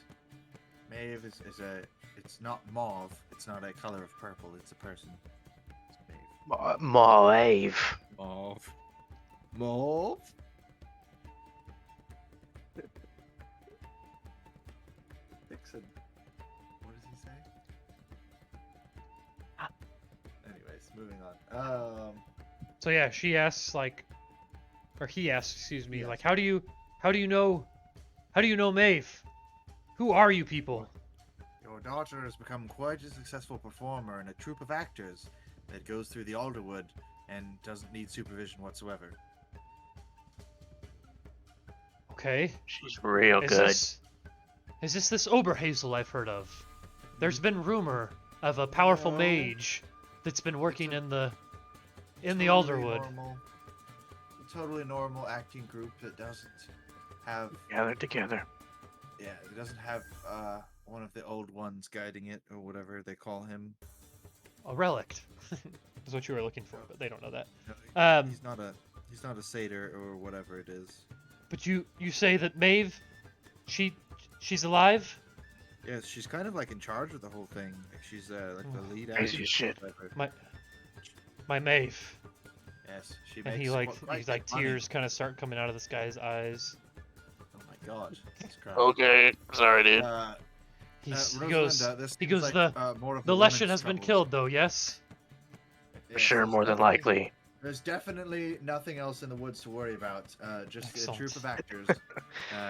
Maeve is a. It's not mauve. It's not a color of purple. It's a person. It's Maeve. Maeve. Mauve. Mauve. Dixon. What does he say? Anyways, moving on. So yeah, she asks like, or he asks, excuse me, Yes. like, how do you know Maeve? Who are you people? Your daughter has become quite a successful performer in a troupe of actors that goes through the Alderwood and doesn't need supervision whatsoever. Okay. She's real Is good. this Oberhazel I've heard of? There's been rumor of a powerful No. mage that's been working in the Totally Alderwood. A totally normal acting group that doesn't have Gathered together. it doesn't have one of the old ones guiding it or whatever they call him. A relict. Is what you were looking for, but they don't know that. No, he's not a satyr or whatever it is. But you say that Maeve, she's alive? Yes, she's kind of like in charge of the whole thing. Like she's like the lead Crazy actor. as shit. My Maeve. Yes, she And makes quite he's like money. tears kind of start coming out of this guy's eyes. Oh my god. Jesus Christ. Okay, sorry, dude. He Rosalinda, goes, this he seems goes, like, more of the a Leshen woman's has been troubles. killed though, yes? Yes, Sure, there's more than definitely- likely. There's definitely nothing else in the woods to worry about. Just a troop Excellent. of actors.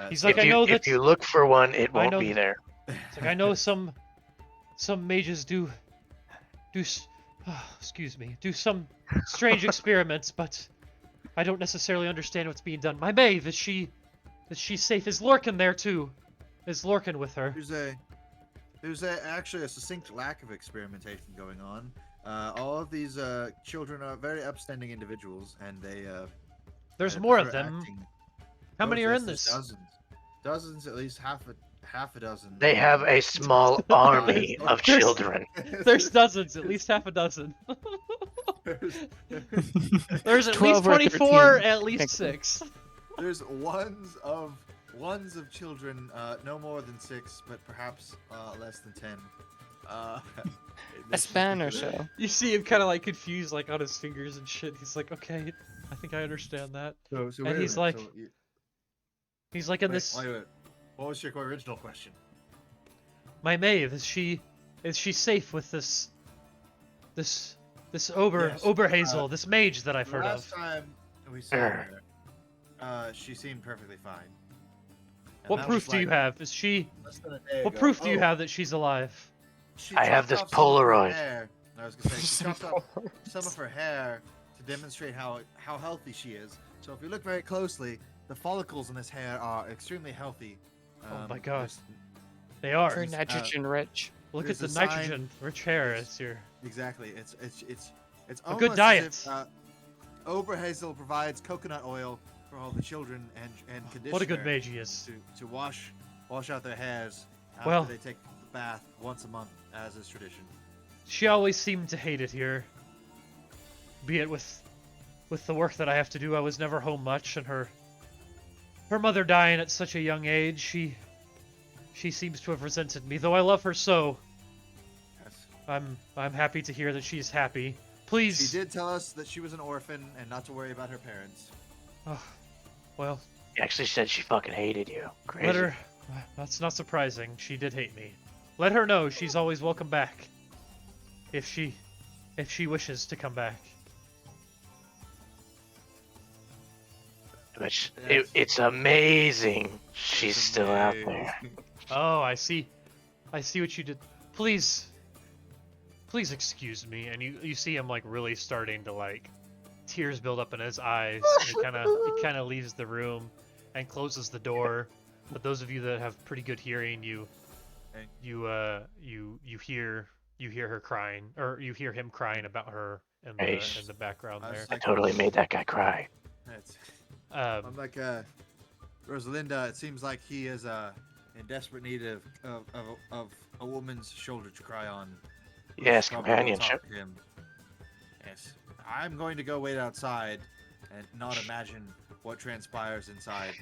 He's so- like, I know If that- you look for one, it I won't know be that- there. It's like I know some mages do excuse me, do some strange experiments, but I don't necessarily understand what's being done. My Maeve, is she safe? Is Lorcan there too? Is Lorcan with her? There's actually a succinct lack of experimentation going on. All of these children are very upstanding individuals, and they There's they more of prefer them. acting. How Oh, many are yes, in there's this? dozens, at least half a dozen. They have a small army of There's- children. There's dozens, at least half a dozen. There's at 12 least or 24, 13. at least Pick 6. There's ones of children, no more than 6, but perhaps less than 10. A this span or particular- so. You see him kind of like confused, like on his fingers and shit. He's like, okay, I think I understand that. So And wait a he's minute, like- so you- He's like in wait, this. wait. What was your original question? My Maeve, is she safe with this Yes, Oberhazel, this mage that I've The heard last of? time we saw her, she seemed perfectly fine. And What that proof was, do you like, have? Is she? less than a day What ago. proof do you Oh, have that she's alive? she I have chopped this off some of her Polaroid. hair. I was gonna say she chopped off some of her hair to demonstrate how healthy she is. So if you look very closely, the follicles in this hair are extremely healthy. Oh my God. there's- They are. Very nitrogen rich. Look at there's the a sign- nitrogen-rich hair. there's- It's here. Exactly. It's A almost good as diet. if, Oberhazel provides coconut oil for all the children and conditioner. What a good mage he is. To wash out their hairs after Well- they take the bath once a month, as is tradition. She always seemed to hate it here. Be it with the work that I have to do, I was never home much, and her mother dying at such a young age, she seems to have resented me. Though I love her so, Yes. I'm happy to hear that she's happy. Please. She did tell us that she was an orphan and not to worry about her parents. Oh, well, She actually said she fucking hated you. Crazy. let her. That's not surprising. She did hate me. Let her know she's always welcome back. If she wishes to come back. Which, Yes. it's amazing she's It's still out amazing. there. Oh, I see. I see what you did. Please excuse me. And you see him like really starting to like tears build up in his eyes. And he kind of leaves the room and closes the door. But those of you that have pretty good hearing, you hear her crying, or you hear him crying about her in the background I was there. I like- totally made that guy cry. It's- I'm like, Rosalinda, it seems like he is in desperate need of a woman's shoulder to cry on. Yes, Probably go talk companionship. to him. Yes. I'm going to go wait outside and not imagine what transpires inside.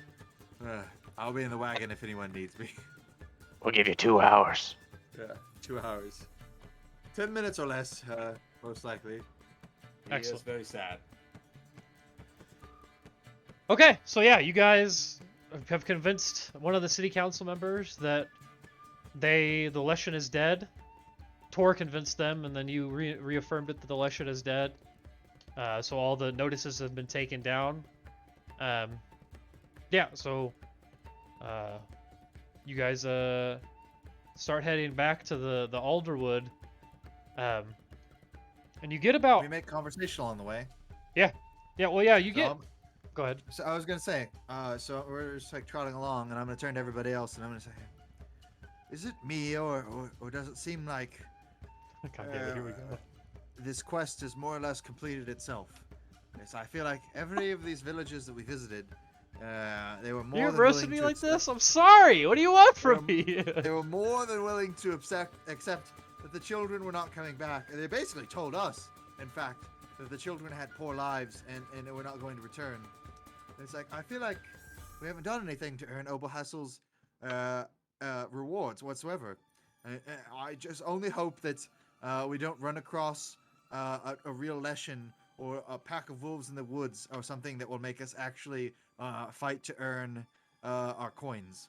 I'll be in the wagon if anyone needs me. We'll give you 2 hours. Yeah, 2 hours. 10 minutes or less, most likely. He Excellent. is very sad. Okay, so yeah, you guys have convinced one of the city council members that the Leshen is dead. Tor convinced them, and then you reaffirmed it that the Leshen is dead. So all the notices have been taken down. Yeah, so you guys start heading back to the Alderwood. And you get about We make conversational on the way. yeah, well yeah, you So get I'm- go ahead. So I was gonna say, so we're just like trotting along, and I'm gonna turn to everybody else, and I'm gonna say, is it me, or does it seem like God damn it, here we go. this quest has more or less completed itself? Yes, I feel like every of these villages that we visited, they were more You're than roasting willing me to like accept- this? I'm sorry. What do you want from me? They were more than willing to accept that the children were not coming back. And they basically told us, in fact, that the children had poor lives and they were not going to return. And it's like, I feel like we haven't done anything to earn Oberhassel's rewards whatsoever. I just only hope that we don't run across a real lesson or a pack of wolves in the woods or something that will make us actually fight to earn our coins.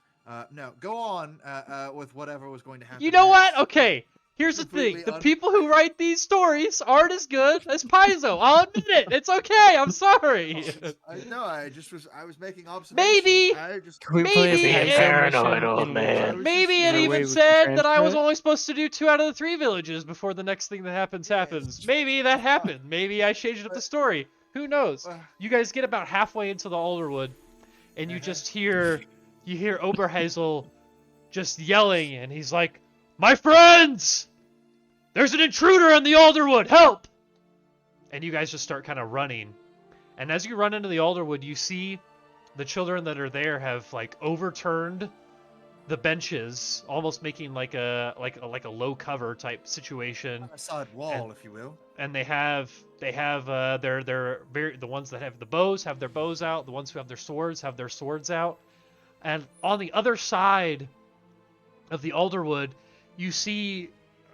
No, go on with whatever was going to happen. You know what? next. Okay. Here's the thing. Completely The people who write these stories aren't as good as Paizo. I'll admit it. It's okay. I'm sorry. I was making observations. Maybe. Can we play Maybe a Being Paizo paranoid, mission old in man. Witcher? Maybe Is it there a way even we can said that I transfer was it? only supposed to do 2 out of the 3 villages before the next thing that happens happens. Maybe that happened. Maybe I changed up the story. Who knows? You guys get about halfway into the Alderwood, and you just hear Oberhazel just yelling, and he's like, "My friends! There's an intruder in the Alderwood! Help!" And you guys just start kind of running. And as you run into the Alderwood, you see the children that are there have like overturned the benches, almost making like a low cover type situation. a solid wall, if you will. And they have they're very, the ones that have the bows have their bows out, the ones who have their swords out. And on the other side of the Alderwood, you see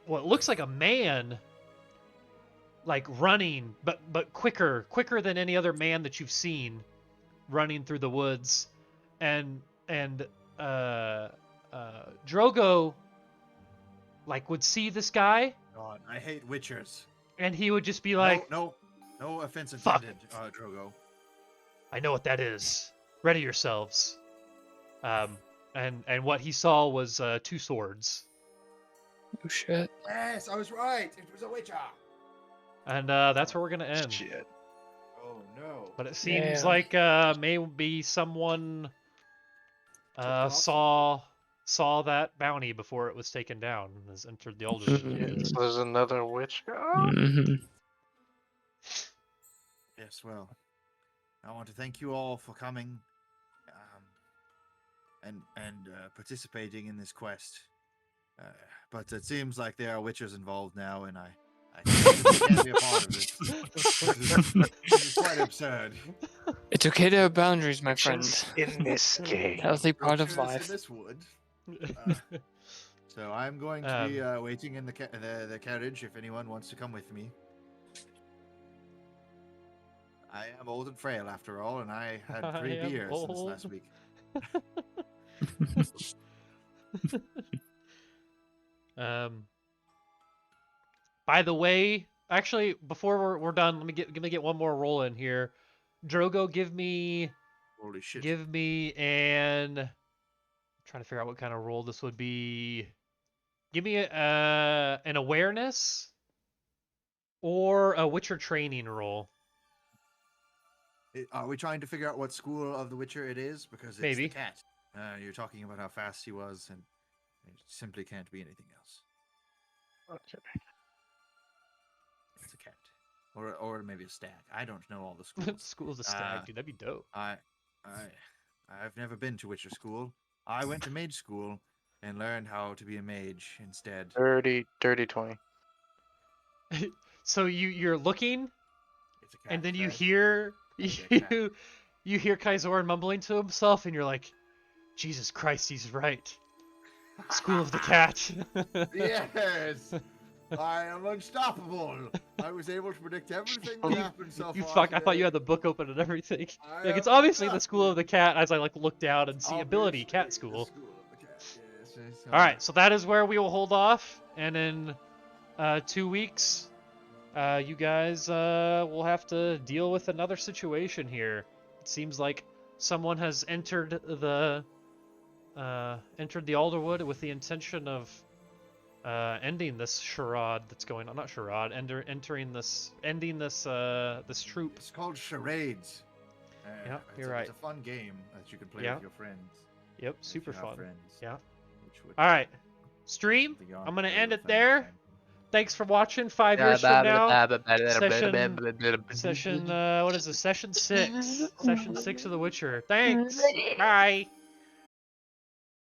what looks like a man like running, but quicker than any other man that you've seen running through the woods. And Drogo like would see this guy, God, I hate witchers. and he would just be like, no offense Fuck. intended, Drogo. "I know what that is. Ready yourselves." And what he saw was 2 swords. Oh shit. Yes, I was right. It was a witcher. And that's where we're gonna end. Shit. Oh no. But it seems Yeah. like maybe someone off. saw that bounty before it was taken down and has entered the Alderwood. Yes, there's another witch. Mhm. Yes, well, I want to thank you all for coming, and participating in this quest. But it seems like there are witches involved now, and I can't be a part of this. This is quite absurd. It's okay to have boundaries, my Witches friend. in this game. Healthy part of Witches in life. this wood. So I'm going to be waiting in the carriage if anyone wants to come with me. I am old and frail after all, and I had 3 I am beers since old. last week. By the way, actually, before we're done, let me get one more roll in here. Drogo, give me Holy shit. an. I'm trying to figure out what kind of roll this would be. Give me an awareness or a Witcher training roll. Are we trying to figure out what school of the Witcher it is? Because it's Maybe. the cat. You're talking about how fast he was, and it simply can't be anything else. Okay. It's a cat. Or maybe a stag. I don't know all the schools. School's a stag, dude. That'd be dope. I've never been to Witcher school. I went to mage school and learned how to be a mage instead. Dirty 20. So you're looking, It's a cat. and then you right? hear Okay, cat. you hear Kaizorin mumbling to himself, and you're like, Jesus Christ, he's right. School of the cat. Yes! I am unstoppable. I was able to predict everything that happened so You far. fuck! I thought today. you had the book open and everything. I Like it's am obviously the School unstoppable. of the Cat. As I like look down and see ability Obviously, cat the school. School of the cat, yes, All right, so that is where we will hold off, and in 2 weeks, you guys will have to deal with another situation here. It seems like someone has entered the Alderwood with the intention of ending this charade that's going on. Not charade. Ending this troop. It's called charades. Yeah, it's you're a, right. It's a fun game that you can play Yeah. with your friends. Yep, if super you have fun. friends, Yeah. which would All right, stream. be I'm gonna very end it fun there. time. Thanks for watching. 5 years from now. Session what is this? Session 6. Session 6 of The Witcher. Thanks. Bye.